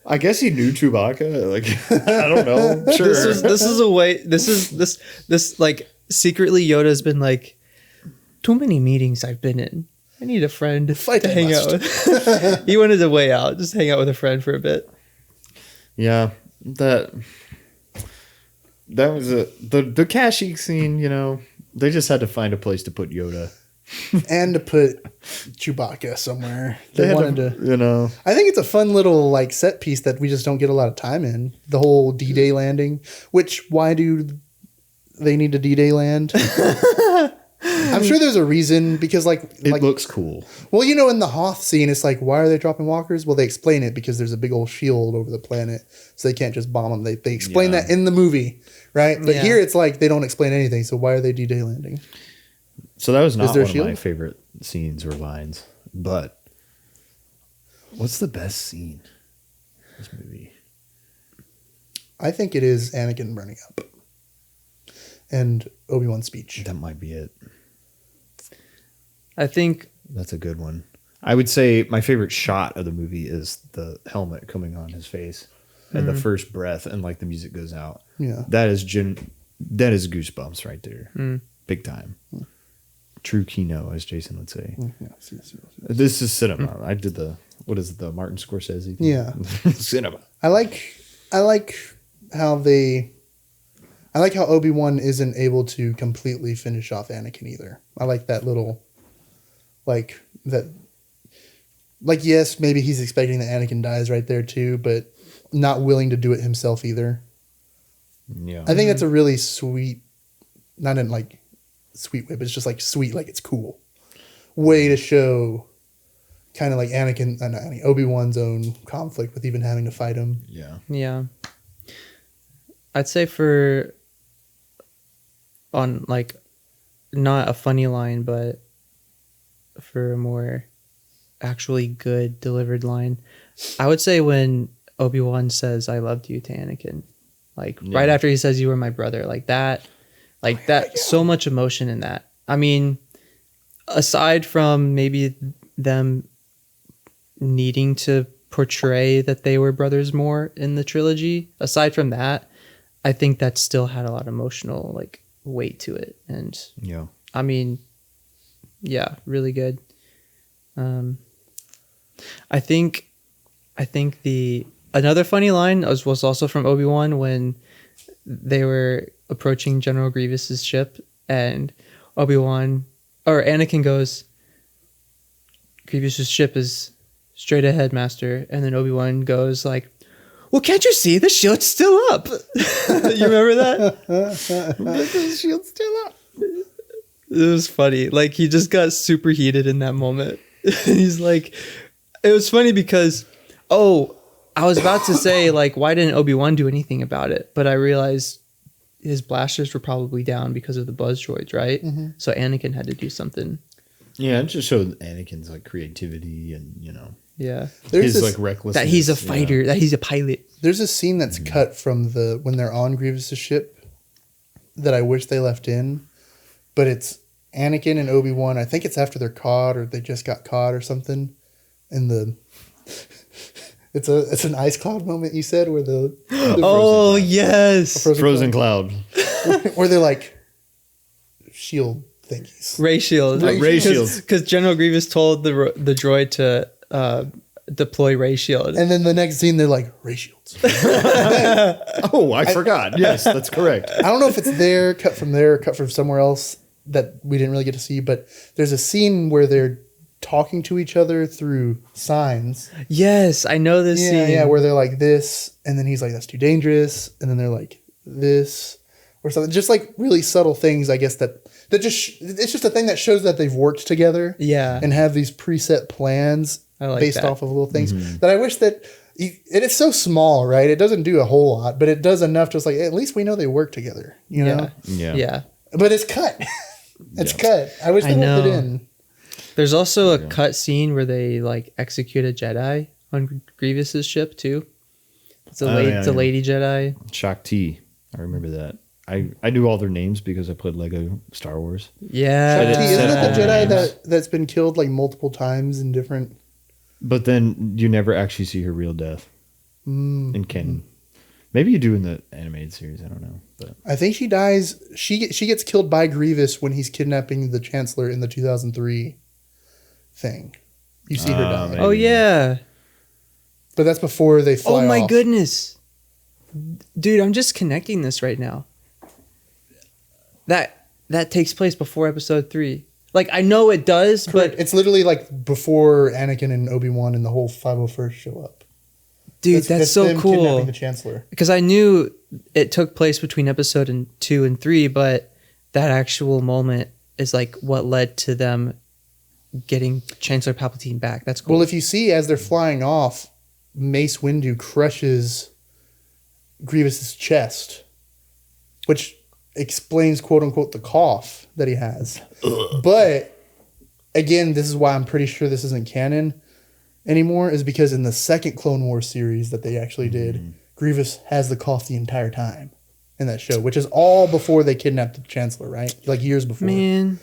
I guess he knew Chewbacca. Like, I don't know. Sure. This is a way... This like, secretly Yoda's been like, too many meetings I've been in. I need a friend to hang out with. He wanted to way out. Just hang out with a friend for a bit. Yeah. That was the Kashyyyk scene, you know. They just had to find a place to put Yoda and to put Chewbacca somewhere. They They had wanted to, to. you know. I think it's a fun little like set piece that we just don't get a lot of time in. The whole D-Day landing. Which why do they need a D-Day land? I'm sure there's a reason because It looks cool. well, you know, in the Hoth scene, it's like, why are they dropping walkers? Well, they explain it because there's a big old shield over the planet, so they can't just bomb them. They explain that in the movie, right? But here it's like they don't explain anything. So why are they D-Day landing? So that was not there one a shield? of my favorite scenes or lines. But what's the best scene in this movie? I think it is Anakin running up and Obi-Wan's speech. That might be it. I think That's a good one. I would say my favorite shot of the movie is the helmet coming on his face and the first breath and like the music goes out. Yeah. That is goosebumps right there. Big time. True Kino, as Jason would say. This is cinema. I did the Martin Scorsese thing? Yeah. Cinema. I like how Obi-Wan isn't able to completely finish off Anakin either. I like that little yes, maybe he's expecting that Anakin dies right there too, but not willing to do it himself either. Yeah. I think that's a really sweet, not in like sweet way, but it's just like sweet, like it's cool way to show kind of like Obi-Wan's own conflict with even having to fight him. yeah. I'd say on like not a funny line, but for a more actually good delivered line, I would say when Obi-Wan says "I loved you" to Anakin, like right after he says "you were my brother," like that, so much emotion in that. I mean, aside from maybe them needing to portray that they were brothers more in the trilogy, aside from that, I think that still had a lot of emotional like weight to it. And I mean, yeah, really good. I think another funny line was also from Obi-Wan when they were approaching General Grievous's ship and Anakin goes, "Grievous's ship is straight ahead, Master." And then Obi-Wan goes like, "Well, can't you see the shield's still up?" You remember that? The shield's still up. It was funny. Like he just got super heated in that moment. He's like, it was funny because, I was about to say like, why didn't Obi-Wan do anything about it? But I realized his blasters were probably down because of the buzz droids, right? Mm-hmm. So Anakin had to do something. Yeah, it just showed Anakin's like creativity and yeah, his like recklessness. That he's a fighter, that he's a pilot. There's a scene that's cut from when they're on Grievous's ship that I wish they left in, but it's Anakin and Obi-Wan. I think it's after they're caught or they just got caught or something. And it's an ice cloud moment, you said, where the yes, frozen cloud. Where they're like shield thingies. Ray shields. Ray shields. Because General Grievous told the droid to deploy ray shield. And then the next scene, they're like, ray shields. I forgot. Yes, that's correct. I don't know if it's cut from somewhere else that we didn't really get to see, but there's a scene where they're talking to each other through signs. Yes, I know this scene. Yeah, where they're like this, and then he's like, "That's too dangerous," and then they're like this or something. Just like really subtle things, I guess that it's just a thing that shows that they've worked together. Yeah, and have these preset plans based off of little things that I wish that. It is so small, right? It doesn't do a whole lot, but it does enough. Just like at least we know they work together. You know? Yeah. But it's cut. It's cut. I wish they left it in. There's also a cut scene where they like execute a Jedi on Grievous's ship too. It's a lady Jedi. Shakti. I remember that. I knew all their names because I played Lego Star Wars. Yeah. Shakti, isn't it the Jedi that's been killed like multiple times in different... But then you never actually see her real death in canon. Maybe you do in the animated series. I don't know. But I think she dies. She gets killed by Grievous when he's kidnapping the Chancellor in the 2003 thing. You see her die. Maybe. Oh yeah. But that's before they fly off. Oh my goodness. Dude, I'm just connecting this right now. That takes place before episode 3. Like I know it does, Correct. but It's literally like before Anakin and Obi-Wan and the whole 501st show up. dude, that's so them cool. kidnapping the Chancellor. Because I knew it took place between episode 2 and 3, but that actual moment is like what led to them getting Chancellor Palpatine back. That's cool. Well, if you see as they're flying off, Mace Windu crushes Grievous's chest, which explains "quote unquote" the cough that he has. But again, this is why I'm pretty sure this isn't canon anymore, is because in the second Clone Wars series that they actually did, Grievous has the cough the entire time in that show, which is all before they kidnapped the Chancellor, right? Like years before. Man,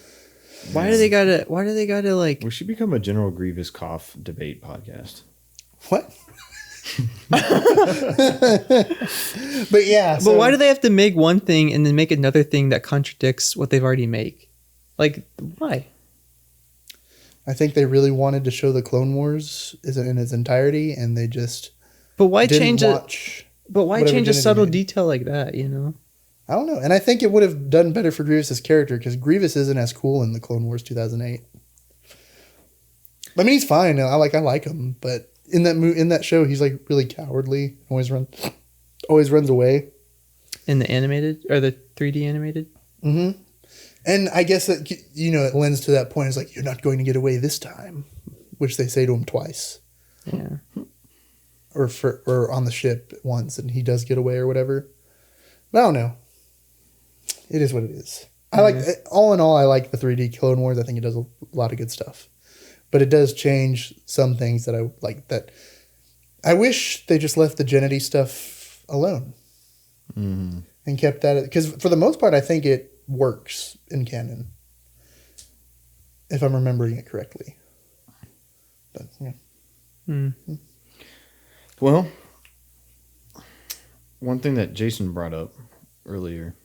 why do they gotta like? We should become a General Grievous cough debate podcast. What? But yeah. But why do they have to make one thing and then make another thing that contradicts what they've already made? Like, why? I think they really wanted to show the Clone Wars in its entirety, and they just But why didn't change watch. But why whatever change a Kennedy subtle made. detail like that? You know. I don't know. And I think it would have done better for Grievous's character, because Grievous isn't as cool in the Clone Wars 2008. I mean, he's fine. I like him, but in that show, he's like really cowardly. Always runs away. In the animated or the 3D animated? Mm-hmm. And I guess that, you know, it lends to that point. It's like, you're not going to get away this time, which they say to him twice. Yeah. Or on the ship once, and he does get away or whatever. But I don't know. It is what it is. I like, all in all, I like the 3D Clone Wars. I think it does a lot of good stuff. But it does change some things that I like. That I wish they just left the Gennady stuff alone and kept that, because for the most part, I think it works in canon, if I'm remembering it correctly. But yeah. Well, one thing that Jason brought up earlier,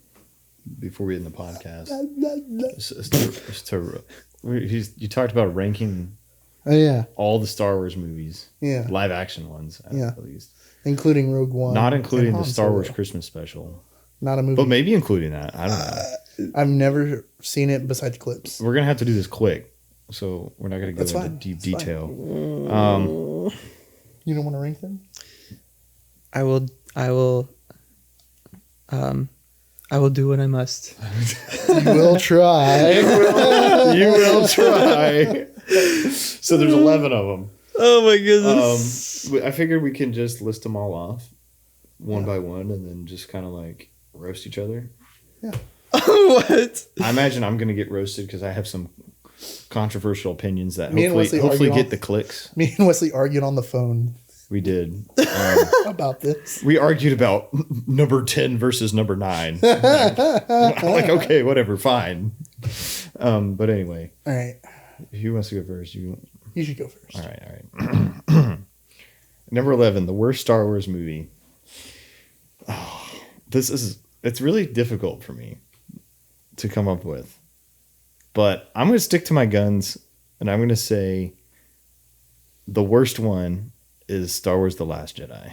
before we end the podcast, you talked about ranking Oh yeah, all the Star Wars movies, yeah, live action ones, Yeah. at least, including Rogue One, not including and the Han Star Solo. Wars Christmas special, Not a movie. but maybe including that. I don't know. I've never seen it besides clips. We're gonna have to do this quick, so we're not gonna go That's into fine. deep That's fine. detail. You don't want to rank them? I will do what I must. You will try. You will try. So there's 11 of them. Oh my goodness. I figured we can just list them all off one by one, and then just kind of like roast each other. Yeah. What? I imagine I'm gonna get roasted because I have some controversial opinions that Me and Wesley hopefully argue get the clicks. Me and Weslly argued on the phone We did. about this. We argued about number 10 versus number 9. Like, okay, whatever, fine. But anyway, All right. who wants to go first? You should go first. All right. Number 11, the worst Star Wars movie. Oh, it's really difficult for me to come up with. But I'm going to stick to my guns, and I'm going to say the worst one is Star Wars The Last Jedi.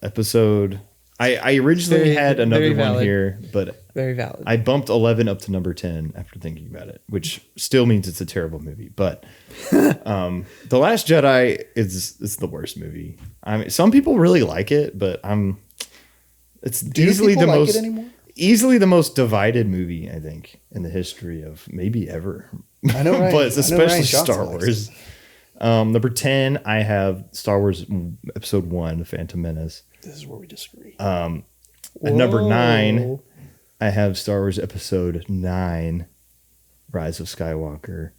Episode... I originally had another very one valid. here, but Very valid. I bumped 11 up to number 10 after thinking about it, which still means it's a terrible movie. But The Last Jedi is the worst movie. I mean, some people really like it, but it's Do easily people the like most it anymore? easily the most divided movie, I think, in the history of maybe ever. I know, Ryan. But it's I know Ryan especially Johnson Star likes Wars. it. Number 10, I have Star Wars Episode 1, The Phantom Menace. This is where we disagree. At number 9, Whoa. I have Star Wars Episode 9, Rise of Skywalker.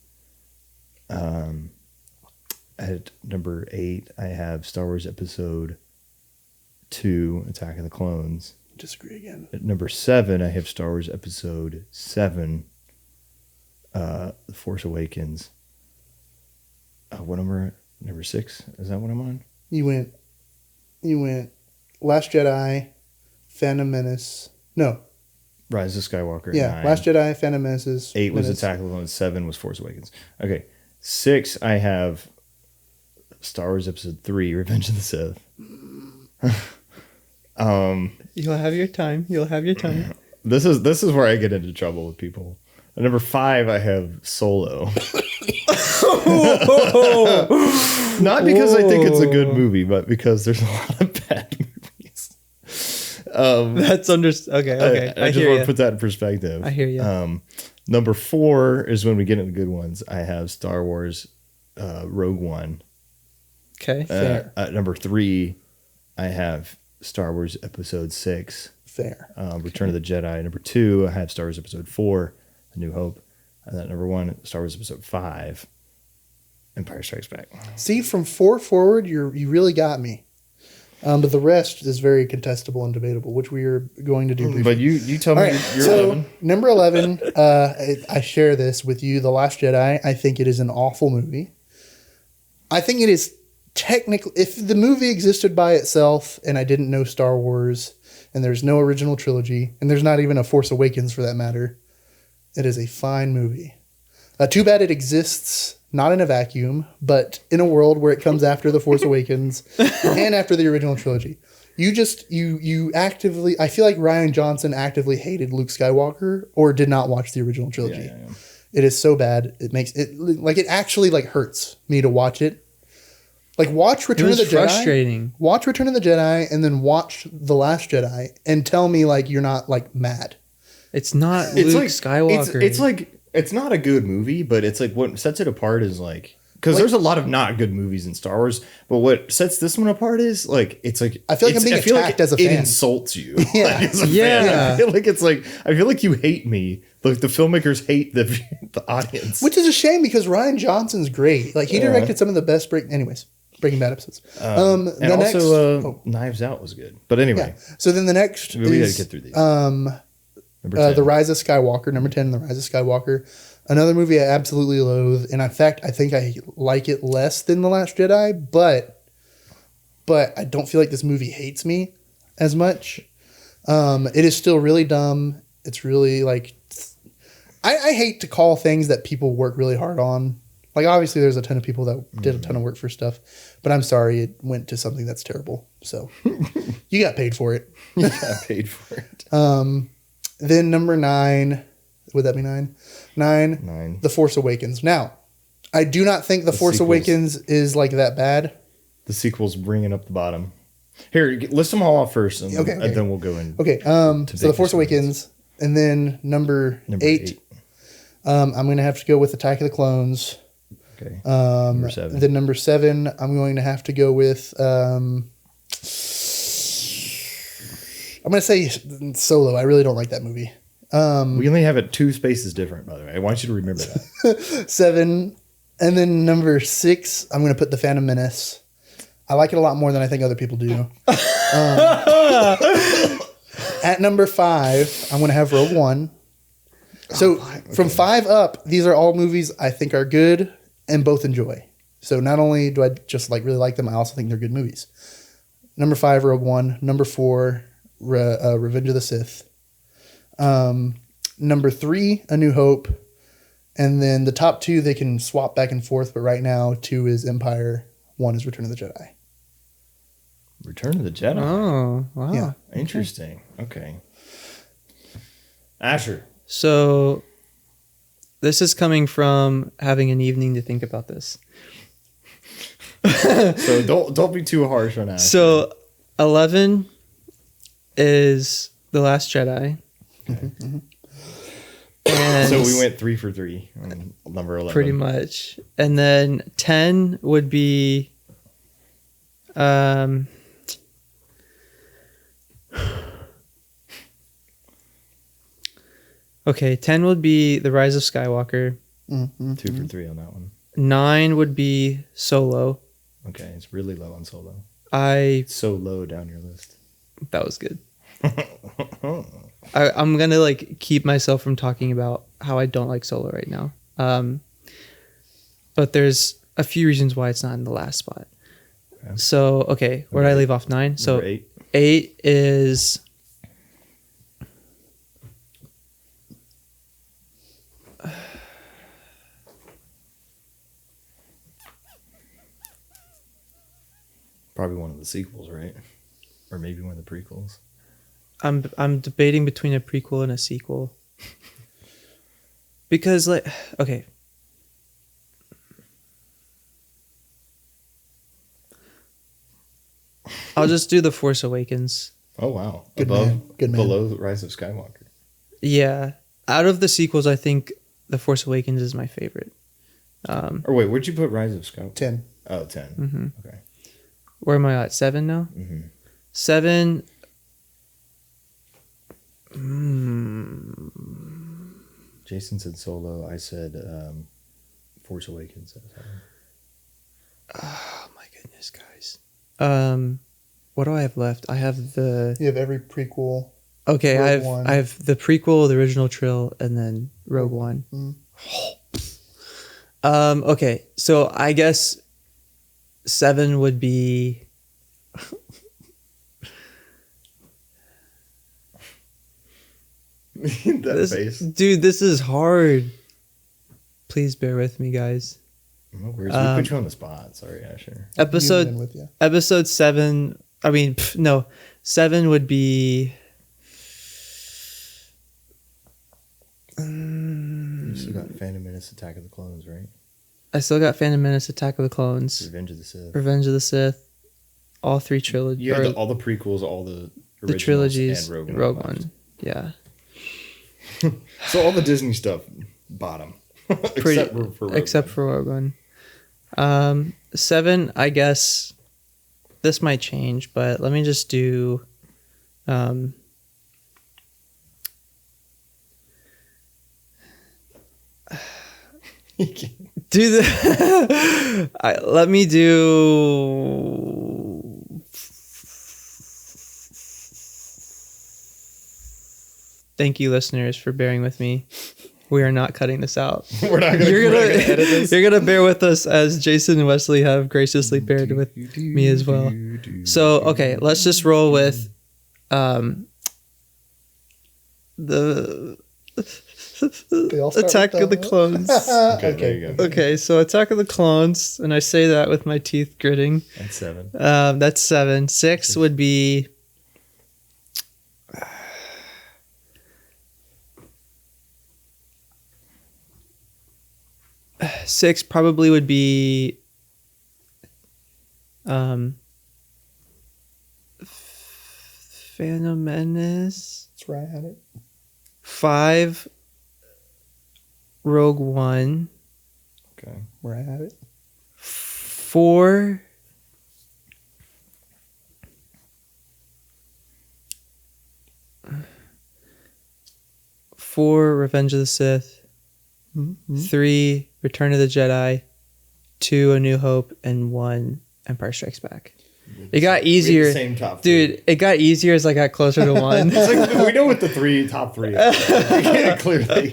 At number 8, I have Star Wars Episode 2, Attack of the Clones. Disagree again. At number 7, I have Star Wars Episode 7, The Force Awakens. What number? Number 6? Is that what I'm on? You went Last Jedi, Phantom Menace. No. Rise of Skywalker. Yeah. 9. Last Jedi, Phantom Menaces. 8 was Menace. Attack of the Clones. 7 was Force Awakens. Okay. 6, I have Star Wars Episode 3, Revenge of the Sith. You'll have your time. You'll have your time. This is where I get into trouble with people. At number 5, I have Solo. Not because I think it's a good movie, but because there's a lot of bad movies. That's okay. I just want to put that in perspective. I hear you. Number 4 is when we get into the good ones. I have Star Wars Rogue One. Okay. Fair. At number 3, I have Star Wars Episode 6. Fair. Return of the Jedi. Number 2, I have Star Wars Episode 4, A New Hope. And then number 1, Star Wars Episode 5, Empire Strikes Back. See, from 4 forward, you really got me. But the rest is very contestable and debatable, which we are going to do briefly. But you tell me your so 11. Number 11, I share this with you, The Last Jedi. I think it is an awful movie. I think it is technically, if the movie existed by itself and I didn't know Star Wars and there's no original trilogy and there's not even a Force Awakens for that matter, it is a fine movie. Too bad it exists not in a vacuum, but in a world where it comes after The Force Awakens and after the original trilogy. You actively, I feel like Rian Johnson actively hated Luke Skywalker or did not watch the original trilogy. Yeah. It is so bad. It makes it like, it actually like hurts me to watch it. Like watch Return of the Jedi. Frustrating. Watch Return of the Jedi and then watch The Last Jedi and tell me like you're not like mad. It's not Luke Skywalker. It's like, it's not a good movie, but it's like what sets it apart is like, because there's a lot of not good movies in Star Wars, but what sets this one apart is like, it's like, I feel like I'm being attacked as a fan. It insults you. Yeah. Like, as a Yeah. fan. I feel like it's like, I feel like you hate me. Like the filmmakers hate the audience. Which is a shame because Rian Johnson's great. Like he directed some of the best Breaking Bad episodes. And also Knives Out was good. But anyway. Yeah. So then the next we is got to get through these. Number 10. The Rise of Skywalker, number 10, The Rise of Skywalker. Another movie I absolutely loathe. And in fact, I think I like it less than The Last Jedi, but I don't feel like this movie hates me as much. It is still really dumb. It's really like, I hate to call things that people work really hard on. Like obviously there's a ton of people that did a ton of work for stuff, but I'm sorry it went to something that's terrible. So you got paid for it. You got paid for it. Then number 9, would that be 9? 9. The Force Awakens. Now, I do not think The Force Awakens is like that bad. The sequel's bringing up the bottom. Here, list them all off first, and then we'll go in. Okay, so The Force Awakens, and then number 8. I'm going to have to go with Attack of the Clones. Okay. Number 7. Then number 7, I'm going to have to go with. I'm going to say Solo. I really don't like that movie. We only have it 2 spaces different, by the way. I want you to remember that. 7. And then number 6, I'm going to put The Phantom Menace. I like it a lot more than I think other people do. At number 5, I'm going to have Rogue One. So from 5 up, these are all movies I think are good and both enjoy. So not only do I just like really like them, I also think they're good movies. Number 5, Rogue One. Number 4, Revenge of the Sith. Number 3, A New Hope. And then the top 2, they can swap back and forth, but right now 2 is Empire, 1 is Return of the Jedi. Return of the Jedi. Oh, wow. Yeah. Interesting. Okay. Asher. So this is coming from having an evening to think about this. So don't be too harsh on Asher. So 11 is The Last Jedi. Mm-hmm. And so we went 3 for 3 on number 11. pretty much. And then 10 would be okay, 10 would be The Rise of Skywalker. 2 for 3 on that one. 9 would be Solo. Okay, it's really low on Solo. It's so low down your list. That was good. I'm gonna like keep myself from talking about how I don't like Solo right now. But there's a few reasons why it's not in the last spot. Okay. So okay, where did I leave off? 9. So 8 is probably one of the sequels, right? Or maybe one of the prequels. I'm debating between a prequel and a sequel. Because like, okay. I'll just do The Force Awakens. Oh wow. Good Above, man. Good man. below the Rise of Skywalker. Yeah. Out of the sequels, I think The Force Awakens is my favorite. Or wait, where'd you put Rise of Skywalker? 10. Oh, 10. Mm-hmm. Okay. Where am I at? 7 now? Mm-hmm. 7. Jason said Solo. I said Force Awakens. Oh my goodness, guys. What do I have left? I have the You have every prequel. okay. Rogue One. I have the prequel, the original trill, and then Rogue One. Mm. Okay, so I guess 7 would be. That face. Dude, this is hard. Please bear with me, guys. No worries. We put you on the spot. Sorry, Asher. Human with you. Episode 7. I mean, no, 7 would be. You still got Phantom Menace, Attack of the Clones, right? I still got Phantom Menace, Attack of the Clones, Revenge of the Sith. Revenge of the Sith, all 3 trilogies. You had all the prequels, all the The originals, trilogies, and Rogue left. One. Yeah. So all the Disney stuff, bottom. Except for Rogue One. 7, I guess this might change, but let me just do do the let me do thank you listeners for bearing with me. We are not cutting this out. We're not gonna edit this. You're gonna bear with us as Jason and Wesley have graciously bared with me as well. So okay, let's just roll with the They all start Attack with of the Clones. Okay, there you go. Okay, so Attack of the Clones, and I say that with my teeth gritting. That's 7. That's 7. 6 would be. Six probably would be. Phantom Menace. That's where I had it. 5. Rogue One. Okay. Where I had it. 4. Revenge of the Sith. Mm-hmm. 3. Return of the Jedi. 2. A New Hope. And 1. Empire Strikes Back. It got easier. Same top Dude, it got easier as I got closer to 1. It's like, we know what the top three are. Clearly.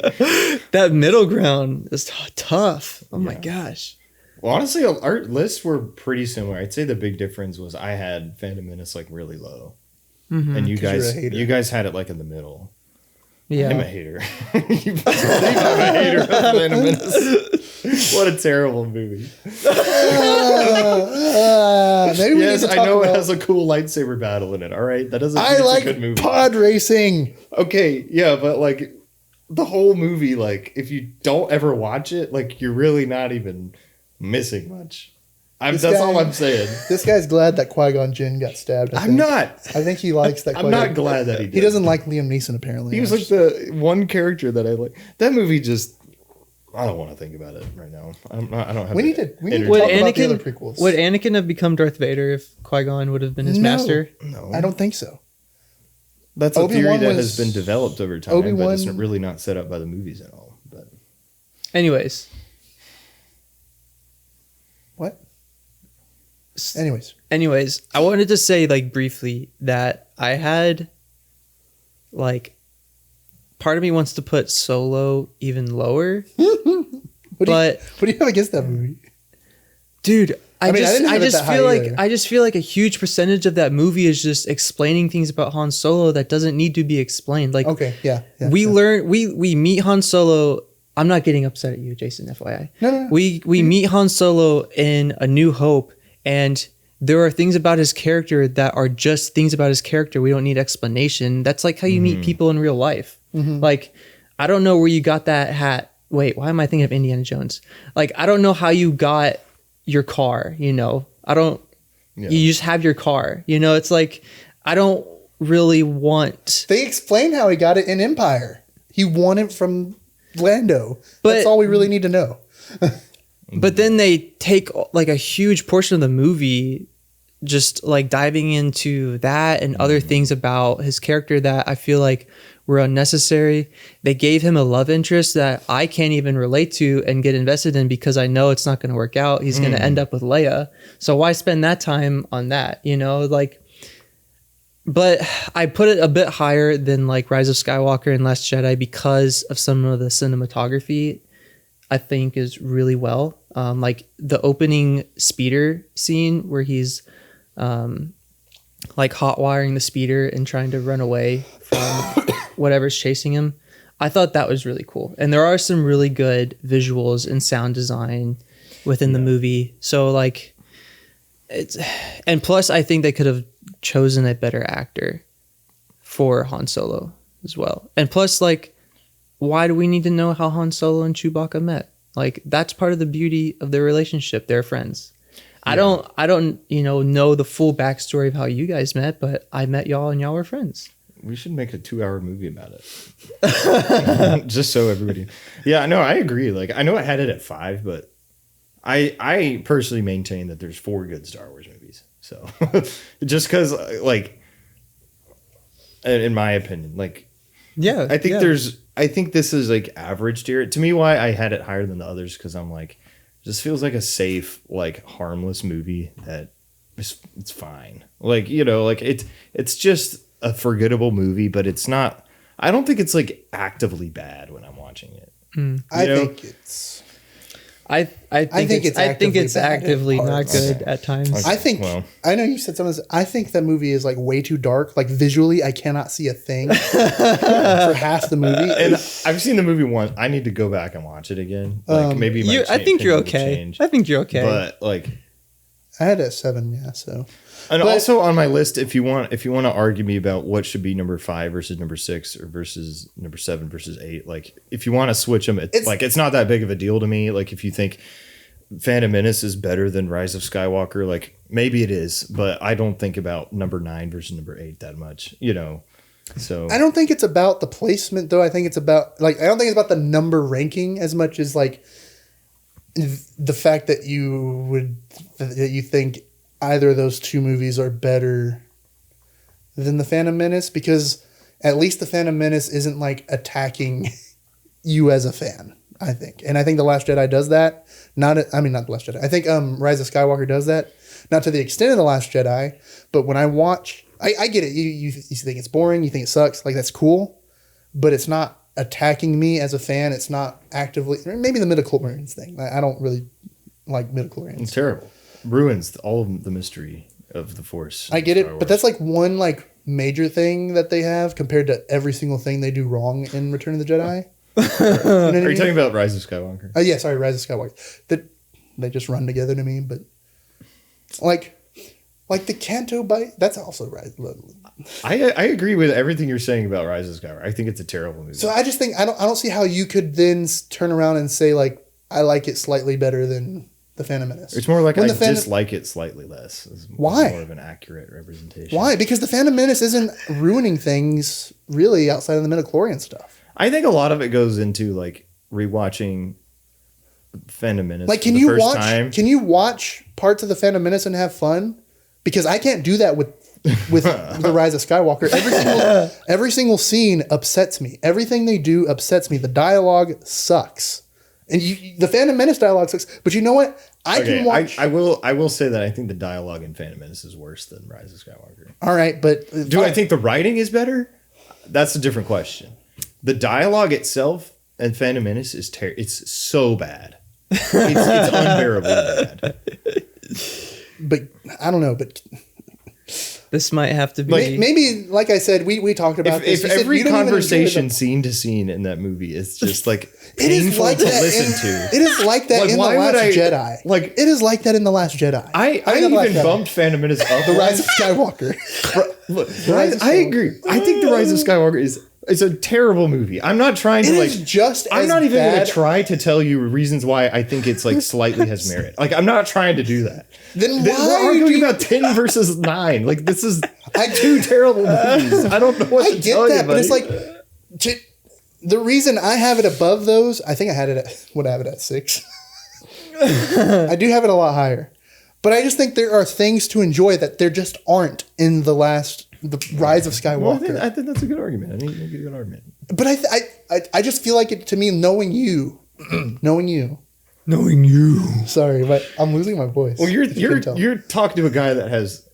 That middle ground is tough. Oh my gosh. Well, honestly, our lists were pretty similar. I'd say the big difference was I had Phantom Menace like really low, and you 'Cause you're a guys hater. had it like in the middle. Yeah. I'm a hater. You best believe I'm a hater of Phantom Menace. What a terrible movie. Maybe we Yes, need to I talk know it about- has a cool lightsaber battle in it. All right, that doesn't mean I it's like a good movie. pod racing. Okay, yeah, but like the whole movie, like if you don't ever watch it, like you're really not even missing much. That's all I'm saying. This guy's glad that Qui-Gon Jinn got stabbed. I I'm think. not. I think he likes that. I'm not glad that he did. He doesn't like Liam Neeson apparently. He was like the one character that I like. That movie just. I don't want to think about it right now. I don't have. We need to energy. Would talk about the Anakin other prequels. would Anakin have become Darth Vader if Qui-Gon would have been his No. master? No, I don't think so. That's a theory Obi-Wan that was- has been developed over time, but it's Obi-Wan- really not set up by the movies at all. But Anyways. What? Anyways, I wanted to say like briefly that I had like part of me wants to put Solo even lower. what do you have against that movie? Dude, I mean, I didn't have it that high either. I just feel like a huge percentage of that movie is just explaining things about Han Solo that doesn't need to be explained. Like Okay, yeah. we meet Han Solo. I'm not getting upset at you, Jason, FYI. No. We meet Han Solo in A New Hope, and there are things about his character that are just things about his character. We don't need explanation. That's like how you meet people in real life. Like, I don't know where you got that hat wait, why am I thinking of Indiana Jones? Like, I don't know how you got your car, you know? You just have your car, you know? It's like, I don't really want... They explain how he got it in Empire. He won it from Lando. That's all we really need to know. But then they take like a huge portion of the movie just like diving into that and other things about his character that I feel like were unnecessary. They gave him a love interest that I can't even relate to and get invested in because I know it's not going to work out. He's going to end up with Leia. So why spend that time on that, you know? Like, but I put it a bit higher than like Rise of Skywalker and Last Jedi because of some of the cinematography I think is really well. Like the opening speeder scene where he's like hot wiring the speeder and trying to run away from whatever's chasing him. I thought that was really cool. And there are some really good visuals and sound design within the movie. So like and plus I think they could have chosen a better actor for Han Solo as well. And plus, like, why do we need to know how Han Solo and Chewbacca met? Like, that's part of the beauty of their relationship. They're friends. Yeah. I don't, know the full backstory of how you guys met, but I met y'all and y'all were friends. We should make a 2-hour movie about it. Just so everybody. Yeah, no, I agree. Like, I know I had it at 5, but I personally maintain that there's 4 good Star Wars movies. So just because, like, in my opinion, like, yeah, I think this is like average tier. To me, why I had it higher than the others, because I'm like, this feels like a safe, like, harmless movie that it's fine. Like, like it's just a forgettable movie, but it's not. I don't think it's like actively bad when I'm watching it. I think it's. I think it's actively not good at times. I think I know you said some of this. I think that movie is like way too dark. Like visually, I cannot see a thing for half the movie. And I've seen the movie once. I need to go back and watch it again. Like maybe I think you're okay. I think you're okay. But like, I had it at 7. Yeah, so. And also on my list, if you want to argue me about what should be number 5 versus number 6 or versus number 7 versus 8, like if you want to switch them, it's not that big of a deal to me. Like if you think Phantom Menace is better than Rise of Skywalker, like maybe it is, but I don't think about number 9 versus number 8 that much, So I don't think it's about the placement though. I think it's about I don't think it's about the number ranking as much as like the fact that you think either of those 2 movies are better than The Phantom Menace, because at least The Phantom Menace isn't like attacking you as a fan, I think. And I think The Last Jedi does that. Not The Last Jedi. I think Rise of Skywalker does that. Not to the extent of The Last Jedi, but when I watch, I get it. You think it's boring, you think it sucks, like that's cool, but it's not attacking me as a fan. It's not actively, maybe the midichlorians thing. I don't really like midichlorians. It's terrible. Ruins all of the mystery of the Force. I get it, but that's like one like major thing that they have compared to every single thing they do wrong in Return of the Jedi. Are you talking about Rise of Skywalker? Yeah, sorry, Rise of Skywalker. That they just run together to me, but like the Canto Bite, that's also right. I agree with everything you're saying about Rise of Skywalker. I think it's a terrible movie. So I just think I don't see how you could then turn around and say like I like it slightly better than The Phantom Menace. It's more like I dislike it slightly less. Why? More of an accurate representation. Why? Because The Phantom Menace isn't ruining things really outside of the midichlorian stuff. I think a lot of it goes into like rewatching Phantom Menace. Like, can you watch parts of The Phantom Menace and have fun? Because I can't do that with The Rise of Skywalker. Every single scene upsets me. Everything they do upsets me. The dialogue sucks. And the Phantom Menace dialogue sucks. But you know what? I can watch. I will say that I think the dialogue in Phantom Menace is worse than Rise of Skywalker. All right, but do I think the writing is better? That's a different question. The dialogue itself in Phantom Menace is it's so bad. It's unbearably bad. But I don't know. But this might have to be maybe like I said, we talked about this. If every conversation scene to scene in that movie is just like painful to listen to. It is like that in The Last Jedi. Like it is like that in The Last Jedi. I even bumped Phantom Menace up. The Rise of Skywalker. Look, I agree. I think The Rise of Skywalker is It's a terrible movie. I'm not trying to It like. is just I'm as not even going bad- to try to tell you reasons why I think it's like slightly has merit. Like I'm not trying to do that. Then We're why arguing do you- about 10 versus 9. Like this is two terrible movies. I don't know what I to get tell that, you, but it's buddy. like the reason I have it above those. I think I had it at 6. I do have it a lot higher, but I just think there are things to enjoy that there just aren't in the Rise of Skywalker. Well, I think that's a good argument. I think it's a good argument. But I just feel like it to me, knowing you. Sorry, but I'm losing my voice. Well, if you can tell. you're talking to a guy that has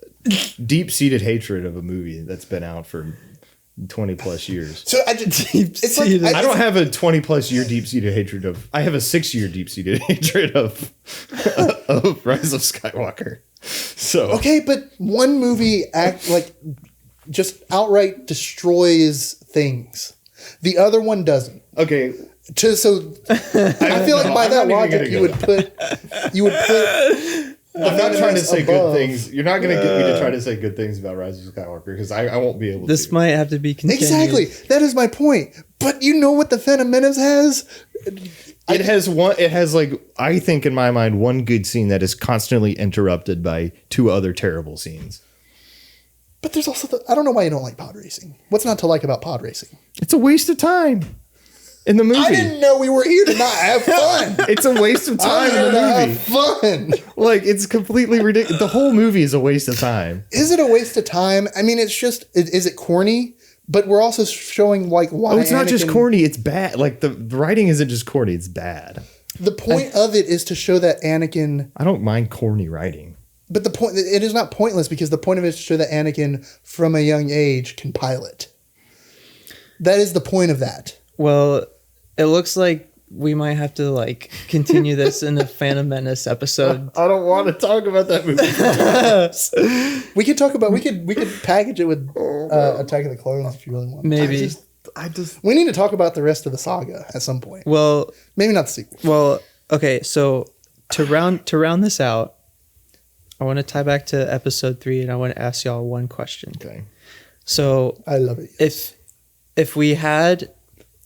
deep-seated hatred of a movie that's been out for 20 plus years. So I just it's like Deep-seated. I don't have a 20 plus year deep-seated hatred of. I have a 6-year deep-seated hatred of Rise of Skywalker. So okay, but one movie just outright destroys things. The other one doesn't. okay, So I feel like by I'm that not even logic, gonna you would put. I'm not trying to say good above. things. You're not going to get me to try to say good things about Rise of Skywalker because I won't be able This to. might have to be continued. Exactly. That is my point. But you know what the Phantom Menace has? It has like I think in my mind one good scene that is constantly interrupted by 2 other terrible scenes. But there's also I don't know why you don't like pod racing. What's not to like about pod racing? It's a waste of time in the movie. I didn't know we were here to not have fun. It's a waste of time I'm in here the to movie. have fun. Like it's completely ridiculous. The whole movie is a waste of time. Is it a waste of time? I mean, it's just is it corny? But we're also showing like why. Oh, it's not just Anakin- corny. It's bad. Like the writing isn't just corny. It's bad. The point of it is to show that Anakin. I don't mind corny writing. But the point it is not pointless because the point of it is to show that Anakin from a young age can pilot. That is the point of that. Well, it looks like we might have to like continue this in the Phantom Menace episode. I don't want to talk about that movie. We could talk about we could package it with Attack of the Clones if you really want. Maybe. I just We need to talk about the rest of the saga at some point. Well, Maybe not the sequel. well, okay. So to round this out, I want to tie back to episode 3, and I want to ask y'all one question. okay. So I love it. if we had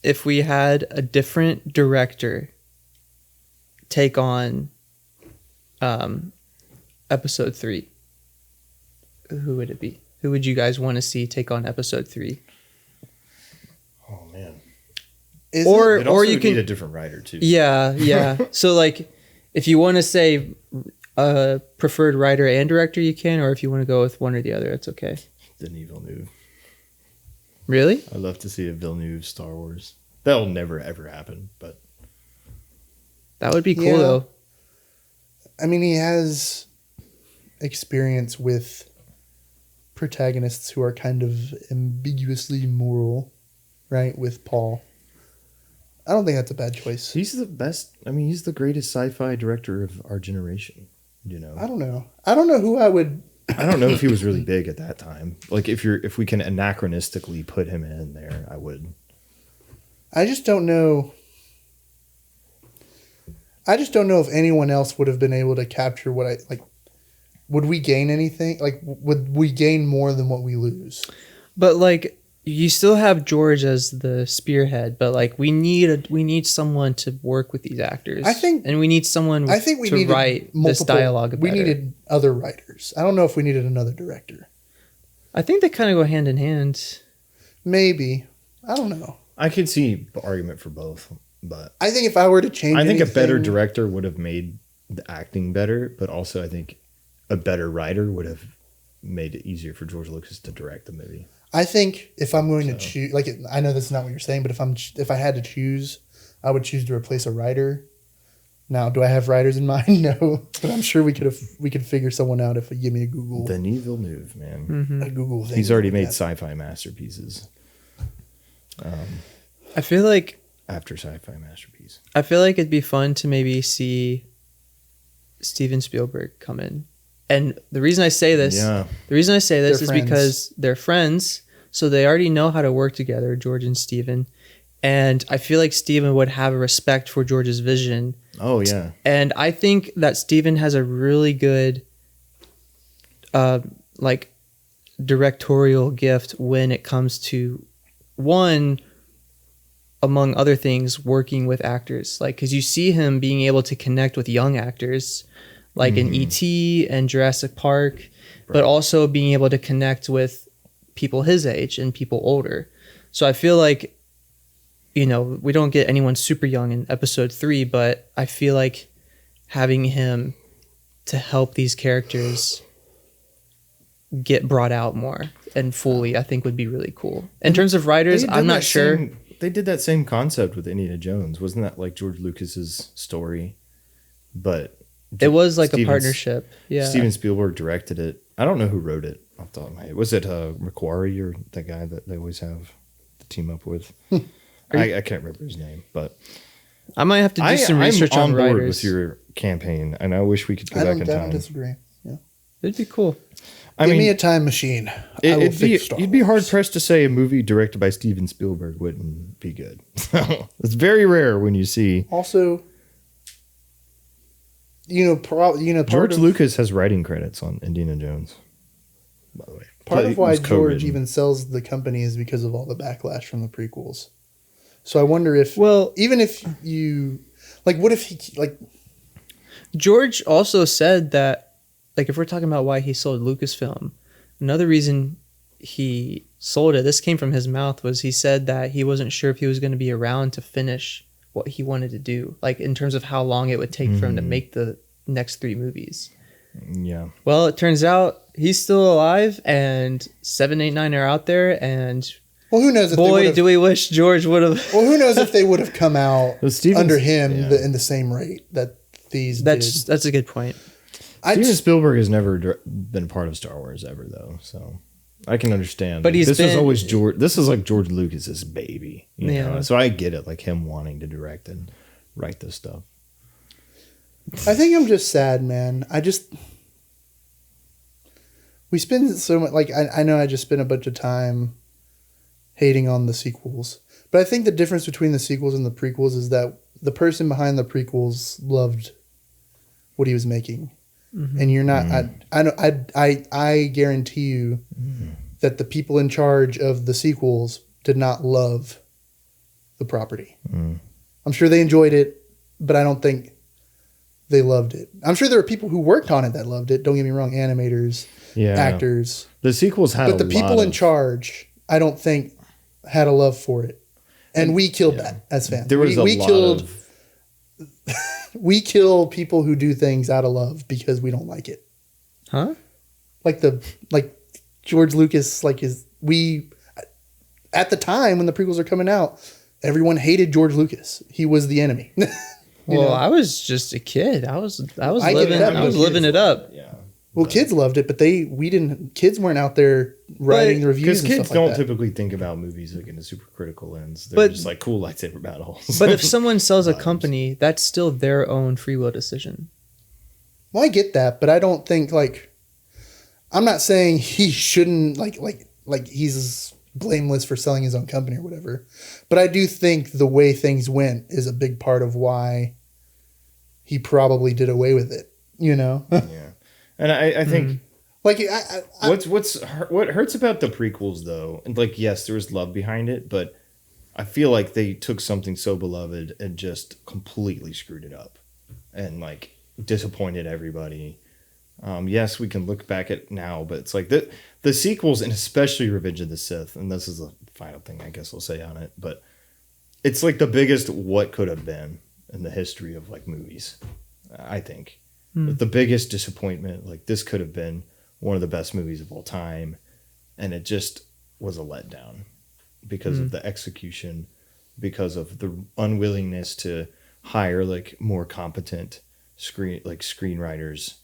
a different director take on episode 3, who would it be? Who would you guys want to see take on episode 3? Oh man. Is Or- it? It also you would can- need a different writer too. Yeah. So like, if you want to say a preferred writer and director, you can, or if you want to go with one or the other, it's okay. Denis Villeneuve. Really? I'd love to see a Villeneuve Star Wars. That'll never ever happen, but That would be cool Yeah. though. I mean, he has experience with protagonists who are kind of ambiguously moral, right? With Paul. I don't think that's a bad choice. he's the best. I mean, he's the greatest sci-fi director of our generation. You know, I don't know. I don't know who I would. I don't know if he was really big at that time. Like if we can anachronistically put him in there, I would. I just don't know. I just don't know if anyone else would have been able to capture what I like. Would we gain anything? Like, would we gain more than what we lose? But like, you still have George as the spearhead, but like, we need someone to work with these actors. I think- and we need someone. I think we to needed write this dialogue. We better. needed other writers. I don't know if we needed another director. I think they kind of go hand in hand. Maybe. I don't know. I could see the argument for both, but I think if I were to change, I think a better anything- director would have made the acting better, but also I think a better writer would have made it easier for George Lucas to direct the movie. I think if I'm going to choose, like I know this is not what you're saying, but if I had to choose, I would choose to replace a writer. Now, do I have writers in mind? No, but I'm sure we could figure someone out if you give me a Google Denis Villeneuve, man. a Google thing. He's already like made that. sci-fi masterpieces. I feel like it'd be fun to maybe see Steven Spielberg come in. And the reason I say this, Yeah. is friends. because they're friends, so they already know how to work together, George and Steven. And I feel like Steven would have a respect for George's vision. Oh yeah. And I think that Steven has a really good like directorial gift when it comes to one, among other things, working with actors, like, because you see him being able to connect with young actors, like in E.T. and Jurassic Park, but also being able to connect with people his age and people older. So I feel like, you know, we don't get anyone super young in episode 3, but I feel like having him to help these characters get brought out more and fully, I think would be really cool. In terms of writers, I'm not sure. They did that same concept with Indiana Jones. Wasn't that like George Lucas's story? But it was like a partnership. Yeah. Steven Spielberg directed it. I don't know who wrote it off the top of my head. Was it Macquarie or the guy that they always have to team up with? I can't remember his name, but I might have to do some research on board writers. with your campaign, and I wish we could go back in time. I don't disagree. Yeah. It'd be cool. Give me a time machine. I will fix Star you'd be hard Wars. pressed to say a movie directed by Steven Spielberg wouldn't be good. It's very rare when you see. Also, George Lucas has writing credits on Indiana Jones. By the way, part of why George even sells the company is because of all the backlash from the prequels. So I wonder if, even if you what if he George also said that, like, if we're talking about why he sold Lucasfilm, another reason he sold it, this came from his mouth, was he said that he wasn't sure if he was going to be around to finish what he wanted to do, like in terms of how long it would take for him to make the next 3 movies. Yeah. Well, it turns out he's still alive, and 7, 8, 9 are out there, and who knows? If boy, do we wish George would have. Well, who knows if they would have come out under him yeah. in the same rate that these. That's a good point. Steven Spielberg has never been a part of Star Wars ever, though, so I can understand. But this is always George. This is like George Lucas's baby, you yeah. know? So I get it, like him wanting to direct and write this stuff. I think I'm just sad, man. We spend so much. Like I know I just spent a bunch of time hating on the sequels, but I think the difference between the sequels and the prequels is that the person behind the prequels loved what he was making. Mm-hmm. And you're not. I guarantee you that the people in charge of the sequels did not love the property. I'm sure they enjoyed it, but I don't think they loved it. I'm sure there are people who worked on it that loved it. Don't get me wrong, animators, actors. The sequels had, but the people in charge, I don't think, had a love for it, and we killed that as fans. There was we kill people who do things out of love because we don't like it. Huh? Like George Lucas, at the time when the prequels are coming out, everyone hated George Lucas. He was the enemy. Well, I was just a kid. I was living it up. Yeah. Well, kids loved it, but kids weren't out there writing the reviews. Because kids don't that. typically think about movies like in a super critical lens. They're just like cool lightsaber battles. But if someone sells a company, that's still their own free will decision. Well, I get that, but I don't think I'm not saying he shouldn't he's blameless for selling his own company or whatever. But I do think the way things went is a big part of why he probably did away with it. You know? Yeah. And I think what hurts about the prequels though, and yes, there was love behind it, but I feel like they took something so beloved and just completely screwed it up, and disappointed everybody. Yes, we can look back at now, but it's like the sequels, and especially Revenge of the Sith, and this is the final thing I guess I'll say on it, but it's like the biggest what could have been in the history of movies, I think. The biggest disappointment, this could have been one of the best movies of all time, and it just was a letdown because of the execution, because of the unwillingness to hire more competent screenwriters.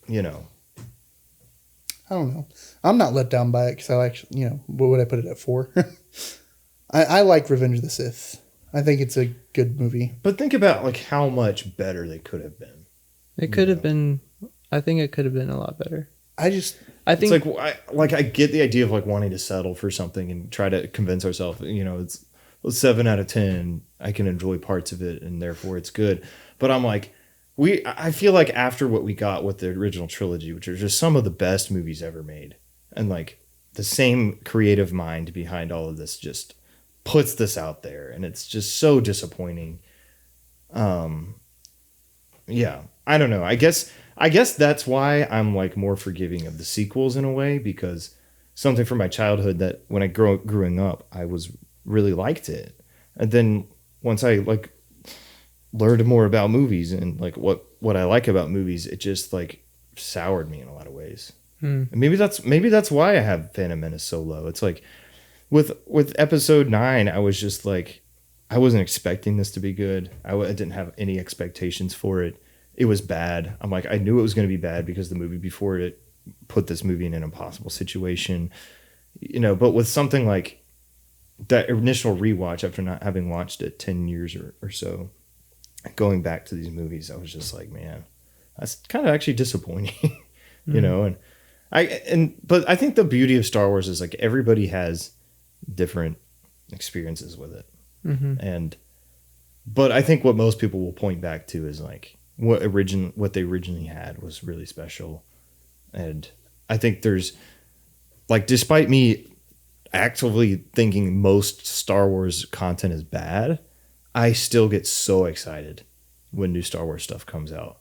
You know, I don't know. I'm not let down by it because I actually, what would I put it at 4? I like Revenge of the Sith. I think it's a good movie. But think about how much better they could have been. It could have been. I think it could have been a lot better. I think it's I get the idea of wanting to settle for something and try to convince ourselves, it's 7 out of 10. I can enjoy parts of it and therefore it's good. But I'm I feel after what we got with the original trilogy, which are just some of the best movies ever made, and the same creative mind behind all of this just puts this out there, and it's just so disappointing. Yeah, I don't know. I guess that's why I'm like more forgiving of the sequels in a way, because something from my childhood that when I growing up, I was really liked it. And then once I like learned more about movies and like what I like about movies, it just like soured me in a lot of ways. And maybe that's why I have Phantom Menace so low. It's like with episode 9, I was just like, I wasn't expecting this to be good. I didn't have any expectations for it. It was bad. I'm like, I knew it was going to be bad because the movie before it put this movie in an impossible situation, you know. But with something like that initial rewatch after not having watched it 10 years or so, going back to these movies, I was just like, man, that's kind of actually disappointing, you know. But I think the beauty of Star Wars is like everybody has different experiences with it. But I think what most people will point back to is like what they originally had was really special. And I think there's like, despite me actively thinking most Star Wars content is bad, I still get so excited when new Star Wars stuff comes out.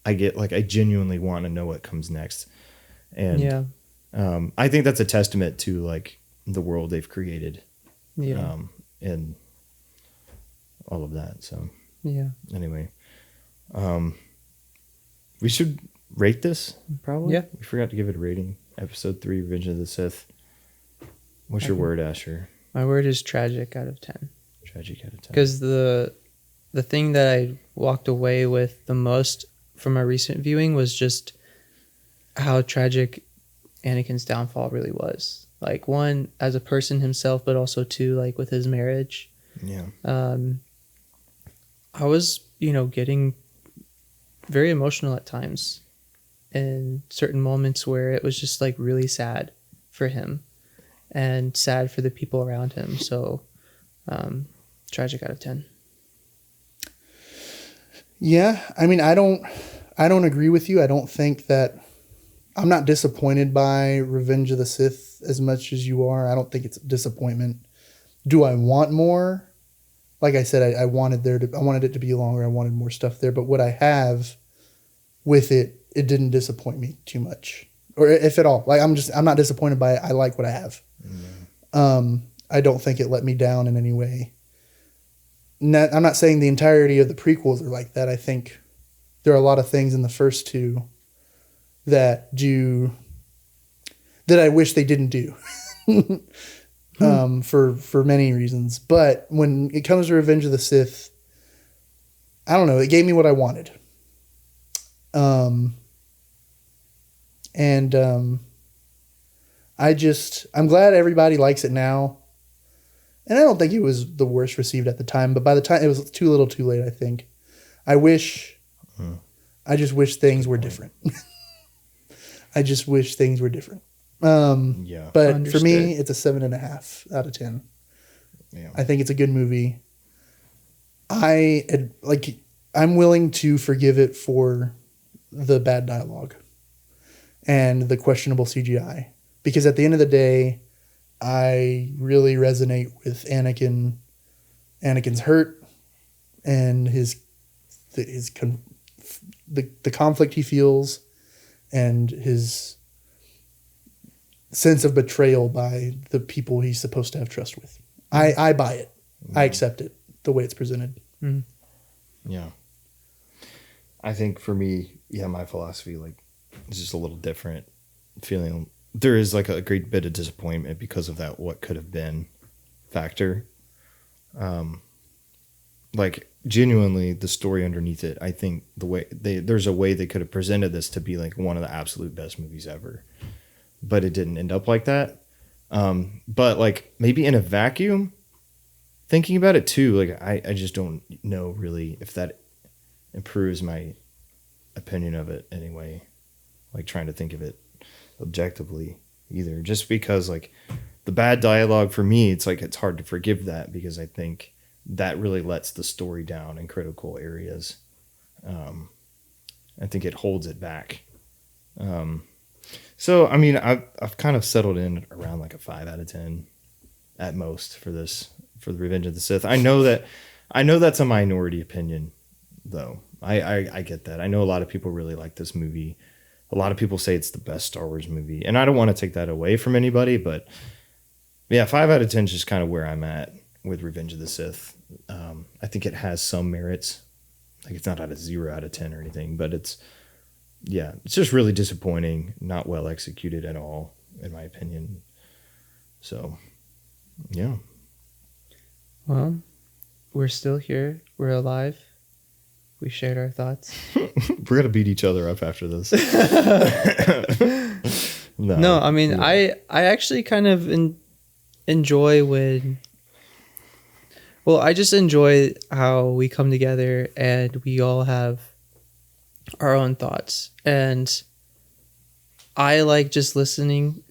I genuinely want to know what comes next. And I think that's a testament to like the world they've created. And all of that. So anyway, we should rate this probably. Yeah, we forgot to give it a rating. Episode 3, Revenge of the Sith. What's your word, Asher? My word is tragic out of 10. Tragic out of 10. Because the thing that I walked away with the most from my recent viewing was just how tragic Anakin's downfall really was. Like, one, as a person himself, but also two, like with his marriage. Yeah. I was, getting very emotional at times in certain moments where it was just like really sad for him and sad for the people around him. So, tragic out of 10. Yeah. I mean, I don't agree with you. I don't think that I'm not disappointed by Revenge of the Sith as much as you are. I don't think it's a disappointment. Do I want more? Like I said, I wanted it to be longer. I wanted more stuff there. But what I have with it didn't disappoint me too much, or if at all. Like I'm not disappointed by it. I like what I have. I don't think it let me down in any way. I'm not saying the entirety of the prequels are like that. I think there are a lot of things in the first two that I wish they didn't do. For many reasons. But when it comes to Revenge of the Sith, I don't know, it gave me what I wanted. I'm glad everybody likes it now. And I don't think it was the worst received at the time, but by the time it was too little too late, I think. I just wish things were different. I just wish things were different. But understood. For me, it's a 7.5 out of 10. Yeah. I think it's a good movie. I'm willing to forgive it for the bad dialogue and the questionable CGI, because at the end of the day, I really resonate with Anakin. Anakin's hurt and the conflict he feels and his sense of betrayal by the people he's supposed to have trust with. I buy it. I accept it the way it's presented. Yeah. I think for me, my philosophy is just a little different. Feeling there is like a great bit of disappointment because of that what could have been factor. Genuinely the story underneath it, I think there's a way they could have presented this to be like one of the absolute best movies ever. But it didn't end up like that. But like maybe in a vacuum, thinking about it too, like I just don't know really if that improves my opinion of it anyway. Like trying to think of it objectively either. Just because like the bad dialogue for me, it's like it's hard to forgive that because I think that really lets the story down in critical areas. I think it holds it back. So, I mean, I've kind of settled in around like a 5 out of 10 at most for the Revenge of the Sith. I know that's a minority opinion, though. I get that. I know a lot of people really like this movie. A lot of people say it's the best Star Wars movie, and I don't want to take that away from anybody, but yeah, 5 out of 10 is just kind of where I'm at with Revenge of the Sith. I think it has some merits. Like, it's not at a 0 out of 10 or anything, but it's just really disappointing, not well executed at all, in my opinion. So, yeah. Well, we're still here. We're alive. We shared our thoughts. We're going to beat each other up after this. No, I mean, yeah. I actually kind of enjoy when... Well, I just enjoy how we come together and we all have our own thoughts. And I like just listening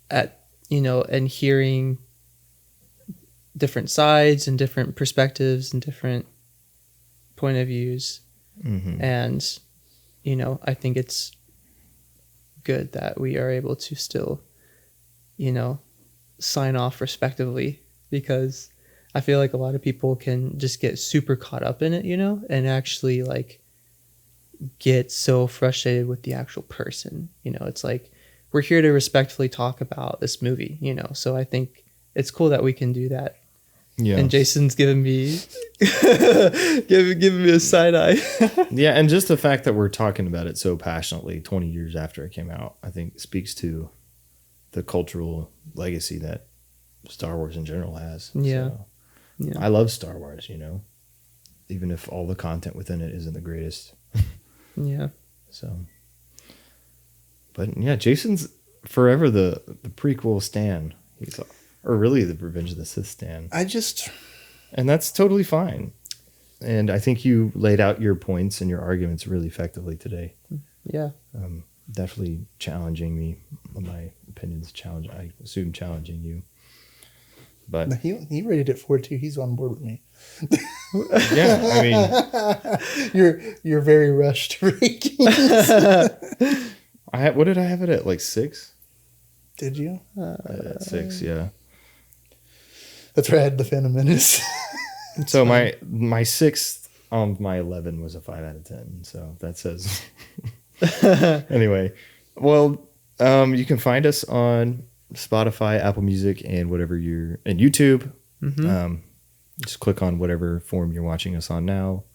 at, and hearing different sides and different perspectives and different point of views. Mm-hmm. And, I think it's good that we are able to still, sign off respectively, because I feel like a lot of people can just get super caught up in it, and actually like get so frustrated with the actual person. It's like, we're here to respectfully talk about this movie, so I think it's cool that we can do that. Yeah. And Jason's giving me giving me a side eye. Yeah, and just the fact that we're talking about it so passionately 20 years after it came out, I think speaks to the cultural legacy that Star Wars in general has. Yeah. So, yeah. I love Star Wars, even if all the content within it isn't the greatest. Yeah. So, but yeah, Jason's forever the prequel stan. Or really the Revenge of the Sith stan. And that's totally fine. And I think you laid out your points and your arguments really effectively today. Yeah. Definitely challenging me. My opinions I assume challenging you. But no, he rated it 4.2. He's on board with me. Yeah, I mean, you're very rushed rankings. What did I have it at? Like 6? Did you? At 6, yeah. That's where I had the Phantom Menace. So my 6th on my 11 was a 5 out of 10. So that says. Anyway, well, you can find us on Spotify, Apple Music, and and YouTube. Mm-hmm. Just click on whatever form you're watching us on now.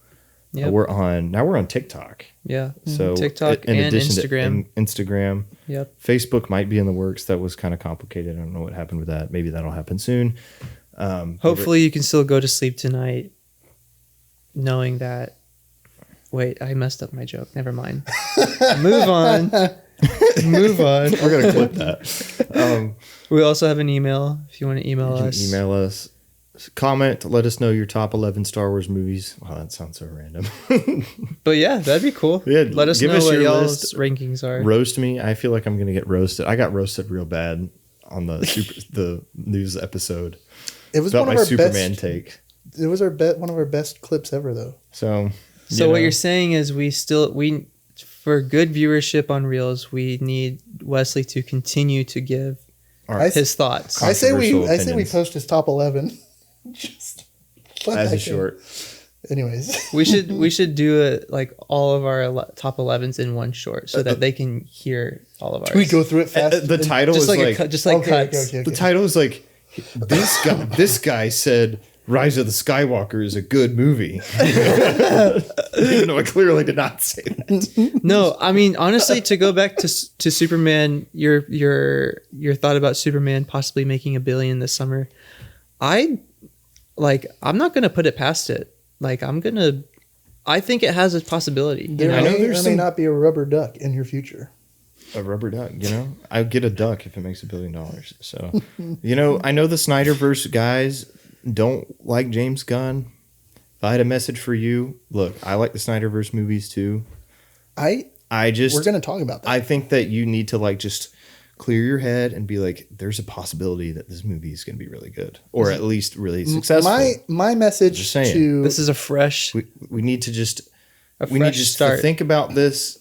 Yep. We're on TikTok. Yeah. So TikTok and Instagram. Instagram. Yep. Facebook might be in the works. That was kind of complicated. I don't know what happened with that. Maybe that'll happen soon. Hopefully you can still go to sleep tonight knowing that. Wait, I messed up my joke. Never mind. Move on. Move on. We're going to clip that. We also have an email if you want to email us. Email us. Comment, let us know your top 11 Star Wars movies. Wow, that sounds so random. But yeah, that'd be cool. Yeah, let us know what y'all's rankings are. Roast me. I feel like I'm going to get roasted. I got roasted real bad on the news episode. It was one of our Superman best take. It was one of our best clips ever, though. So what you're saying is we for good viewership on Reels, we need Wesley to continue to give his thoughts. I say we post his top 11. Just as a short. Anyways, we should do it like all of our top 11s in one short so that they can hear all of ours. Can we go through it fast? The title is like cuts. Okay. The title is like this guy said Rise of the Skywalker is a good movie. Even though I clearly did not say that. No, I mean honestly, to go back to Superman, your thought about Superman possibly making $1 billion this summer. I'm not going to put it past it. I think it has a possibility. There may not be a rubber duck in your future. A rubber duck, I'd get a duck if it makes $1 billion. So, I know the Snyderverse guys don't like James Gunn. If I had a message for you, look, I like the Snyderverse movies too. we're going to talk about that. I think that you need to just clear your head and be like, there's a possibility that this movie is going to be really good, or at least really successful. My message to this is a fresh. We need to just start. think about this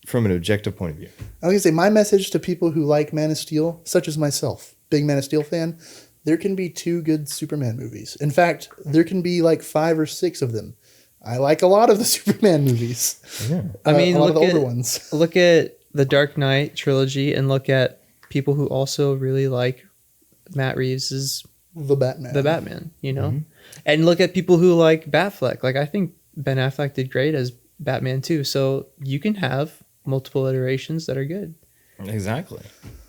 from an objective point of view. I was gonna say my message to people who like Man of Steel, such as myself, big Man of Steel fan. There can be 2 good Superman movies. In fact, there can be like 5 or 6 of them. I like a lot of the Superman movies. Yeah. I mean, a lot of look the at older ones. look at the Dark Knight trilogy, and look at people who also really like Matt Reeves's The Batman. You know, and look at people who like Batfleck. Like I think Ben Affleck did great as Batman too. So you can have multiple iterations that are good. Exactly.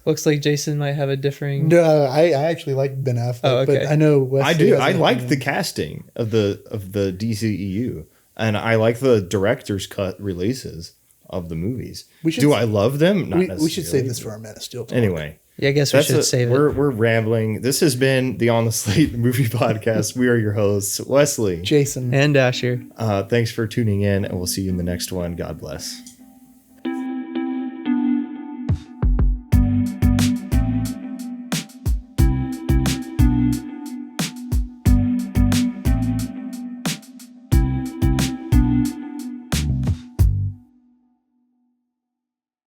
Looks like Jason might have a differing. No, I actually like Ben Affleck, Oh, okay. but I know Wesley I do. has I an like the opinion. casting of the DCEU, and I like the director's cut releases of the movies. Do I love them? Not We should necessarily. save this for our Man of Steel talk. Anyway. Yeah, I guess we should save it. We're rambling. This has been the On the Slate Movie Podcast. We are your hosts, Wesley, Jason. And Asher. Thanks for tuning in, and we'll see you in the next one. God bless.